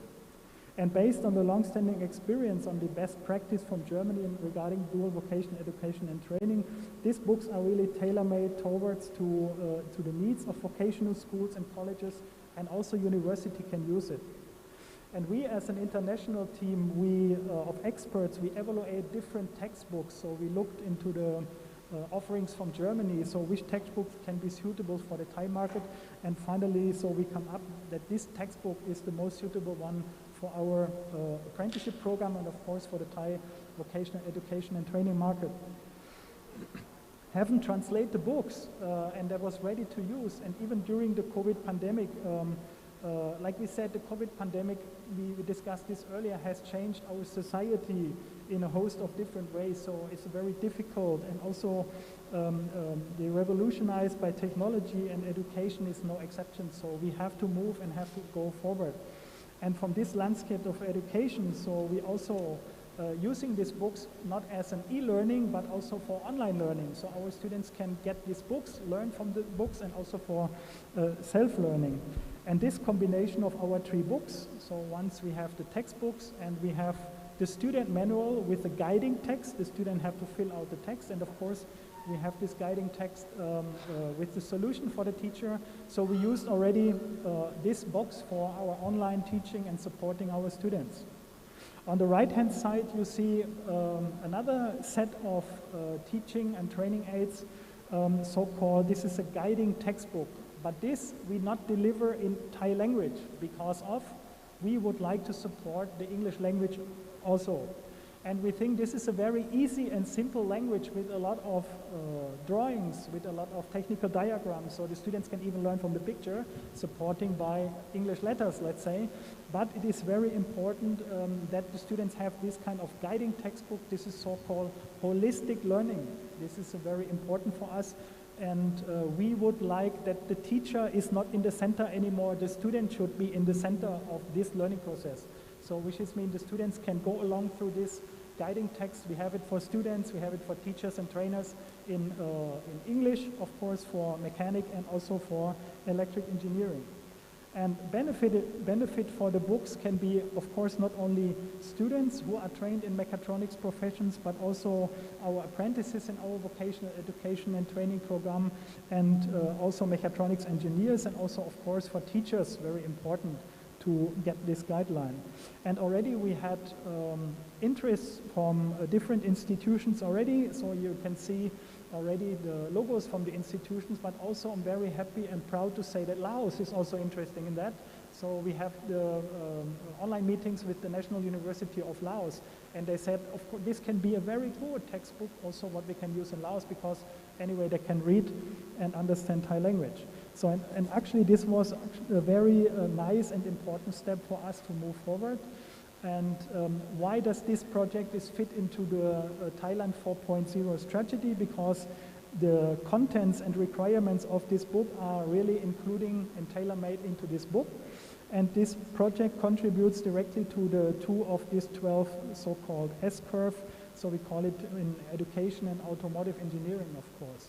And based on the long-standing experience on the best practice from Germany regarding dual vocational education and training, these books are really tailor-made towards to the needs of vocational schools and colleges, and also university can use it. And we as an international team, of experts, we evaluate different textbooks. So we looked into the offerings from Germany, so which textbooks can be suitable for the Thai market. And finally, so we come up that this textbook is the most suitable one for our apprenticeship program and of course for the Thai vocational education and training market. Haven't translated the books and that was ready to use, and even during the COVID pandemic, like we said, the COVID pandemic, we discussed this earlier, has changed our society in a host of different ways, so it's very difficult, and also they revolutionized by technology, and education is no exception, so we have to move and have to go forward. And from this landscape of education, so we also using these books not as an e-learning but also for online learning, so our students can get these books, learn from the books, and also for self-learning. And this combination of our 3 books, so once we have the textbooks and we have the student manual with the guiding text, the student have to fill out the text, and of course we have this guiding text with the solution for the teacher. So we used already this box for our online teaching and supporting our students. On the right-hand side, you see another set of teaching and training aids, so-called, this is a guiding textbook. But this we not deliver in Thai language because of we would like to support the English language also. And we think this is a very easy and simple language with a lot of drawings, with a lot of technical diagrams, so the students can even learn from the picture, supporting by English letters, let's say. But it is very important that the students have this kind of guiding textbook. This is so-called holistic learning. This is very important for us. And we would like that the teacher is not in the center anymore. The student should be in the center of this learning process. So which means the students can go along through this guiding text. We have it for students, we have it for teachers and trainers in English, of course, for mechanic and also for electric engineering. And benefit for the books can be, of course, not only students who are trained in mechatronics professions, but also our apprentices in our vocational education and training program, and also mechatronics engineers, and also, of course, for teachers, very important to get this guideline. And already we had interest from different institutions already, so you can see already the logos from the institutions, but also I'm very happy and proud to say that Laos is also interested in that. So we have the online meetings with the National University of Laos, and they said, of course, this can be a very good textbook, also what we can use in Laos, because anyway they can read and understand Thai language. So, and actually this was a very nice and important step for us to move forward. And why does this project fit into the Thailand 4.0 strategy? Because the contents and requirements of this book are really including and tailor-made into this book. And this project contributes directly to the 2 of these 12 so-called S-curve. So we call it in education and automotive engineering, of course.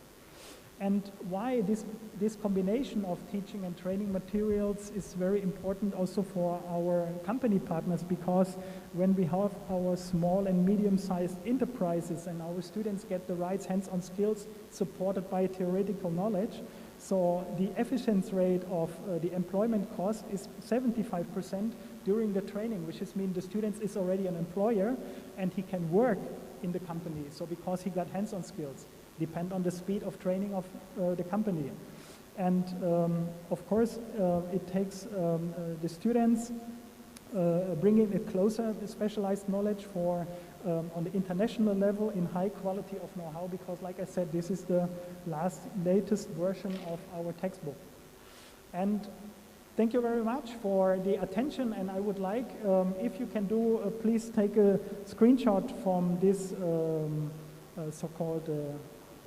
And why this combination of teaching and training materials is very important also for our company partners, because when we have our small and medium-sized enterprises and our students get the right hands-on skills supported by theoretical knowledge, so the efficiency rate of the employment cost is 75% during the training, which means the student is already an employer and he can work in the company, so because he got hands-on skills. Depend on the speed of training of the company. And of course, it takes the students bringing a closer specialized knowledge for on the international level in high quality of know-how, because like I said, this is the latest version of our textbook. And thank you very much for the attention, and I would like, if you can do, please take a screenshot from this so-called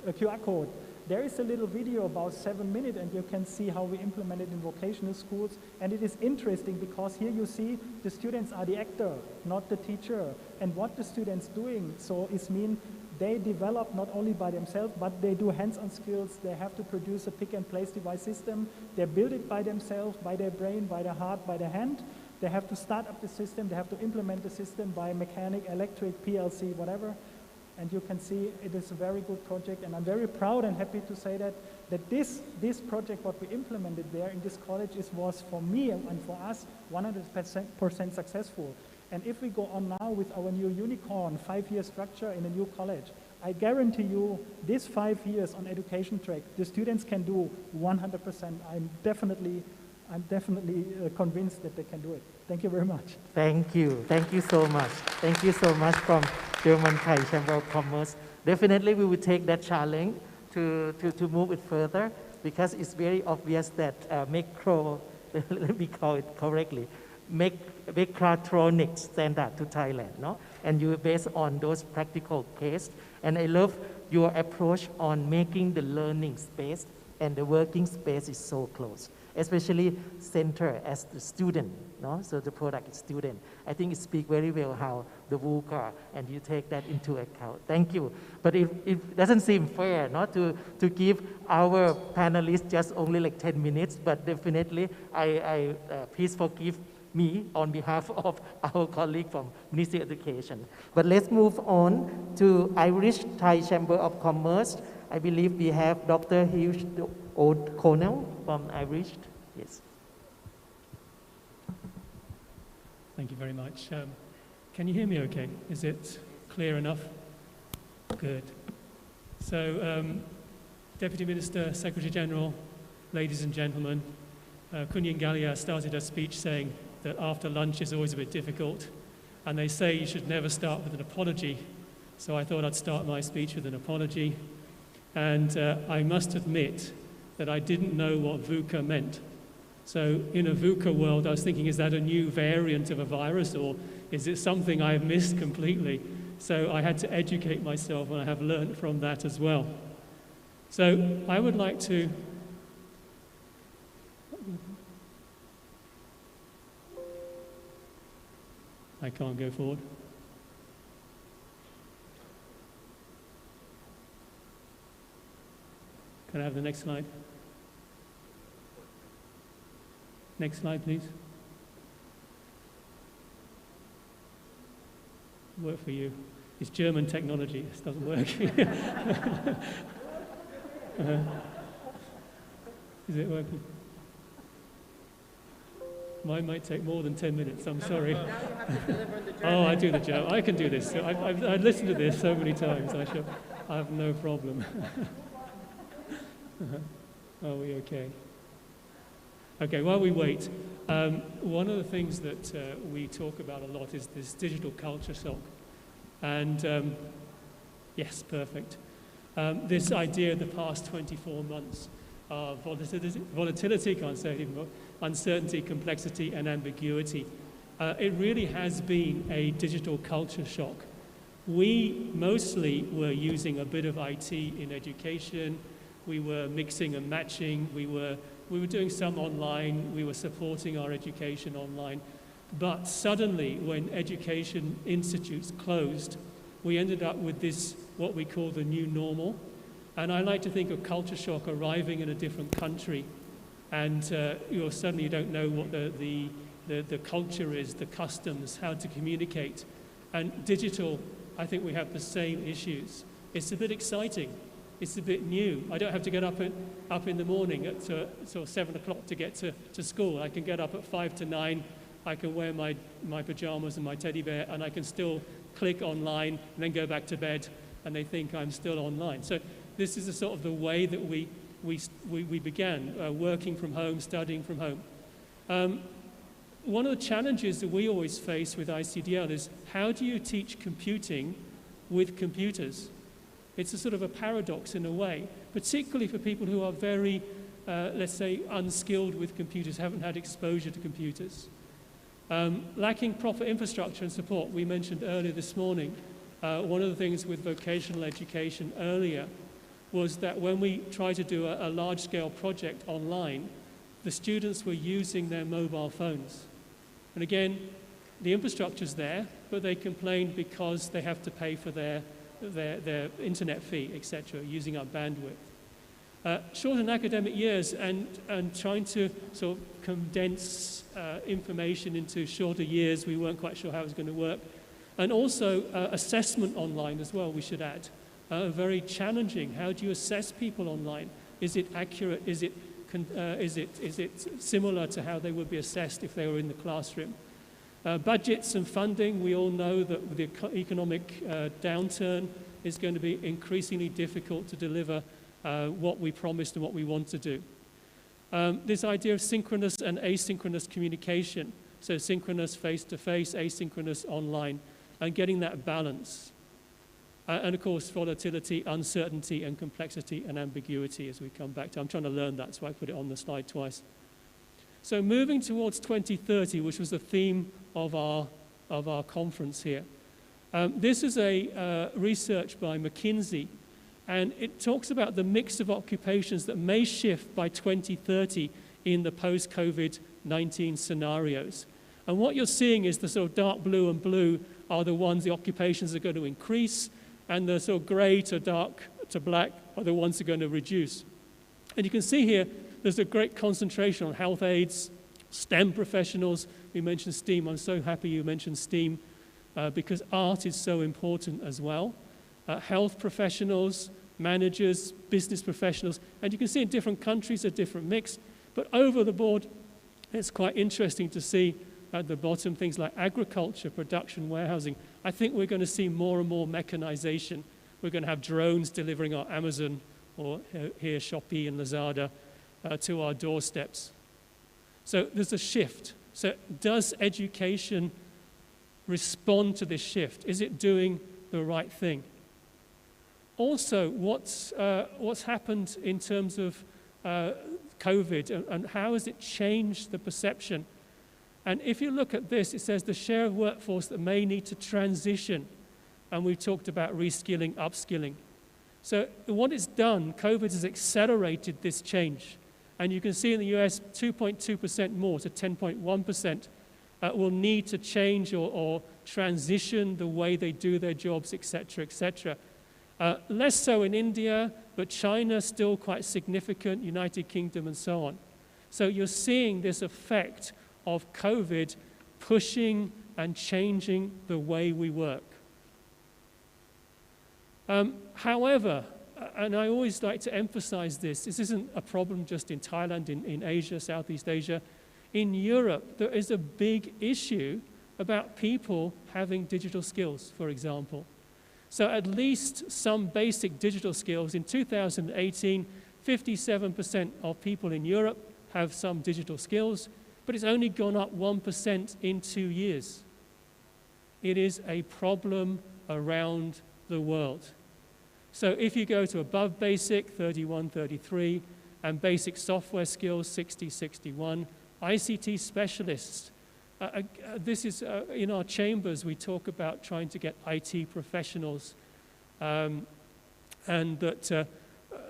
a QR code. There is a little video about 7 minutes, and you can see how we implement it in vocational schools. And it is interesting because here you see the students are the actor, not the teacher. And what the students doing, so it means they develop not only by themselves, but they do hands-on skills. They have to produce a pick-and-place device system. They build it by themselves, by their brain, by their heart, by their hand. They have to start up the system. They have to implement the system by mechanic, electric, PLC, whatever. And you can see it is a very good project, and I'm very proud and happy to say that this project, what we implemented there in this college, was for me and for us 100% successful. And if we go on now with our new unicorn 5-year structure in a new college, I guarantee you, this 5 years on education track, the students can do 100%. I'm definitely convinced that they can do it. Thank you very much. Thank you. Thank you so much. Thank you so much from German Thai Chamber of Commerce. Definitely we will take that challenge to move it further because it's very obvious that let me call it correctly, mechatronics standard to Thailand, no? And you based on those practical case. And I love your approach on making the learning space and the working space is so close, especially center as the student, no? So the product is student. I think it speaks very well how the VUCA, and you take that into account. Thank you. But it doesn't seem fair, no, to give our panelists just only like 10 minutes, but definitely please forgive me on behalf of our colleague from Ministry of Education. But let's move on to Irish Thai Chamber of Commerce. I believe we have Dr. Hugh O'Connell from Irish. Yes. Thank you very much. Can you hear me okay? Is it clear enough? Good. So, Deputy Minister, Secretary General, ladies and gentlemen, Kun Yingalia started her speech saying that after lunch is always a bit difficult, and they say you should never start with an apology. So I thought I'd start my speech with an apology. And I must admit that I didn't know what VUCA meant. So in a VUCA world, I was thinking, is that a new variant of a virus, or is it something I have missed completely? So I had to educate myself, and I have learned from that as well. So I would like to I can't go forward. Can I have the next slide? Next slide, please. Work for you. It's German technology. This doesn't work. Is it working? Mine might take more than 10 minutes, I'm sorry. Oh, I do the job. I can do this. I've listened to this so many times. I have no problem. Are we okay? Okay, while we wait, one of the things that we talk about a lot is this digital culture shock. And yes, perfect. This idea of the past 24 months of volatility, can't say it even more, uncertainty, complexity, and ambiguity. It really has been a digital culture shock. We mostly were using a bit of IT in education. We were mixing and matching. We were doing some online. We were supporting our education online. But suddenly, when education institutes closed, we ended up with this, what we call the new normal. And I like to think of culture shock arriving in a different country. And suddenly you don't know what the culture is, the customs, how to communicate. And digital, I think we have the same issues. It's a bit exciting. It's a bit new. I don't have to get up in the morning at sort of 7 o'clock to get to school. I can get up at 5 to 9. I can wear my pajamas and my teddy bear, and I can still click online and then go back to bed, and they think I'm still online. So this is a sort of the way that we began working from home, studying from home. One of the challenges that we always face with ICDL is how do you teach computing with computers? It's a sort of a paradox in a way, particularly for people who are very, let's say, unskilled with computers, haven't had exposure to computers. Lacking proper infrastructure and support, we mentioned earlier this morning, one of the things with vocational education earlier was that when we tried to do a large-scale project online, the students were using their mobile phones. And again, the infrastructure's there, but they complained because they have to pay for their internet fee, etc., using our bandwidth. Shortened academic years and trying to sort of condense information into shorter years, we weren't quite sure how it was going to work. And also assessment online as well, we should add. Very challenging. How do you assess people online? Is it accurate? Is it similar to how they would be assessed if they were in the classroom? Budgets and funding, we all know that with the economic downturn, it's going to be increasingly difficult to deliver what we promised and what we want to do. This idea of synchronous and asynchronous communication, so synchronous face-to-face, asynchronous online, and getting that balance. And of course, volatility, uncertainty, and complexity and ambiguity as we come back to. I'm trying to learn that, so I put it on the slide twice. So moving towards 2030, which was the theme of our conference here. This is a research by McKinsey, and it talks about the mix of occupations that may shift by 2030 in the post-COVID-19 scenarios. And what you're seeing is the sort of dark blue and blue are the ones, the occupations that are going to increase, and the sort of grey to dark to black are the ones that are going to reduce. And you can see here, there's a great concentration on health aides, STEM professionals. We mentioned STEAM. I'm so happy you mentioned STEAM because art is so important as well. Health professionals, managers, business professionals. And you can see in different countries a different mix. But over the board, it's quite interesting to see at the bottom things like agriculture, production, warehousing. I think we're going to see more and more mechanization. We're going to have drones delivering our Amazon or here Shopee and Lazada to our doorsteps. So there's a shift. So does education respond to this shift? Is it doing the right thing? Also, what's happened in terms of COVID and how has it changed the perception? And if you look at this, it says the share of workforce that may need to transition, and we've talked about reskilling, upskilling. So what it's done, COVID has accelerated this change. And you can see in the US, 2.2% more to 10.1% will need to change or transition the way they do their jobs, etc., etc. Less so in India, but China still quite significant, United Kingdom and so on. So you're seeing this effect of COVID pushing and changing the way we work. However, and I always like to emphasize this isn't a problem just in Thailand, in Asia, Southeast Asia. In Europe, there is a big issue about people having digital skills, for example. So at least some basic digital skills. In 2018, 57% of people in Europe have some digital skills, but it's only gone up 1% in 2 years. It is a problem around the world. So if you go to above basic, 31, 33, and basic software skills, 60, 61, ICT specialists, this is in our chambers, we talk about trying to get IT professionals and that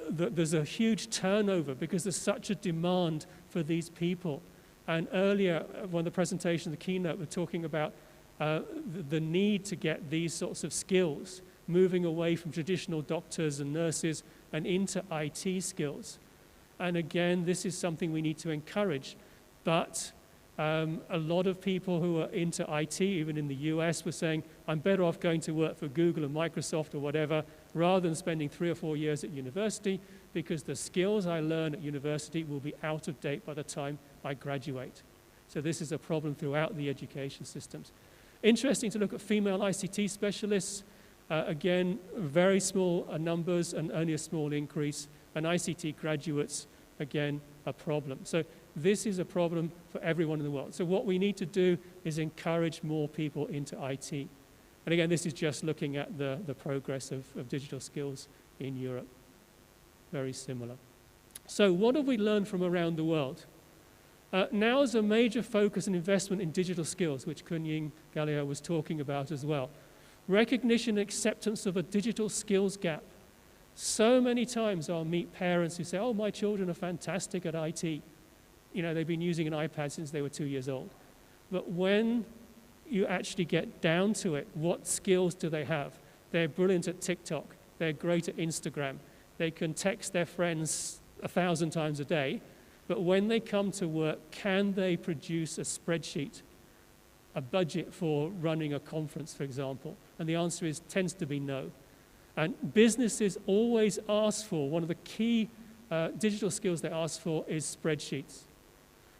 there's a huge turnover because there's such a demand for these people. And earlier, one of the presentations, the keynote, we're talking about the need to get these sorts of skills, moving away from traditional doctors and nurses and into IT skills. And again, this is something we need to encourage. But a lot of people who are into IT, even in the US, were saying, I'm better off going to work for Google and Microsoft or whatever, rather than spending 3 or 4 years at university, because the skills I learn at university will be out of date by the time I graduate. So this is a problem throughout the education systems. Interesting to look at female ICT specialists. Again, very small numbers and only a small increase. And ICT graduates, again, a problem. So this is a problem for everyone in the world. So what we need to do is encourage more people into IT. And again, this is just looking at the progress of digital skills in Europe. Very similar. So what have we learned from around the world? Now is a major focus and investment in digital skills, which Kunying Galileo was talking about as well. Recognition and acceptance of a digital skills gap. So many times I'll meet parents who say, oh, my children are fantastic at IT. You know, they've been using an iPad since they were 2 years old. But when you actually get down to it, what skills do they have? They're brilliant at TikTok. They're great at Instagram. They can text their friends 1,000 times a day. But when they come to work, can they produce a spreadsheet, a budget for running a conference, for example? And the answer tends to be no. And businesses always ask for, one of the key digital skills they ask for is spreadsheets.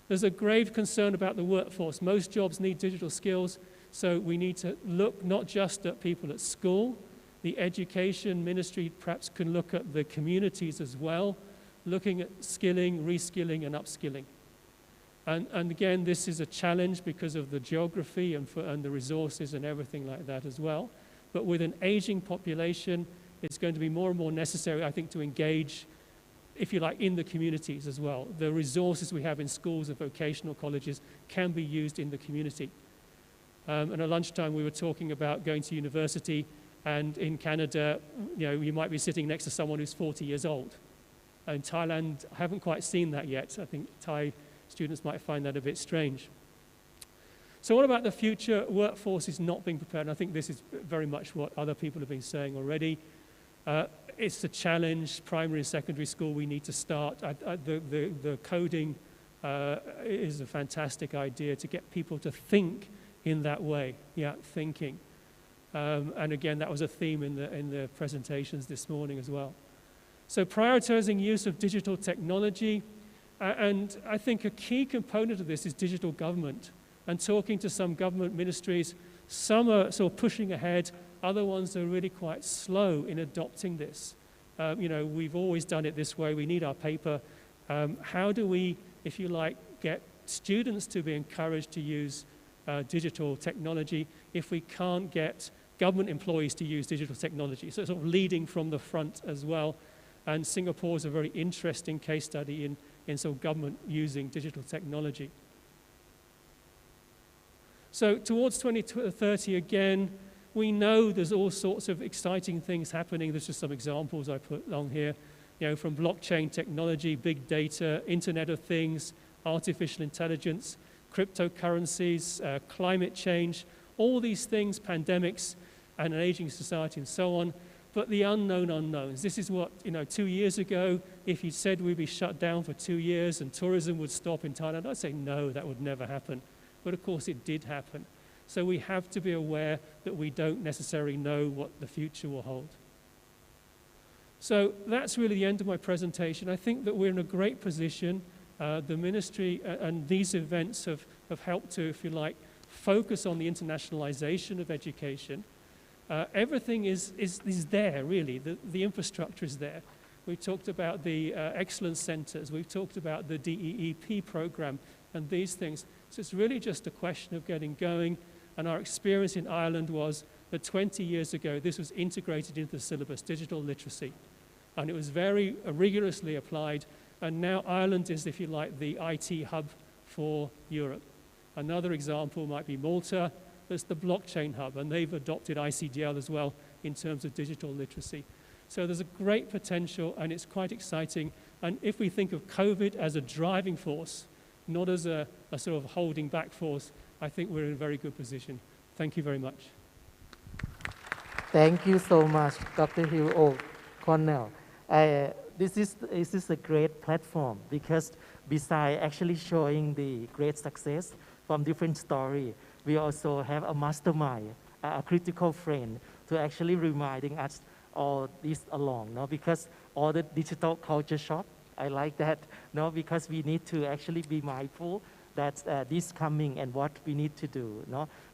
There's a grave concern about the workforce. Most jobs need digital skills, so we need to look not just at people at school, The education ministry perhaps can look at the communities as well, looking at skilling, reskilling, and upskilling. And again, this is a challenge because of the geography and the resources and everything like that as well. But with an aging population, it's going to be more and more necessary, I think, to engage, if you like, in the communities as well. The resources we have in schools and vocational colleges can be used in the community. And at lunchtime, we were talking about going to university, and in Canada, you might be sitting next to someone who's 40 years old. In Thailand, I haven't quite seen that yet. I think Thai students might find that a bit strange. So what about the future? Workforce is not being prepared. And I think this is very much what other people have been saying already. It's a challenge. Primary and secondary school, we need to start. The coding is a fantastic idea to get people to think in that way. Yeah, thinking. And again, that was a theme in the presentations this morning as well. So prioritizing use of digital technology. And I think a key component of this is digital government. And talking to some government ministries, some are sort of pushing ahead, other ones are really quite slow in adopting this. We've always done it this way, we need our paper. How do we, if you like, get students to be encouraged to use digital technology if we can't get government employees to use digital technology? So sort of leading from the front as well. And Singapore is a very interesting case study in sort of government using digital technology. So towards 2030 again, we know there's all sorts of exciting things happening. There's just some examples I put along here, from blockchain technology, big data, Internet of Things, artificial intelligence, cryptocurrencies, climate change, all these things, pandemics, and an aging society and so on. But the unknown unknowns. This is what, 2 years ago, if you said we'd be shut down for 2 years and tourism would stop in Thailand, I'd say no, that would never happen. But of course it did happen. So we have to be aware that we don't necessarily know what the future will hold. So that's really the end of my presentation. I think that we're in a great position. The ministry and these events have helped to, if you like, focus on the internationalization of education. Everything is there, really. The infrastructure is there. We've talked about the excellence centers. We've talked about the DEEP program and these things. So it's really just a question of getting going. And our experience in Ireland was that 20 years ago, this was integrated into the syllabus, digital literacy. And it was very rigorously applied. And now Ireland is, if you like, the IT hub for Europe. Another example might be Malta. There's the blockchain hub, and they've adopted ICDL as well in terms of digital literacy. So there's a great potential, and it's quite exciting. And if we think of COVID as a driving force, not as a sort of holding back force, I think we're in a very good position. Thank you very much. Thank you so much, Dr. Hugh Cornell. This is a great platform because besides actually showing the great success from different stories, we also have a mastermind, a critical friend to actually reminding us all this along, because all the digital culture shock, I like that, because we need to actually be mindful that this coming and what we need to do,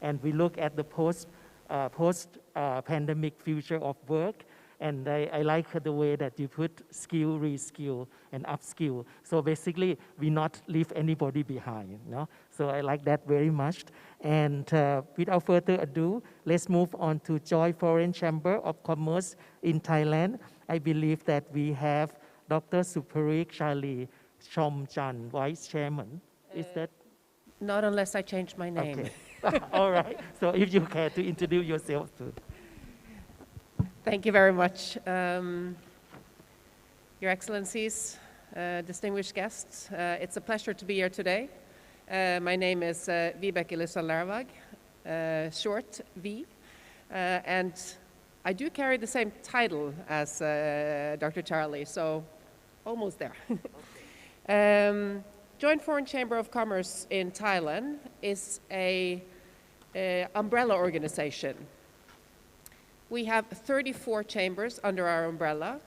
and we look at the post-pandemic future of work. And I like the way that you put skill, reskill, and upskill. So basically, we not leave anybody behind. So I like that very much. And without further ado, let's move on to Joy Foreign Chamber of Commerce in Thailand. I believe that we have Dr. Suparik Shali Chomchan, Vice Chairman. Is that? Not unless I change my name. Okay. All right. So if you care to introduce yourself too. Thank you very much. Your Excellencies, distinguished guests, it's a pleasure to be here today. My name is Vibeke Lissa Larvag, short V, and I do carry the same title as Dr. Charlie, so almost there. Joint Foreign Chamber of Commerce in Thailand is an umbrella organization. We have 34 chambers under our umbrella.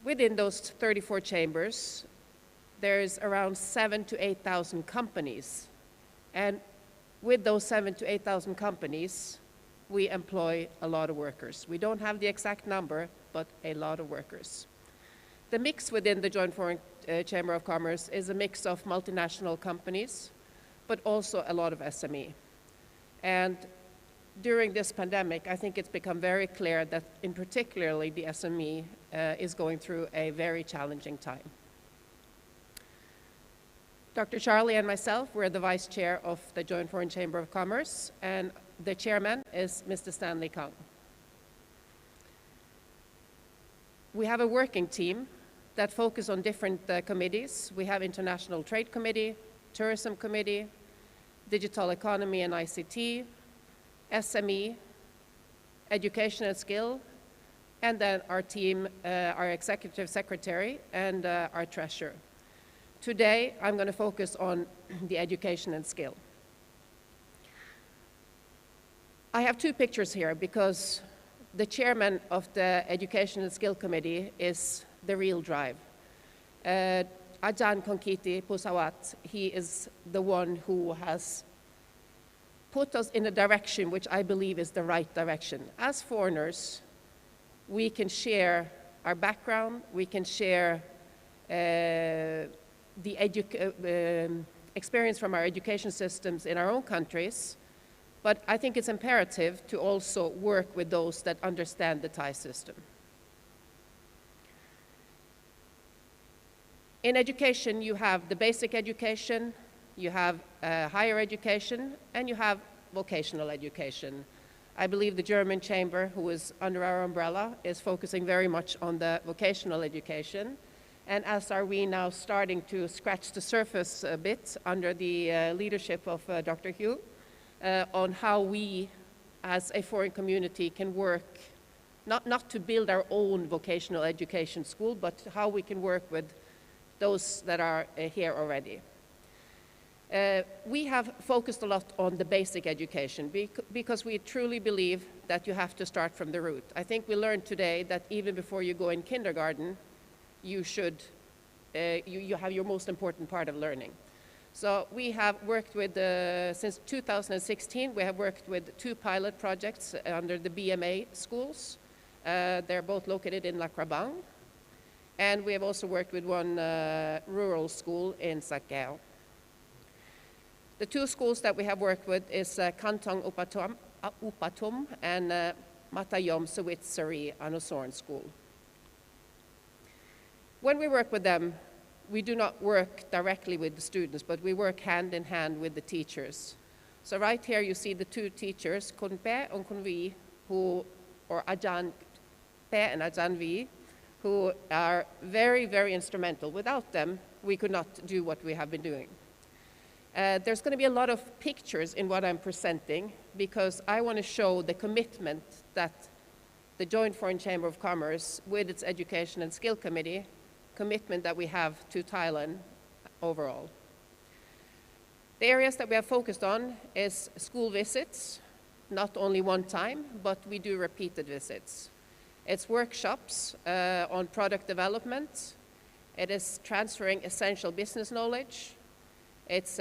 Within those 34 chambers, there's around 7,000 to 8,000 companies. And with those 7,000 to 8,000 companies, we employ a lot of workers. We don't have the exact number, but a lot of workers. The mix within the Joint Foreign Chamber of Commerce is a mix of multinational companies, but also a lot of SME. And during this pandemic, I think it's become very clear that in particularly the SME is going through a very challenging time. Dr. Charlie and myself, we're the vice chair of the Joint Foreign Chamber of Commerce, and the chairman is Mr. Stanley Kang. We have a working team that focus on different committees. We have International Trade Committee, Tourism Committee, Digital Economy and ICT, SME, Education and Skill, and then our team, our Executive Secretary and our Treasurer. Today, I'm going to focus on the Education and Skill. I have two pictures here because the chairman of the Education and Skill Committee is the real drive. Ajahn Konkiti Pusawat, he is the one who has put us in a direction which I believe is the right direction. As foreigners, we can share our background, we can share the experience from our education systems in our own countries, but I think it's imperative to also work with those that understand the Thai system. In education, you have the basic education, you have higher education, and you have vocational education. I believe the German chamber, who is under our umbrella, is focusing very much on the vocational education. And as are we now starting to scratch the surface a bit under the leadership of Dr. Hugh on how we as a foreign community can work, not to build our own vocational education school, but how we can work with those that are here already. We have focused a lot on the basic education because we truly believe that you have to start from the root. I think we learned today that even before you go in kindergarten, you should, you have your most important part of learning. So we have worked with, since 2016, we have worked with 2 pilot projects under the BMA schools. They're both located in La Krabang. And we have also worked with 1 rural school in Sakeo. The 2 schools that we have worked with is Kantong Upatum and Matayom Sawitsari Anusorn School. When we work with them, we do not work directly with the students, but we work hand in hand with the teachers. So right here you see the 2 teachers, Kun Pe and Kun Vi, or Ajahn Pe and Ajahn Vi, who are very, very instrumental. Without them, we could not do what we have been doing. There's going to be a lot of pictures in what I'm presenting because I want to show the commitment that the Joint Foreign Chamber of Commerce with its Education and Skill Committee, commitment that we have to Thailand overall. The areas that we have focused on is school visits, not only one time, but we do repeated visits. It's workshops on product development. It is transferring essential business knowledge. It's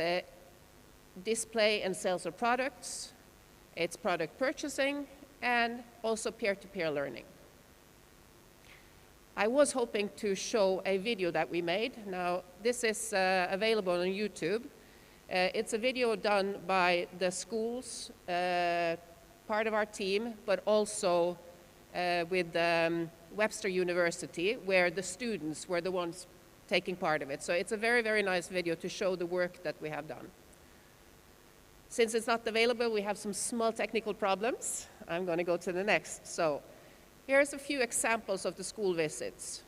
display and sales of products. It's product purchasing and also peer-to-peer learning. I was hoping to show a video that we made. Now, this is available on YouTube. It's a video done by the schools, part of our team, but also with Webster University, where the students were the ones taking part of it. So it's a very, very nice video to show the work that we have done. Since it's not available, we have some small technical problems. I'm going to go to the next. So here's a few examples of the school visits.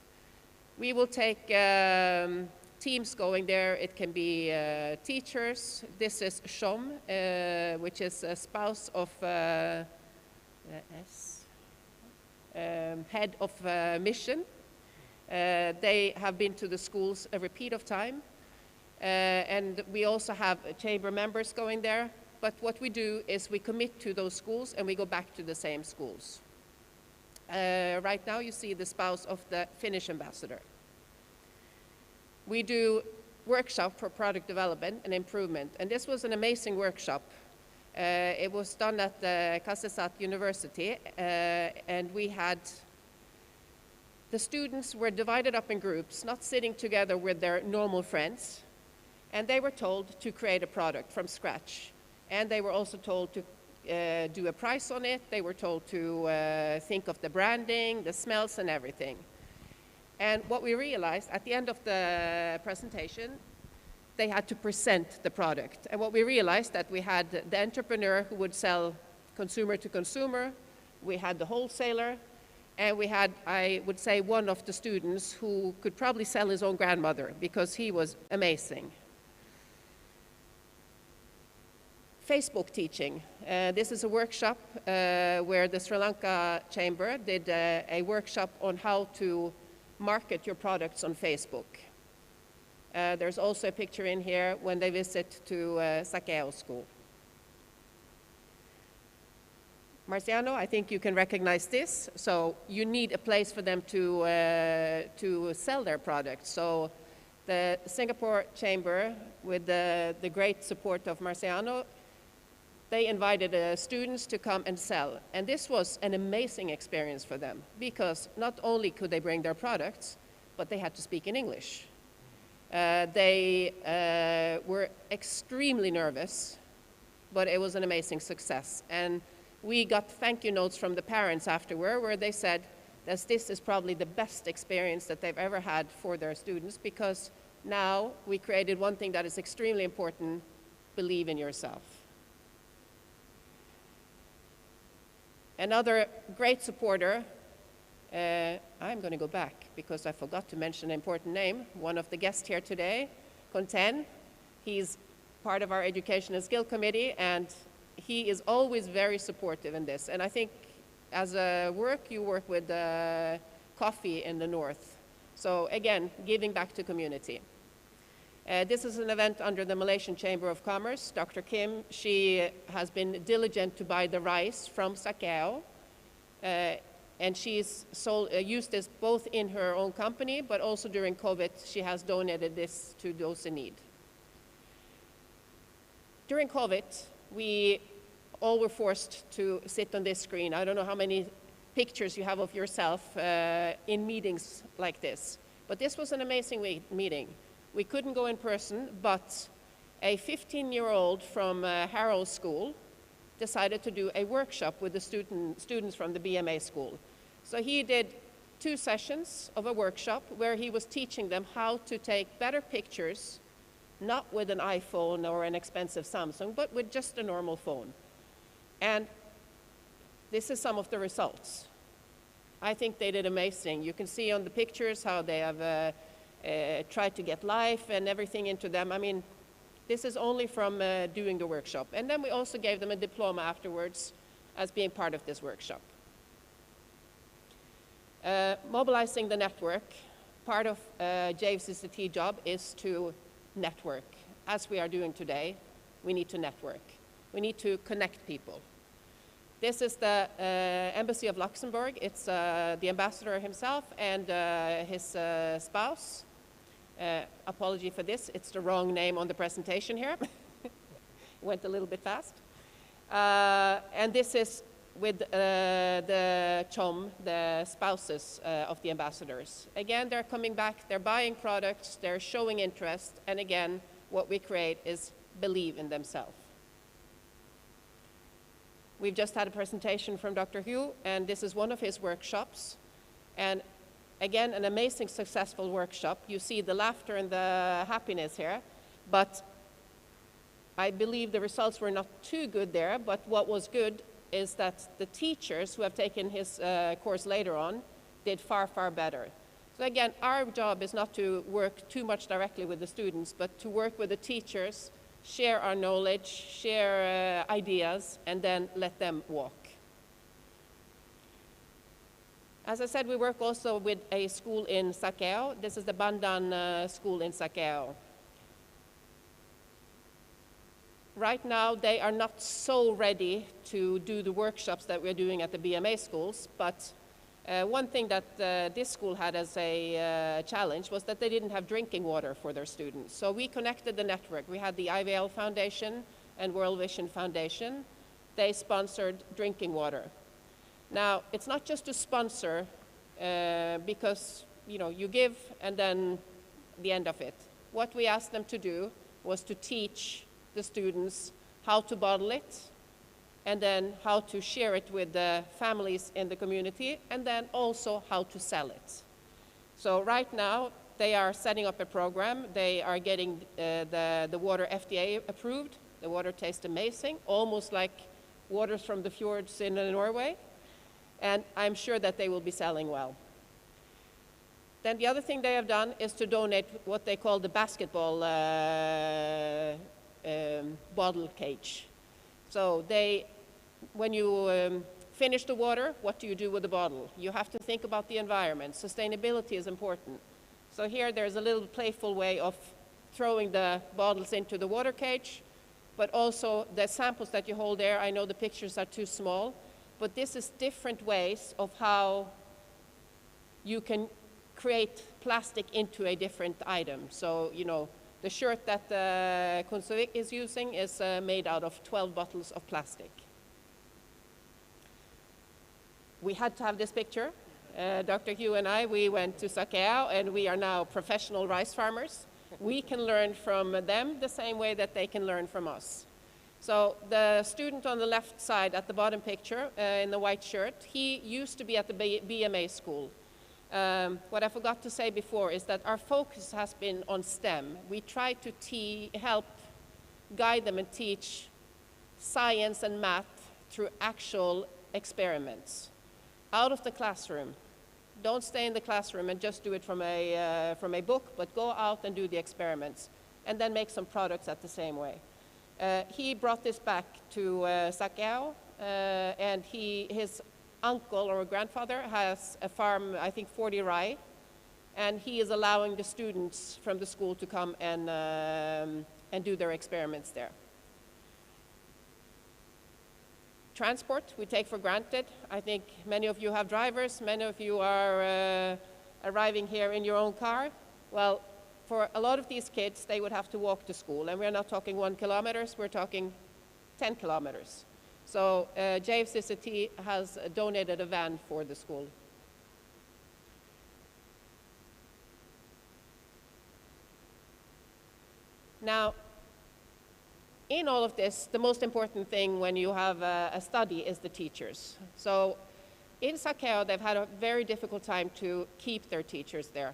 We will take teams going there. It can be teachers. This is Shom, which is a spouse of head of mission. They have been to the schools a repeat of time. And we also have chamber members going there. But what we do is we commit to those schools and we go back to the same schools. Right now you see the spouse of the Finnish ambassador. We do workshop for product development and improvement. And this was an amazing workshop It was done at the Kasesat University, and we had the students were divided up in groups, not sitting together with their normal friends, and they were told to create a product from scratch. And they were also told to do a price on it. They were told to think of the branding, the smells, and everything. And what we realized at the end of the presentation, they had to present the product. And what we realized that we had the entrepreneur who would sell consumer to consumer, we had the wholesaler, and we had, I would say, one of the students who could probably sell his own grandmother because he was amazing. Facebook teaching. This is a workshop where the Sri Lanka Chamber did a workshop on how to market your products on Facebook. There's also a picture in here when they visit to Sakeo School. Marciano, I think you can recognize this. So you need a place for them to sell their products. So the Singapore Chamber, with the great support of Marciano, they invited students to come and sell. And this was an amazing experience for them because not only could they bring their products, but they had to speak in English. They were extremely nervous, but it was an amazing success. And we got thank you notes from the parents afterward where they said that this is probably the best experience that they've ever had for their students because now we created one thing that is extremely important: believe in yourself. Another great supporter, I'm going to go back because I forgot to mention an important name. One of the guests here today, Conten, he's part of our Education and Skill Committee, and he is always very supportive in this. And I think as a work, you work with coffee in the north. So again, giving back to community. This is an event under the Malaysian Chamber of Commerce. Dr. Kim, she has been diligent to buy the rice from Sakeo, and she's used this both in her own company, but also during COVID, she has donated this to those in need. During COVID, we all were forced to sit on this screen. I don't know how many pictures you have of yourself in meetings like this, but this was an amazing meeting. We couldn't go in person, but a 15-year-old from Harrow School decided to do a workshop with the students from the BMA school. So he did 2 sessions of a workshop where he was teaching them how to take better pictures, not with an iPhone or an expensive Samsung, but with just a normal phone. And this is some of the results. I think they did amazing. You can see on the pictures how they have tried to get life and everything into them. I mean, this is only from doing the workshop. And then we also gave them a diploma afterwards as being part of this workshop. Mobilizing the network. Part of JVCCT job is to network. As we are doing today, we need to network. We need to connect people. This is the Embassy of Luxembourg. It's the ambassador himself and his spouse. Apology for this, it's the wrong name on the presentation here. Went a little bit fast. And this is with the chom, the spouses of the ambassadors. Again, they're coming back, they're buying products, they're showing interest, and again, what we create is believe in themselves. We've just had a presentation from Dr. Hugh, and this is one of his workshops. And again, an amazing, successful workshop. You see the laughter and the happiness here, but I believe the results were not too good there, but what was good is that the teachers who have taken his course later on did far, far better. So again, our job is not to work too much directly with the students, but to work with the teachers, share our knowledge, share ideas, and then let them walk. As I said, we work also with a school in Sakeo. This is the Bandan school in Sakeo. Right now, they are not so ready to do the workshops that we're doing at the BMA schools, but one thing that this school had as a challenge was that they didn't have drinking water for their students. So we connected the network. We had the IVL Foundation and World Vision Foundation, they sponsored drinking water. Now, it's not just to sponsor because you give and then the end of it. What we asked them to do was to teach the students how to bottle it, and then how to share it with the families in the community, and then also how to sell it. So right now, they are setting up a program. They are getting the water FDA approved. The water tastes amazing, almost like waters from the fjords in Norway. And I'm sure that they will be selling well. Then the other thing they have done is to donate what they call the basketball bottle cage. So when you finish the water, what do you do with the bottle? You have to think about the environment. Sustainability is important. So here there's a little playful way of throwing the bottles into the water cage, but also the samples that you hold there, I know the pictures are too small, but this is different ways of how you can create plastic into a different item. So, the shirt that Konsovik is using is made out of 12 bottles of plastic. We had to have this picture. Dr. Hugh and I, we went to Sakeo, and we are now professional rice farmers. We can learn from them the same way that they can learn from us. So the student on the left side at the bottom picture in the white shirt, he used to be at the BMA school. What I forgot to say before is that our focus has been on STEM. We try to help guide them and teach science and math through actual experiments out of the classroom. Don't stay in the classroom and just do it from a book, but go out and do the experiments and then make some products at the same way. He brought this back to Sakeo, and his uncle or grandfather has a farm, I think 40 rai, and he is allowing the students from the school to come and do their experiments there. Transport, we take for granted. I think many of you have drivers, many of you are arriving here in your own car. Well, for a lot of these kids, they would have to walk to school, and we're not talking 1 kilometer, we're talking 10 kilometers. So JFCCT has donated a van for the school. Now, in all of this, the most important thing when you have a study is the teachers. So in Sakeo, they've had a very difficult time to keep their teachers there.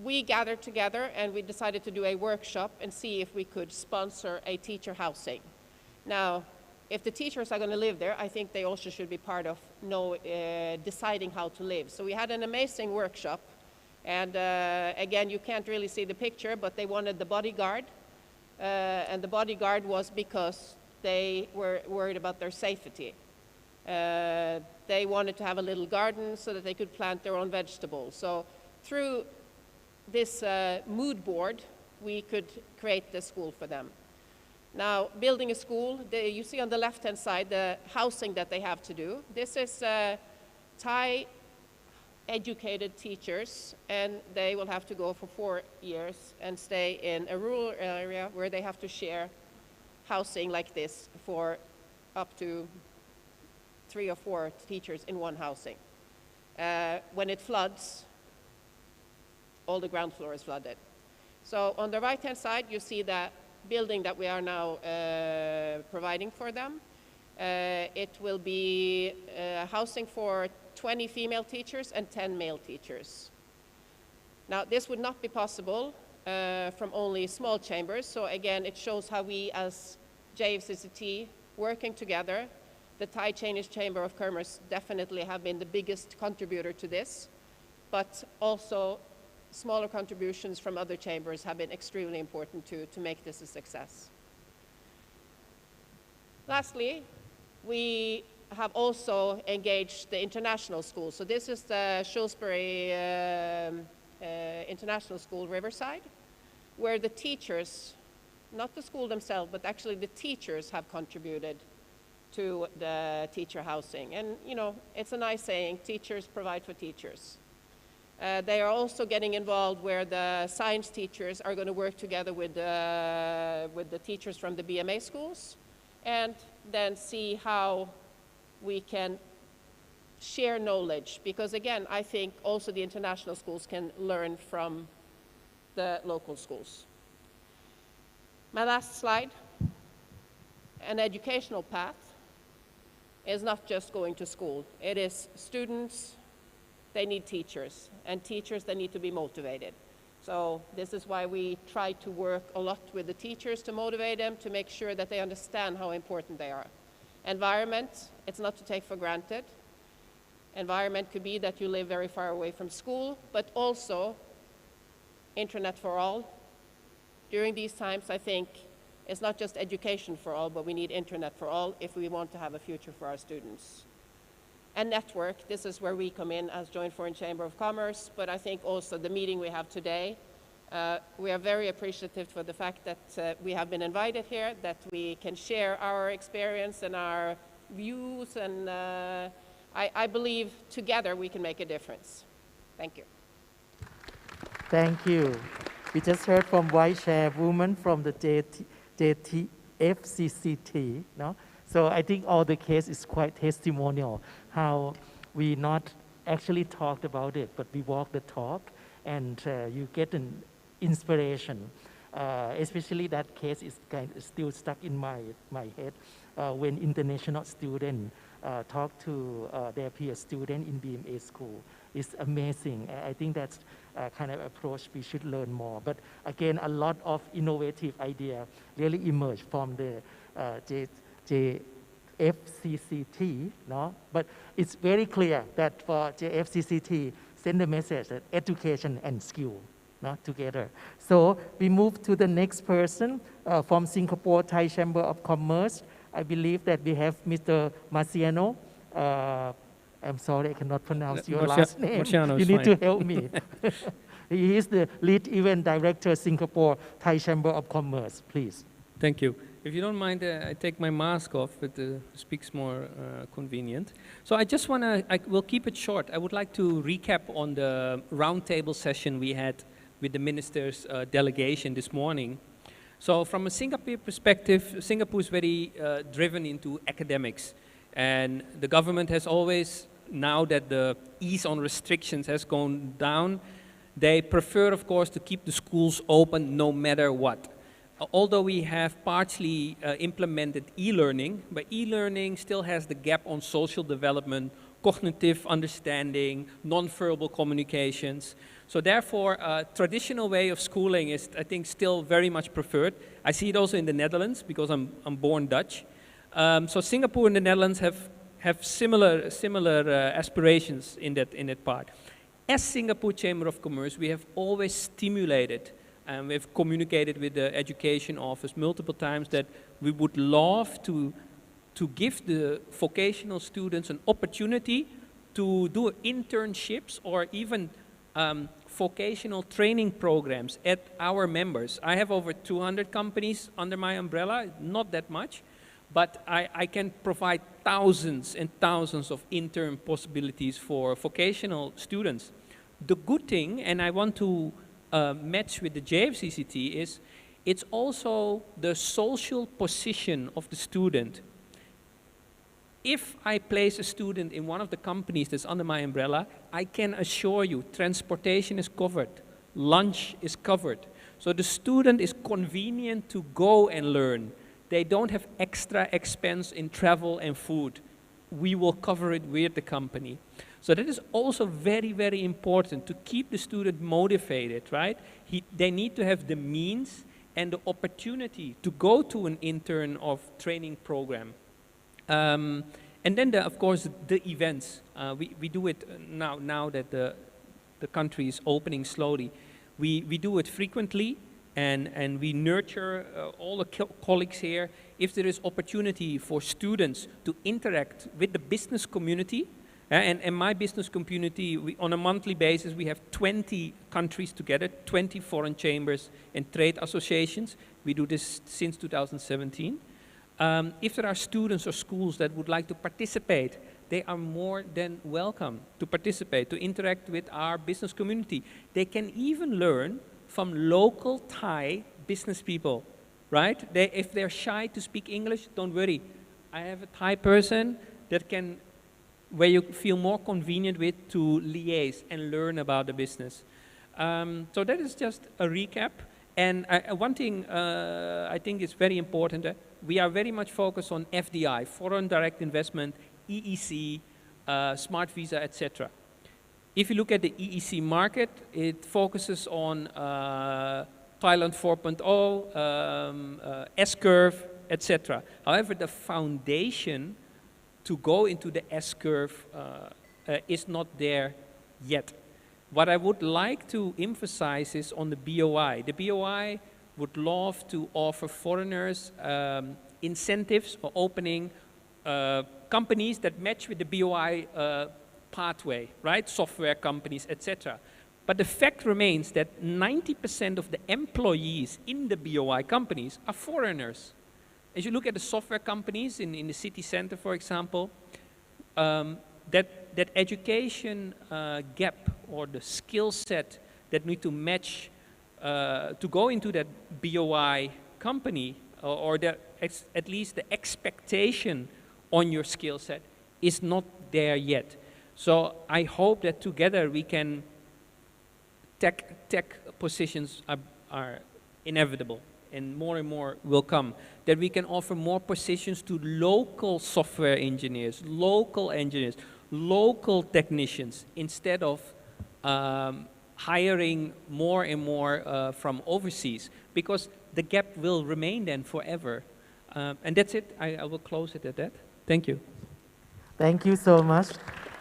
We gathered together and we decided to do a workshop and see if we could sponsor a teacher housing. Now, if the teachers are going to live there, I think they also should be part of deciding how to live. So we had an amazing workshop. And again, you can't really see the picture, but they wanted the bodyguard. And the bodyguard was because they were worried about their safety. They wanted to have a little garden so that they could plant their own vegetables. So through this mood board, we could create the school for them. Now, building a school, you see on the left-hand side the housing that they have to do. This is Thai educated teachers, and they will have to go for 4 years and stay in a rural area where they have to share housing like this for up to 3 or 4 teachers in one housing. When it floods, all the ground floor is flooded. So on the right-hand side, you see that building that we are now providing for them. It will be housing for 20 female teachers and 10 male teachers. Now, this would not be possible from only small chambers. So again, it shows how we as JFCCT working together, the Thai Chinese Chamber of Commerce definitely have been the biggest contributor to this, but also smaller contributions from other chambers have been extremely important to make this a success. Lastly, we have also engaged the international school. So this is the Shrewsbury International School, Riverside, where the teachers, not the school themselves, but actually the teachers have contributed to the teacher housing. And, you know, it's a nice saying, teachers provide for teachers. They are also getting involved where the science teachers are going to work together with the teachers from the BMA schools, and then see how we can share knowledge, because again, I think also the international schools can learn from the local schools. My last slide. An educational path is not just going to school. It is students, they need teachers, and teachers, they need to be motivated. So this is why we try to work a lot with the teachers to motivate them, to make sure that they understand how important they are. Environment, it's not to take for granted. Environment could be that you live very far away from school, but also internet for all. During these times, I think it's not just education for all, but we need internet for all if we want to have a future for our students. And network, this is where we come in as Joint Foreign Chamber of Commerce, but I think also the meeting we have today, we are very appreciative for the fact that we have been invited here, that we can share our experience and our views, and I believe together we can make a difference. Thank you. Thank you. We just heard from Vice Chairwoman from the JTFCCT. No? So I think all the case is quite testimonial, how we not actually talked about it, but we walk the talk, and you get an inspiration. Especially that case is still stuck in my head when international students talk to their peer student in BMA school. It's amazing. I think that's kind of approach we should learn more. But again, a lot of innovative idea really emerged from the JFCCT, no? But it's very clear that for JFCCT, send the message that education and skill, no, together. So we move to the next person from Singapore Thai Chamber of Commerce. I believe that we have Mr. Marciano. I'm sorry, I cannot pronounce your last name. You need to help me. He is the lead event director, Singapore Thai Chamber of Commerce. Please. Thank you. If you don't mind, I take my mask off. It speaks more convenient. So I just want to, I will keep it short. I would like to recap on the roundtable session we had with the minister's delegation this morning. So from a Singapore perspective, Singapore is very driven into academics. And the government has always, now that the ease on restrictions has gone down, they prefer, of course, to keep the schools open no matter what. Although we have partially implemented e-learning, but e-learning still has the gap on social development, cognitive understanding, non-verbal communications. So therefore, a traditional way of schooling is, I think, still very much preferred. I see it also in the Netherlands, because I'm born Dutch. So Singapore and the Netherlands have similar aspirations in that part. As Singapore Chamber of Commerce, we have always stimulated, and we've communicated with the education office multiple times, that we would love to give the vocational students an opportunity to do internships or even vocational training programs at our members. I have over 200 companies under my umbrella, not that much, but I can provide thousands and thousands of intern possibilities for vocational students. The good thing, and I want to match with the JFCCT, is it's also the social position of the student. If I place a student in one of the companies that's under my umbrella, I can assure you transportation is covered, lunch is covered. So the student is convenient to go and learn. They don't have extra expense in travel and food. We will cover it with the company. So that is also very, very important to keep the student motivated, right? They need to have the means and the opportunity to go to an intern or training program. And then, of course, the events. We do it now that the country is opening slowly. We do it frequently, and we nurture all the colleagues here. If there is opportunity for students to interact with the business community, and my business community, on a monthly basis, we have 20 countries together, 20 foreign chambers and trade associations. We do this since 2017. If there are students or schools that would like to participate, they are more than welcome to participate, to interact with our business community. They can even learn from local Thai business people, right? If they're shy to speak English, don't worry. I have a Thai person where you feel more convenient with to liaise and learn about the business. So that is just a recap. And one thing I think is very important, we are very much focused on FDI, foreign direct investment, EEC, smart visa, etc. If you look at the EEC market, it focuses on Thailand 4.0, S-curve, etc. However, the foundation to go into the S-curve is not there yet. What I would like to emphasize is on the BOI. The BOI would love to offer foreigners incentives for opening companies that match with the BOI pathway, right? Software companies, etc. But the fact remains that 90% of the employees in the BOI companies are foreigners. As you look at the software companies in the city center, for example, that education gap or the skill set that need to match to go into that BOI company, or at least the expectation on your skill set is not there yet. So I hope that together we can, tech positions are inevitable and more will come, that we can offer more positions to local software engineers, local technicians, instead of hiring more and more from overseas, because the gap will remain then forever. And that's it. I will close it at that. Thank you. Thank you so much.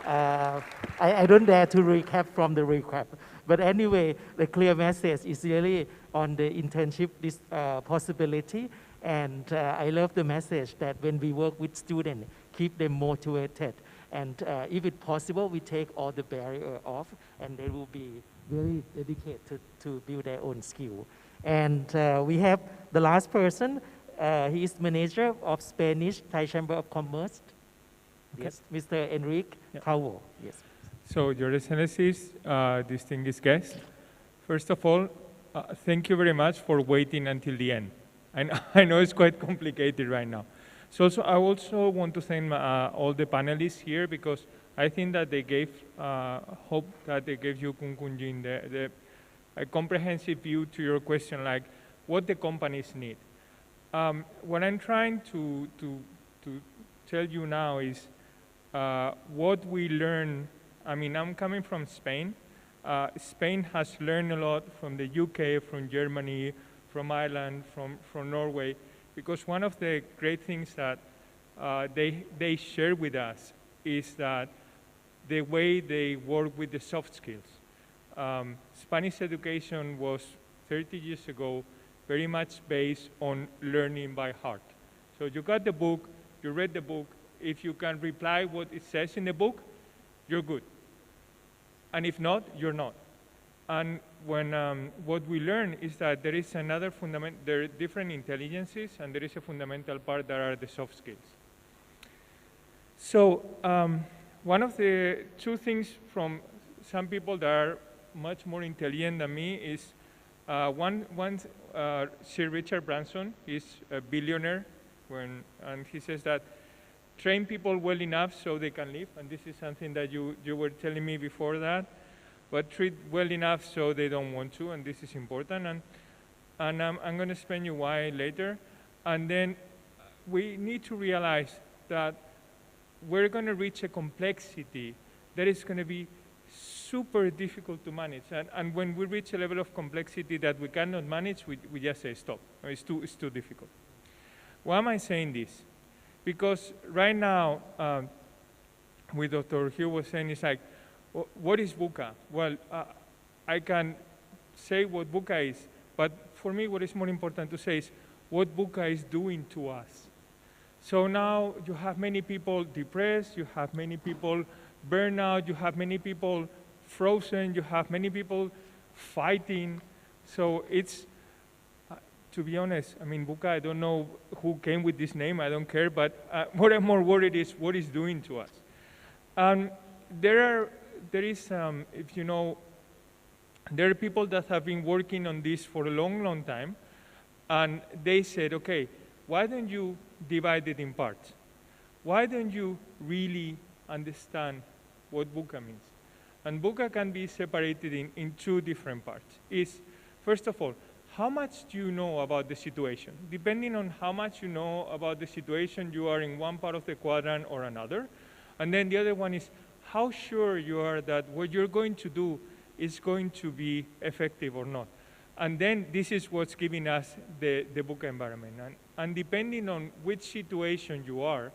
I don't dare to recap from the recap. But anyway, the clear message is really on the internship this possibility. And I love the message that when we work with students, keep them motivated. And if it's possible, we take all the barrier off, and they will be very dedicated to build their own skill. And we have the last person. He is manager of Spanish Thai Chamber of Commerce. Okay. Yes, Mr. Enrique Cabo. Yes. So, Your Excellencies, distinguished guests, first of all, thank you very much for waiting until the end. I know it's quite complicated right now. So I also want to thank all the panelists here, because I think that they gave, hope that they gave you, Kunkunjin, a comprehensive view to your question, like what the companies need. What I'm trying to tell you now is what we learn. I mean, I'm coming from Spain. Spain has learned a lot from the UK, from Germany, from Ireland, from Norway, because one of the great things that they share with us is that the way they work with the soft skills. Spanish education was 30 years ago very much based on learning by heart. So you got the book, you read the book. If you can reply what it says in the book, you're good. And if not, you're not. And when what we learn is that there is another there are different intelligences, and there is a fundamental part that are the soft skills. So one of the two things from some people that are much more intelligent than me is Sir Richard Branson is a billionaire, and he says that train people well enough so they can live, and this is something that you were telling me before that, but treat well enough so they don't want to, and this is important, and I'm going to explain you why later. And then we need to realize that we're going to reach a complexity that is going to be super difficult to manage, and when we reach a level of complexity that we cannot manage, we just say stop. It's too difficult. Why am I saying this? Because right now, with Dr. Hugh was saying, it's like, what is VUCA? Well, I can say what VUCA is, but for me, what is more important to say is what VUCA is doing to us. So now you have many people depressed, you have many people burned out, you have many people frozen, you have many people fighting. So it's to be honest, I mean, VUCA, I don't know who came with this name, I don't care, but what I'm more worried is what it's doing to us. There is, if you know, there are people that have been working on this for a long, long time, and they said, okay, why don't you divide it in parts? Why don't you really understand what VUCA means? And VUCA can be separated in two different parts. First of all, how much do you know about the situation? Depending on how much you know about the situation, you are in one part of the quadrant or another. And then the other one is how sure you are that what you're going to do is going to be effective or not. And then this is what's giving us the VUCA environment. And depending on which situation you are,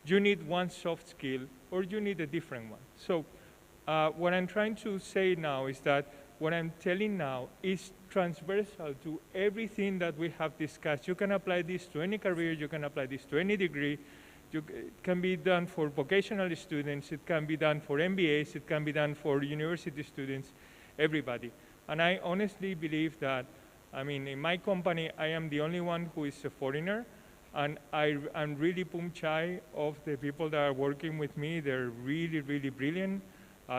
you need one soft skill or you need a different one. So what I'm trying to say now is that what I'm telling now is transversal to everything that we have discussed. You can apply this to any career, you can apply this to any degree. It can be done for vocational students, it can be done for MBAs, it can be done for university students, everybody. And I honestly believe that, I mean, in my company, I am the only one who is a foreigner, and I'm really pum-chai of the people that are working with me. They're really, really brilliant.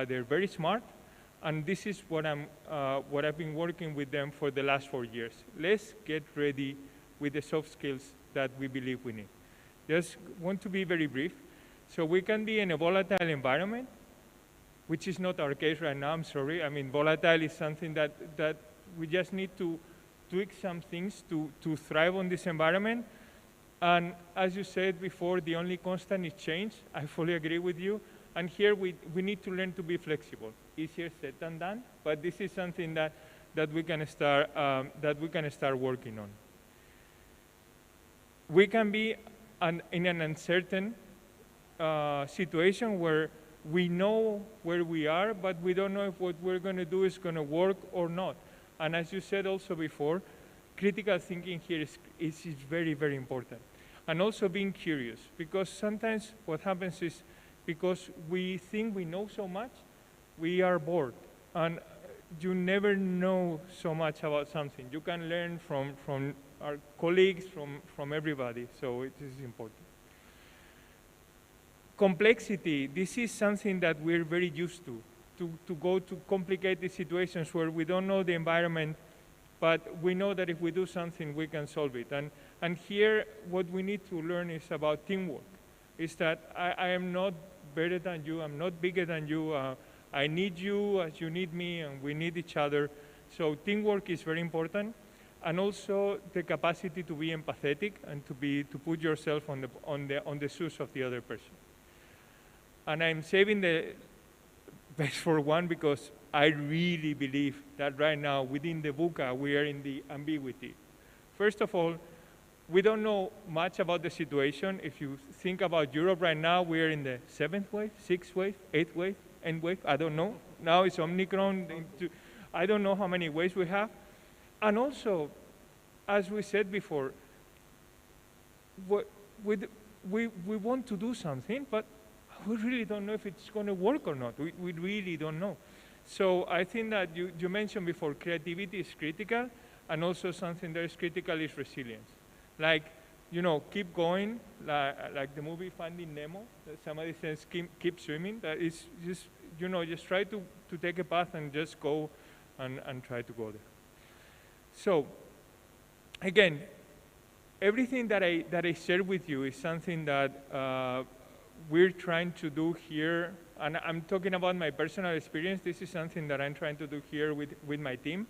They're very smart. And this is what I've been working with them for the last 4 years. Let's get ready with the soft skills that we believe we need. Just want to be very brief. So we can be in a volatile environment, which is not our case right now, I'm sorry. I mean, volatile is something that we just need to tweak some things to thrive on this environment. And as you said before, the only constant is change. I fully agree with you. And here we need to learn to be flexible. Easier said than done, but this is something that we can start working on. We can be in an uncertain situation where we know where we are, but we don't know if what we're going to do is going to work or not. And as you said also before, critical thinking here is very, very important. And also being curious, because sometimes what happens is because we think we know so much, we are bored. And you never know so much about something. You can learn from our colleagues, from everybody, so it is important. Complexity, this is something that we're very used to go to complicated situations where we don't know the environment, but we know that if we do something, we can solve it. And here, what we need to learn is about teamwork. Is that I am not better than you, I'm not bigger than you, I need you as you need me, and we need each other. So teamwork is very important. And also the capacity to be empathetic and to put yourself on the shoes of the other person. And I'm saving the best for one because I really believe that right now within the VUCA we are in the ambiguity. First of all, we don't know much about the situation. If you think about Europe right now, we are in the 7th wave, 6th wave, 8th wave, N wave, I don't know. Now it's Omicron. I don't know how many waves we have. And also, as we said before, we want to do something, but we really don't know if it's going to work or not. We really don't know. So I think that you mentioned before, creativity is critical, and also something that is critical is resilience. Like, you know, keep going, like the movie Finding Nemo, that somebody says keep swimming. That is just, you know, just try to take a path and just go and try to go there. So, again, everything that I shared with you is something that we're trying to do here, and I'm talking about my personal experience. This is something that I'm trying to do here with my team.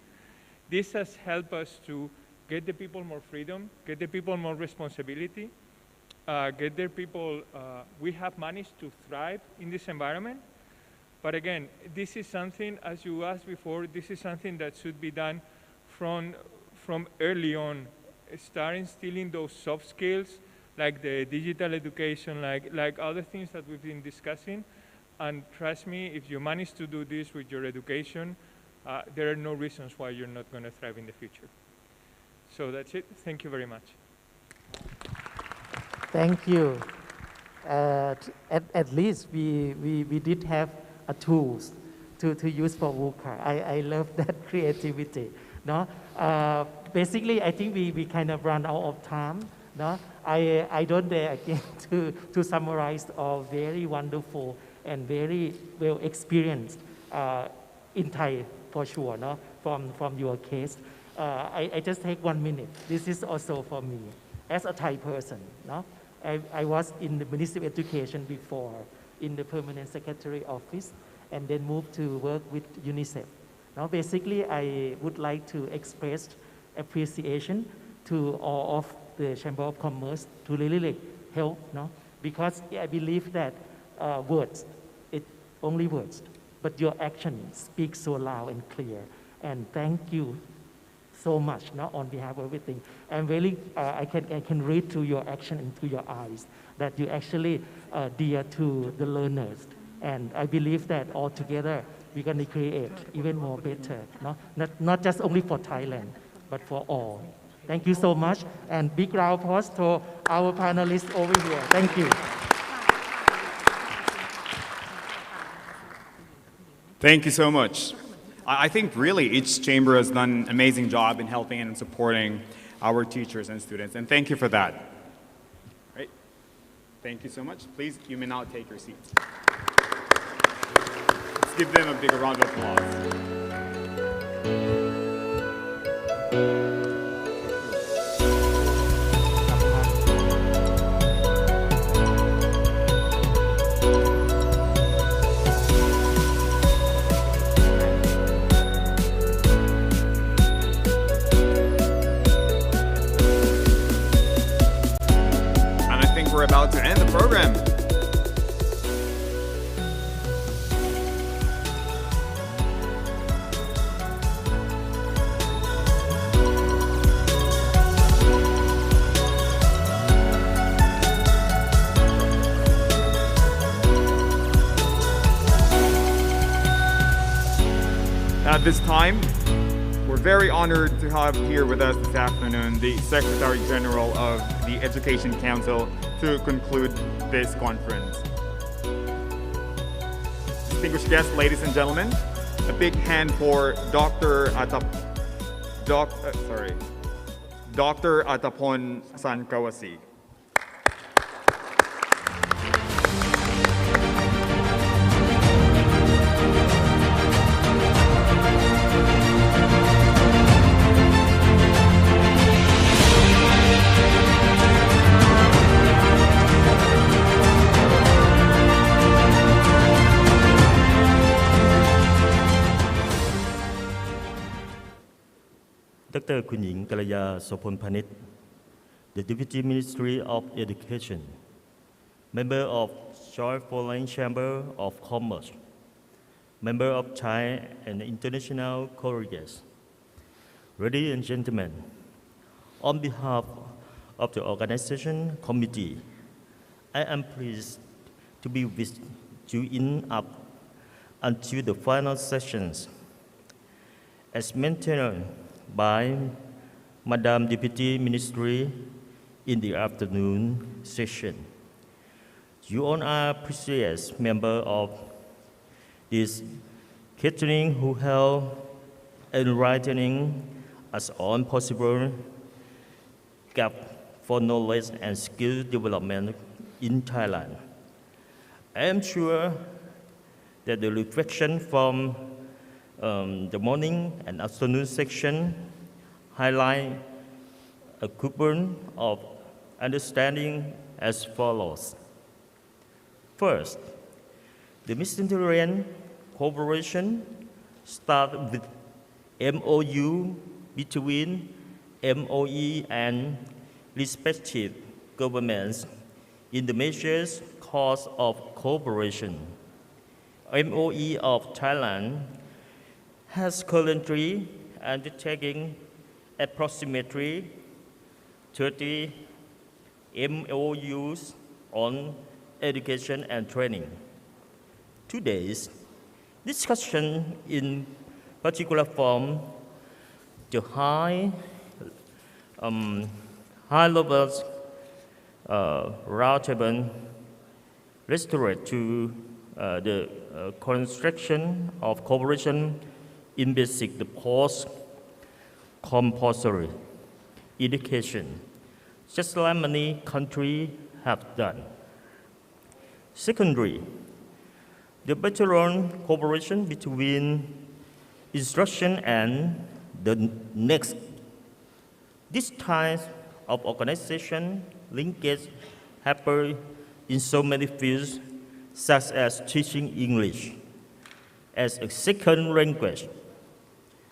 This has helped us to get the people more freedom, get the people more responsibility, get the people, we have managed to thrive in this environment. But again, this is something, as you asked before, this is something that should be done from early on, start instilling those soft skills, like the digital education, like other things that we've been discussing. And trust me, if you manage to do this with your education, there are no reasons why you're not going to thrive in the future. So that's it. Thank you very much. Thank you. At least we did have tools to use for VUCA. I love that creativity. No? Basically, I think we kind of run out of time. No? I don't dare again to summarize all very wonderful and very well experienced in Thai for sure, no? From your case. I just take 1 minute. This is also for me as a Thai person. No? I was in the Ministry of Education before, in the Permanent Secretary Office, and then moved to work with UNICEF. Now, basically, I would like to express appreciation to all of the Chamber of Commerce to really help, no? Because I believe that words, it only words, but your action speaks so loud and clear. And thank you so much, no, on behalf of everything. And really, I can read through your action and through your eyes that you actually dear to the learners. And I believe that all together we're going to create even more better, no? Not just only for Thailand, but for all. Thank you so much, and big round of applause to our panelists over here. Thank you. Thank you so much. I think really each chamber has done an amazing job in helping and supporting our teachers and students, and thank you for that. Right. Thank you so much. Please, you may now take your seats. Let's give them a big round of applause. We're about to end the program. At this time, we're very honored to have here with us this afternoon the Secretary General of the Education Council to conclude this conference. Distinguished guests, ladies and gentlemen, a big hand for Dr. Atapon Sankawasi. Dr. คุณหญิงกัลยา โสพลพานิช the Deputy Ministry of Education, Member of Joint Foreign Chamber of Commerce, Member of Thai and International colleagues, ladies and gentlemen, on behalf of the organization committee, I am pleased to be with you in up until the final sessions. As mentioned by Madam Deputy Ministry in the afternoon session, you all are precious members of this gathering who help enlightening us on possible gap for knowledge and skill development in Thailand. I am sure that the reflection from the morning and afternoon section highlight a couple of understanding as follows. First, the Mediterranean cooperation starts with MOU between MOE and respective governments in the major cause of cooperation. MOE of Thailand has currently undertaken approximately 30 MOUs on education and training. Today's discussion in particular form the high-level roundtable restored to the construction of cooperation in basic the post compulsory education, just like many countries have done. Secondly, the bilateral cooperation between instruction and the next. This type of organization linkage happen in so many fields, such as teaching English as a second language,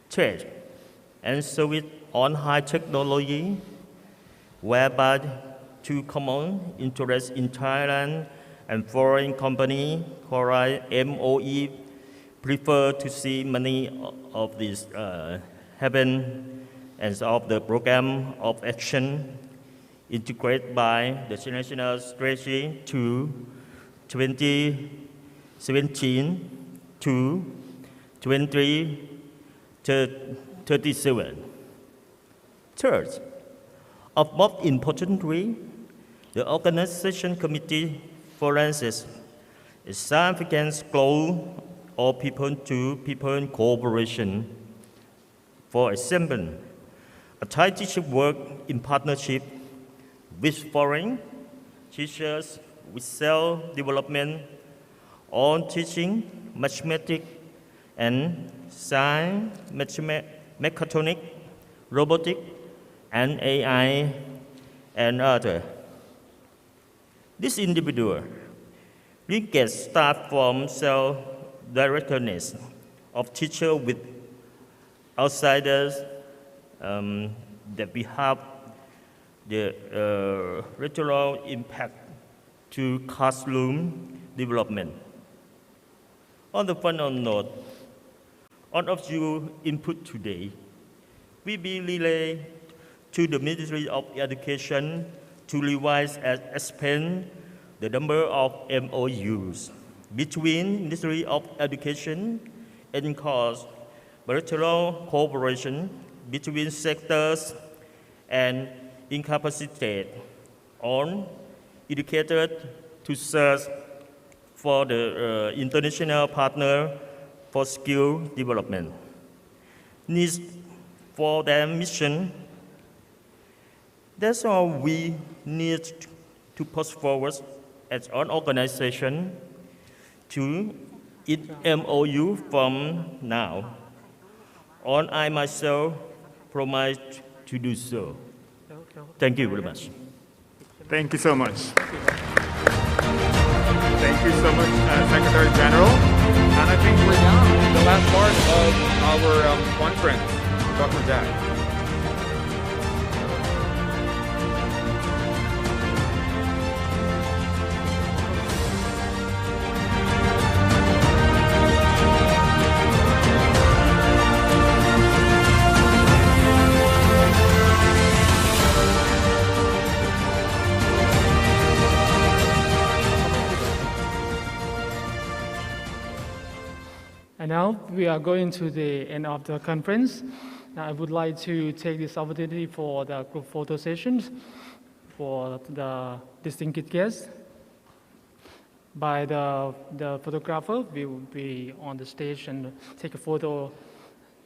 trade, and service on high technology, whereby two common interests in Thailand and foreign company called MOE prefer to see many of these happen as of the program of action integrated by the national strategy to 2017 to 2037. Third, of most importantly, the organization committee forensics a significant goal of people-to-people cooperation. For example, a Thai teacher work in partnership with foreign teachers with self-development on teaching mathematics and science, mechatronics, robotics, and AI, and others. This individual will get start from self-directedness of teacher with outsiders that we have the lateral impact to classroom development. On the final note, all of you input today will be relayed to the Ministry of Education to revise and expand the number of MOUs between Ministry of Education and cause bilateral cooperation between sectors and incapacitate on educators to search for the international partner for skill development. Needs for their mission. That's all we need to push forward as an organization to its MOU from now on. I myself promise to do so. Thank you very much. Thank you so much. Thank you so much, Secretary General. And I think we're now in the last part of our conference. Dr. Jack. And now we are going to the end of the conference. Now I would like to take this opportunity for the group photo sessions for the distinguished guests. By the photographer will be on the stage and take a photo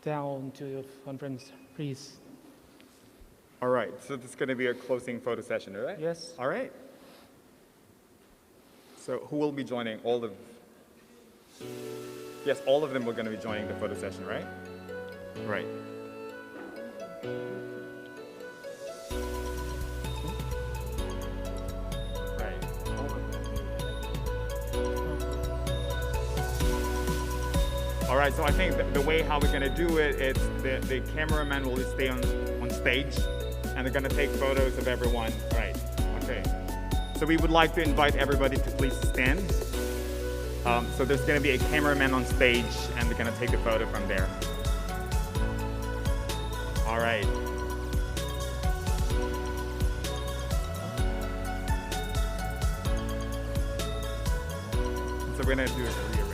down to the conference, please. All right, so this is going to be a closing photo session, right? Yes. All right. So who will be joining? All of... Yes, all of them were going to be joining the photo session, right? Right. Right. All right, so I think the way how we're going to do it, it's the cameraman will stay on stage, and they're going to take photos of everyone. Right. Okay. So we would like to invite everybody to please stand. So there's going to be a cameraman on stage, and they're going to take a photo from there. All right. So we're going to do it rearrange.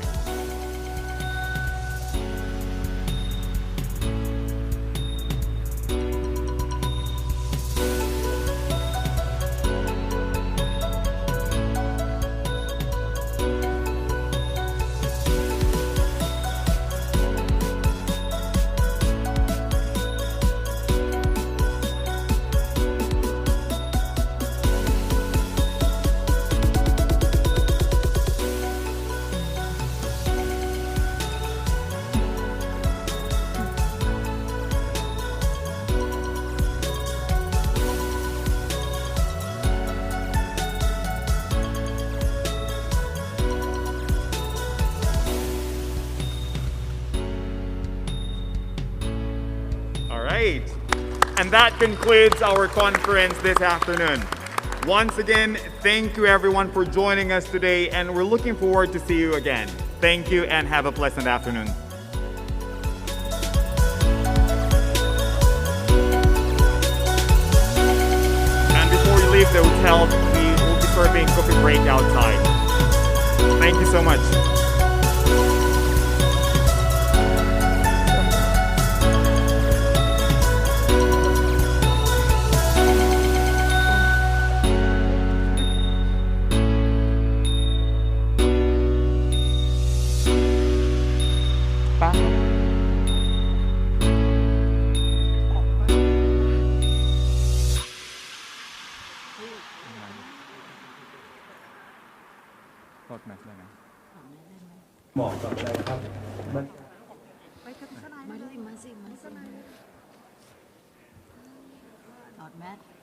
Great. And that concludes our conference this afternoon. Once again, thank you everyone for joining us today, and we're looking forward to see you again. Thank you and have a pleasant afternoon. And before we leave the hotel, we will be serving coffee break outside. Thank you so much. Not mad.